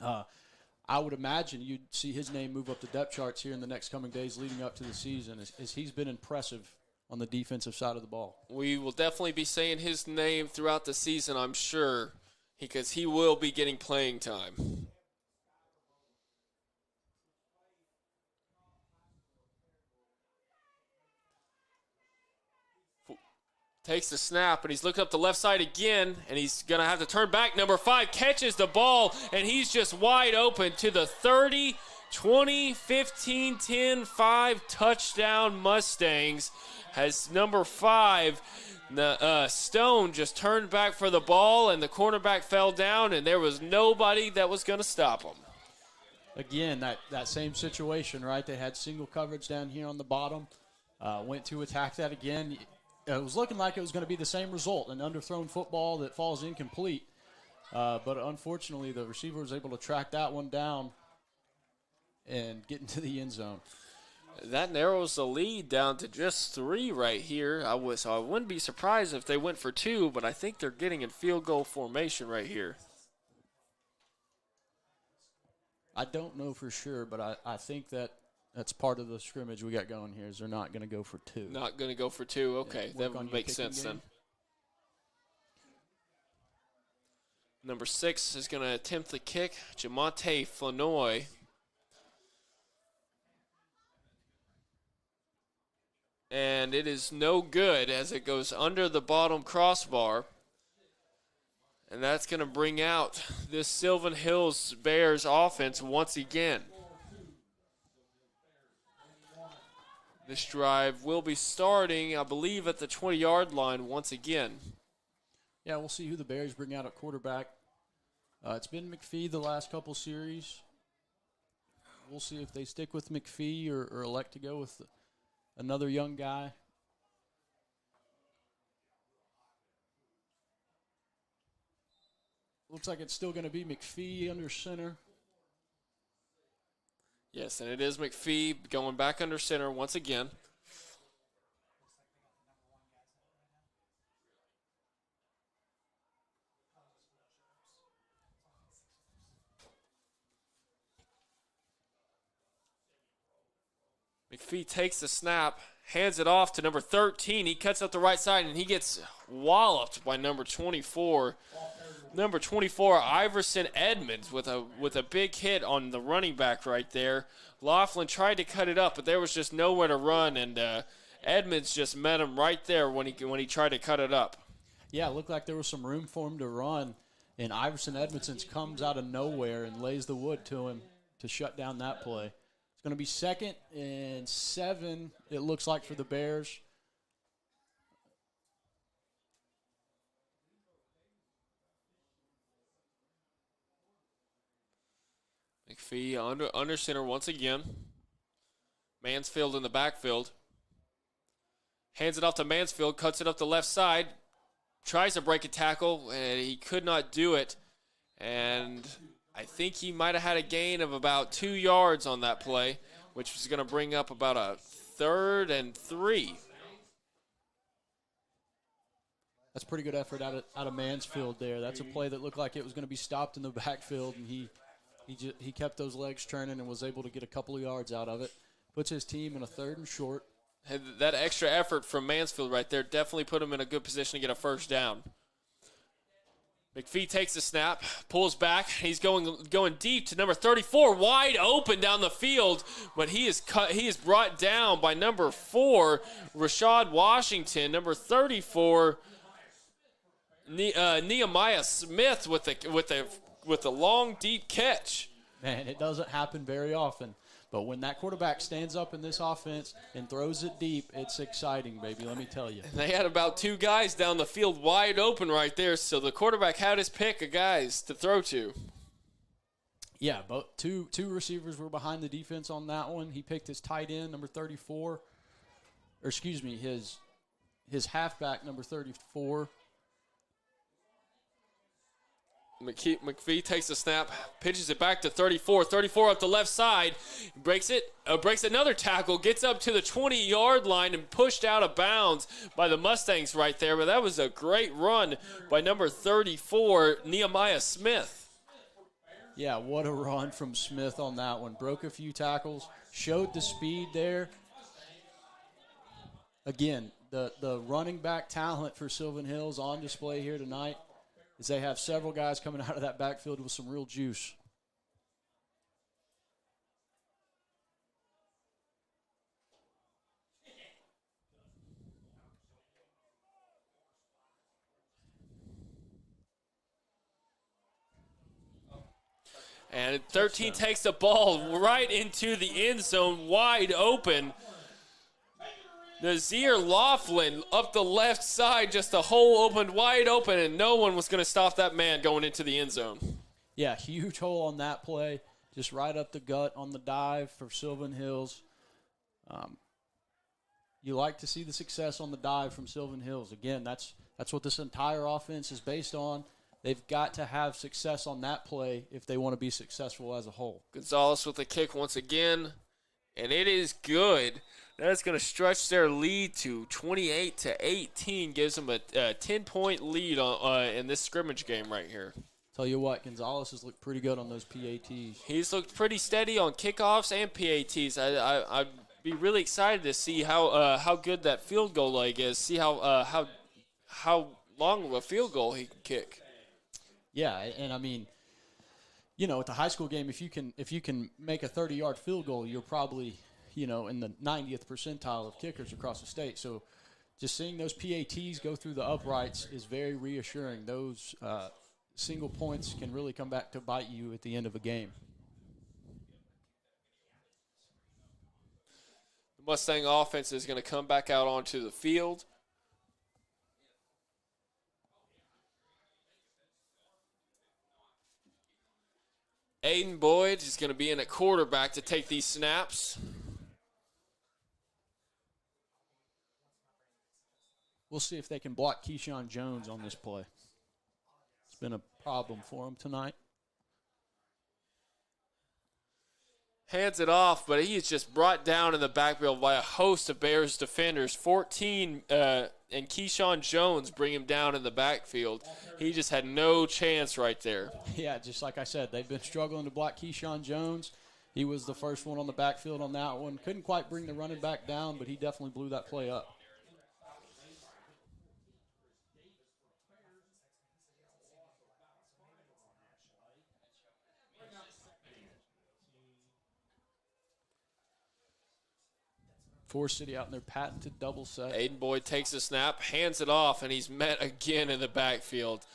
[SPEAKER 3] I would imagine you'd see his name move up the depth charts here in the next coming days leading up to the season, as he's been impressive on the defensive side of the ball.
[SPEAKER 4] We will definitely be saying his name throughout the season, I'm sure. because he will be getting playing time. Takes the snap, and he's looking up the left side again, and he's going to have to turn back. Number 5 catches the ball, and he's just wide open to the 30, 20, 15, 10, 5 touchdown Mustangs. As number 5, Stone just turned back for the ball, and the cornerback fell down, and there was nobody that was going to stop him.
[SPEAKER 3] Again, that same situation, right? They had single coverage down here on the bottom. Went to attack that again. It was looking like it was going to be the same result, an underthrown football that falls incomplete. But unfortunately, the receiver was able to track that one down and get into the end zone.
[SPEAKER 4] That narrows the lead down to just 3 right here. So I wouldn't be surprised if they went for 2, but I think they're getting in field goal formation right here.
[SPEAKER 3] I don't know for sure, but I think that's part of the scrimmage we got going here is they're not going to go for 2.
[SPEAKER 4] Not going to go for 2. Okay,
[SPEAKER 3] Yeah,
[SPEAKER 4] that would make sense then. Number 6 is going to attempt the kick, Jamonte Flanoy. And it is no good as it goes under the bottom crossbar. And that's going to bring out this Sylvan Hills Bears offense once again. This drive will be starting, I believe, at the 20-yard line once again.
[SPEAKER 3] Yeah, we'll see who the Bears bring out at quarterback. It's been McPhee the last couple series. We'll see if they stick with McPhee or elect to go with another young guy. Looks like it's still going to be McPhee under center.
[SPEAKER 4] Yes, and it is McPhee going back under center once again. McPhee takes the snap, hands it off to number 13. He cuts up the right side, and he gets walloped by number 24. Number 24, Iverson Edmonds, with a big hit on the running back right there. Laughlin tried to cut it up, but there was just nowhere to run, and Edmonds just met him right there when he tried to cut it up.
[SPEAKER 3] Yeah, it looked like there was some room for him to run, and Iverson Edmonds comes out of nowhere and lays the wood to him to shut down that play. It's going to be 2nd and 7, it looks like, for the Bears.
[SPEAKER 4] McPhee under center once again. Mansfield in the backfield. Hands it off to Mansfield, cuts it up the left side. Tries to break a tackle, and he could not do it. And I think he might have had a gain of about 2 yards on that play, which was going to bring up about a 3rd and 3.
[SPEAKER 3] That's a pretty good effort out of Mansfield there. That's a play that looked like it was going to be stopped in the backfield, and he kept those legs turning and was able to get a couple of yards out of it. Puts his team in a 3rd and short.
[SPEAKER 4] That extra effort from Mansfield right there definitely put him in a good position to get a first down. McPhee takes the snap, pulls back. He's going deep to number 34, wide open down the field, but he is brought down by number 4, Rashad Washington. Number 34, Nehemiah Smith with the long deep catch.
[SPEAKER 3] Man, it doesn't happen very often. But when that quarterback stands up in this offense and throws it deep, it's exciting, baby, let me tell you.
[SPEAKER 4] They had about 2 guys down the field wide open right there, so the quarterback had his pick of guys to throw to.
[SPEAKER 3] Yeah, but two receivers were behind the defense on that one. He picked his tight end, number 34. Or excuse me, his halfback, number 34.
[SPEAKER 4] McPhee takes the snap, pitches it back to 34. 34 up the left side, breaks another tackle, gets up to the 20-yard line and pushed out of bounds by the Mustangs right there. But that was a great run by number 34, Nehemiah Smith.
[SPEAKER 3] Yeah, what a run from Smith on that one. Broke a few tackles, showed the speed there. Again, the running back talent for Sylvan Hills on display here tonight. as they have several guys coming out of that backfield with some real juice.
[SPEAKER 4] And 13 takes the ball right into the end zone, wide open. Nazir Laughlin up the left side, just a hole opened wide open, and no one was going to stop that man going into the end zone.
[SPEAKER 3] Yeah, huge hole on that play, just right up the gut on the dive for Sylvan Hills. You like to see the success on the dive from Sylvan Hills. Again, that's what this entire offense is based on. They've got to have success on that play if they want to be successful as a whole.
[SPEAKER 4] Gonzalez with the kick once again, and it is good. That's going to stretch their lead to 28-18, gives them a 10-point lead in this scrimmage game right here.
[SPEAKER 3] Tell you what, Gonzalez has looked pretty good on those PATs.
[SPEAKER 4] He's looked pretty steady on kickoffs and PATs. I'd be really excited to see how good that field goal leg is, see how long of a field goal he can kick.
[SPEAKER 3] Yeah, and I mean, you know, at the high school game, if you can make a 30-yard field goal, you're probably, you know, in the 90th percentile of kickers across the state. So just seeing those PATs go through the uprights is very reassuring. Those single points can really come back to bite you at the end of a game.
[SPEAKER 4] The Mustang offense is going to come back out onto the field. Aiden Boyd is going to be in at quarterback to take these snaps.
[SPEAKER 3] We'll see if they can block Keyshawn Jones on this play. It's been a problem for him tonight.
[SPEAKER 4] Hands it off, but he is just brought down in the backfield by a host of Bears defenders. 14 and Keyshawn Jones bring him down in the backfield. He just had no chance right there.
[SPEAKER 3] Yeah, just like I said, they've been struggling to block Keyshawn Jones. He was the first one on the backfield on that one. Couldn't quite bring the running back down, but he definitely blew that play up. Forrest City out in their patented double set.
[SPEAKER 4] Aiden Boyd takes the snap, hands it off, and he's met again in the backfield.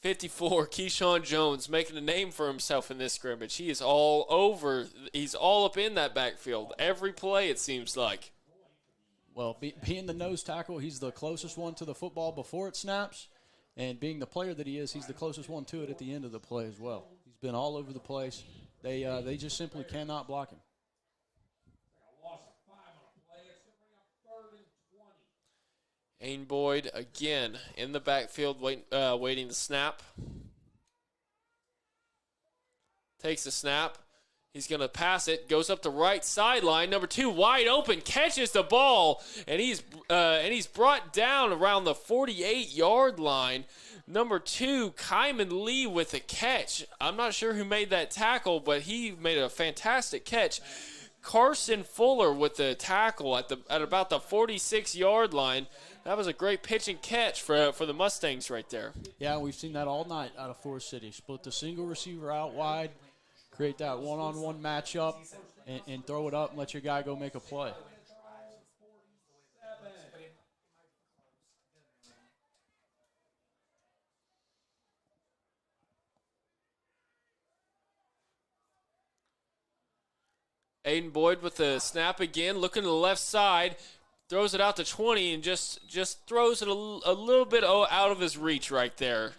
[SPEAKER 4] 54, Keyshawn Jones making a name for himself in this scrimmage. He is all over. He's all up in that backfield. Every play, it seems like.
[SPEAKER 3] Well, being the nose tackle, he's the closest one to the football before it snaps. And being the player that he is, he's the closest one to it at the end of the play as well. He's been all over the place. They just simply cannot block him.
[SPEAKER 4] Aiden Boyd again in the backfield waiting to snap. Takes the snap. He's going to pass it. Goes up the right sideline. Number 2 wide open. Catches the ball. And he's brought down around the 48-yard line. Number 2, Kyman Lee with a catch. I'm not sure who made that tackle, but he made a fantastic catch. Carson Fuller with the tackle at about the 46-yard line. That was a great pitch and catch for the Mustangs right there.
[SPEAKER 3] Yeah, we've seen that all night out of Forrest City. Split the single receiver out wide, create that one-on-one matchup, and throw it up and let your guy go make a play.
[SPEAKER 4] Aiden Boyd with the snap again, looking to the left side, throws it out to 20 and just throws it a little bit out of his reach right there.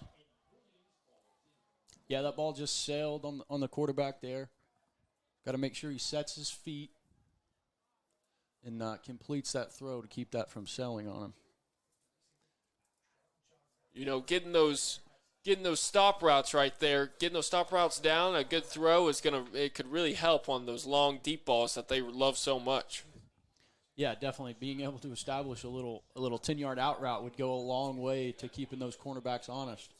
[SPEAKER 3] Yeah, that ball just sailed on the quarterback there. Got to make sure he sets his feet and completes that throw to keep that from sailing on him.
[SPEAKER 4] You know, getting those stop routes right there, getting those stop routes down, a good throw it could really help on those long deep balls that they love so much.
[SPEAKER 3] Yeah, definitely being able to establish a little 10-yard out route would go a long way to keeping those cornerbacks honest.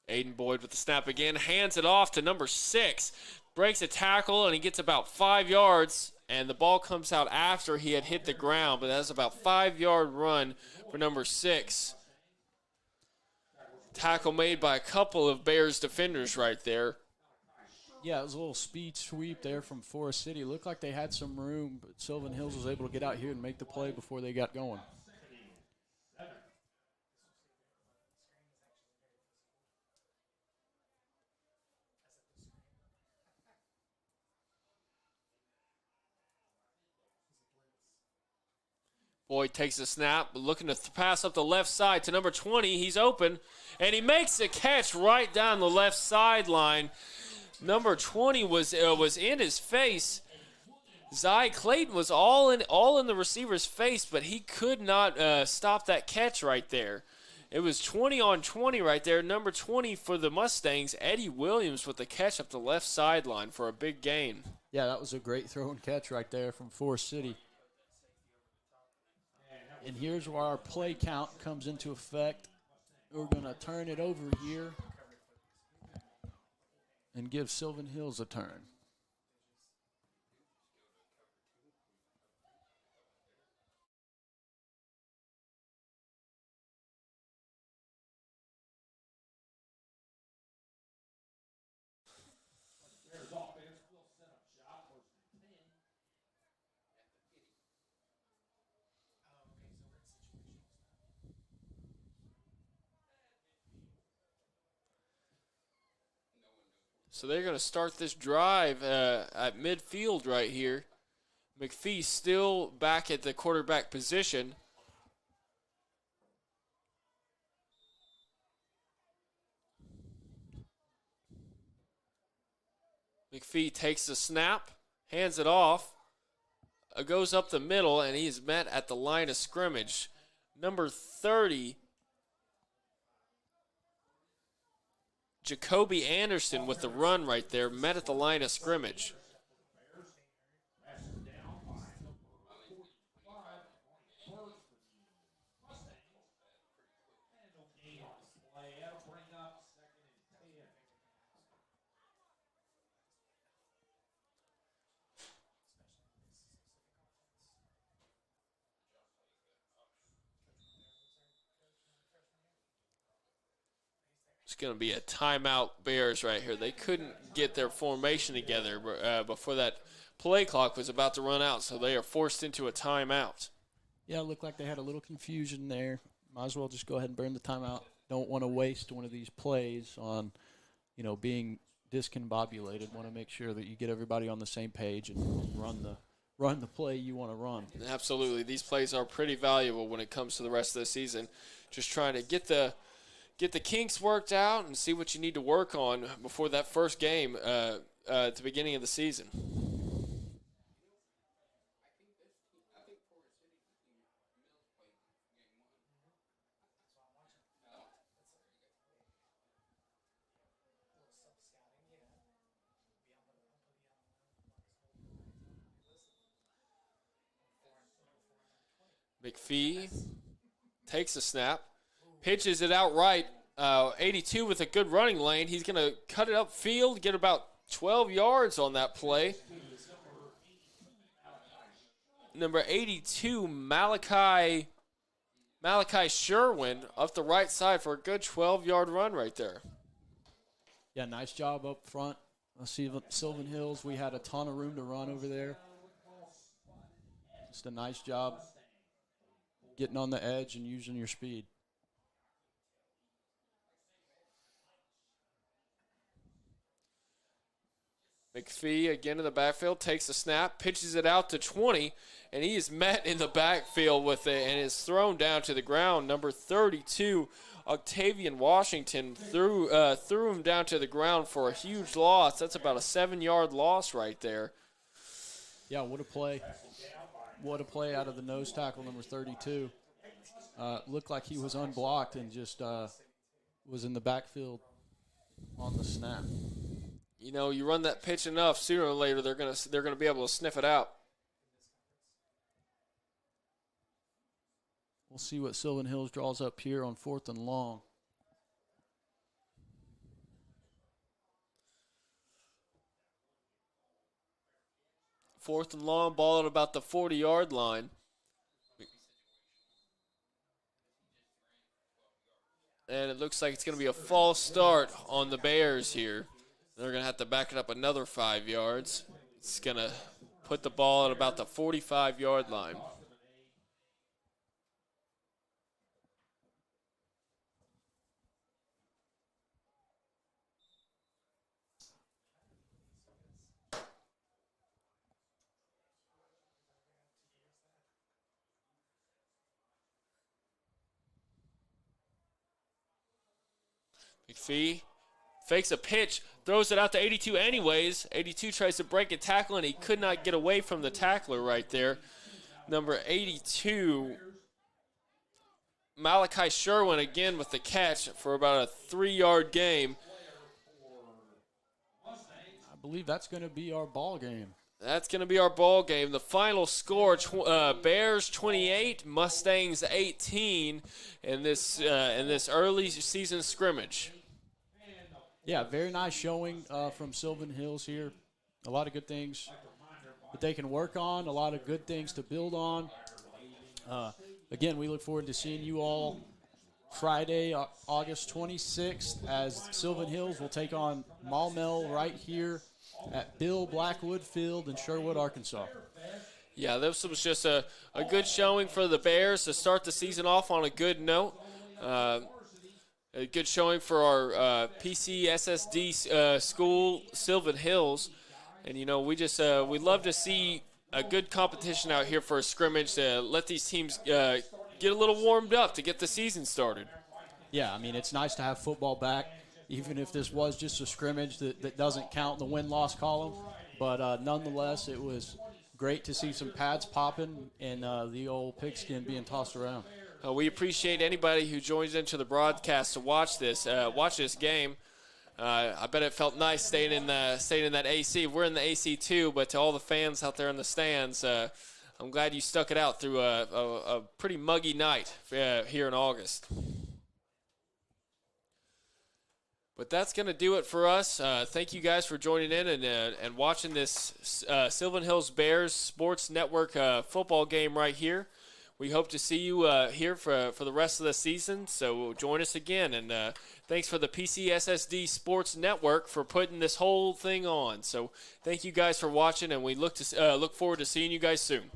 [SPEAKER 4] Aiden Boyd with the snap again, hands it off to number 6, breaks a tackle, and he gets about 5 yards and the ball comes out after he had hit the ground, but that's about 5-yard run for number 6. Tackle made by a couple of Bears defenders right there.
[SPEAKER 3] Yeah, it was a little speed sweep there from Forrest City. It looked like they had some room, but Sylvan Hills was able to get out here and make the play before they got going.
[SPEAKER 4] Boyd takes a snap, looking to pass up the left side to number 20. He's open, and he makes a catch right down the left sideline. Number 20 was in his face. Zy Clayton was all in the receiver's face, but he could not stop that catch right there. It was 20 on 20 right there. Number 20 for the Mustangs, Eddie Williams with the catch up the left sideline for a big gain.
[SPEAKER 3] Yeah, that was a great throw and catch right there from Forrest City. And here's where our play count comes into effect. We're going to turn it over here and give Sylvan Hills a turn.
[SPEAKER 4] So they're going to start this drive at midfield right here. McPhee still back at the quarterback position. McPhee takes the snap, hands it off, goes up the middle, and he's met at the line of scrimmage. Number 30, Jacoby Anderson with the run right there, met at the line of scrimmage. It's going to be a timeout Bears right here. They couldn't get their formation together before that play clock was about to run out, so they are forced into a timeout.
[SPEAKER 3] Yeah, it looked like they had a little confusion there. Might as well just go ahead and burn the timeout. Don't want to waste one of these plays on, being discombobulated. Want to make sure that you get everybody on the same page and run the play you want to run.
[SPEAKER 4] Absolutely. These plays are pretty valuable when it comes to the rest of the season. Just trying to get the kinks worked out and see what you need to work on before that first game at the beginning of the season. McPhee takes a snap, pitches it out right. 82 with a good running lane. He's going to cut it upfield, get about 12 yards on that play. Number 82, Malachi Sherwin up the right side for a good 12-yard run right there.
[SPEAKER 3] Yeah, nice job up front. Sylvan Hills, we had a ton of room to run over there. Just a nice job getting on the edge and using your speed.
[SPEAKER 4] McPhee again in the backfield, takes a snap, pitches it out to 20, and he is met in the backfield with it and is thrown down to the ground. Number 32, Octavian Washington, threw him down to the ground for a huge loss. That's about a 7-yard loss right there.
[SPEAKER 3] Yeah, what a play. What a play out of the nose tackle, number 32. Looked like he was unblocked and just was in the backfield on the snap.
[SPEAKER 4] You run that pitch enough, sooner or later they're gonna be able to sniff it out.
[SPEAKER 3] We'll see what Sylvan Hills draws up here on 4th and long.
[SPEAKER 4] 4th and long, ball at about the 40-yard line. And it looks like it's going to be a false start on the Bears here. They're going to have to back it up another 5 yards. It's going to put the ball at about the 45-yard line. McPhee fakes a pitch, throws it out to 82 anyways. 82 tries to break a tackle, and he could not get away from the tackler right there. Number 82, Malachi Sherwin again with the catch for about a 3-yard gain.
[SPEAKER 3] I believe that's going to be our ball game.
[SPEAKER 4] That's going to be our ball game. The final score, Bears 28, Mustangs 18 in this early season scrimmage.
[SPEAKER 3] Yeah, very nice showing from Sylvan Hills here. A lot of good things that they can work on, a lot of good things to build on. Again, we look forward to seeing you all Friday, August 26th, as Sylvan Hills will take on Maumelle right here at Bill Blackwood Field in Sherwood, Arkansas.
[SPEAKER 4] Yeah, this was just a good showing for the Bears to start the season off on a good note. A good showing for our PCSSD school, Sylvan Hills. And, you know, we love to see a good competition out here for a scrimmage to let these teams get a little warmed up to get the season started.
[SPEAKER 3] Yeah, I mean, it's nice to have football back, even if this was just a scrimmage that doesn't count in the win-loss column. But nonetheless, it was great to see some pads popping and the old pigskin being tossed around.
[SPEAKER 4] We appreciate anybody who joins into the broadcast to watch this game. I bet it felt nice staying in that AC. We're in the AC too, but to all the fans out there in the stands, I'm glad you stuck it out through a pretty muggy night here in August. But that's going to do it for us. Thank you guys for joining in and watching this Sylvan Hills Bears Sports Network football game right here. We hope to see you here for the rest of the season, so join us again. And thanks for the PCSSD Sports Network for putting this whole thing on. So thank you guys for watching, and we look forward to seeing you guys soon.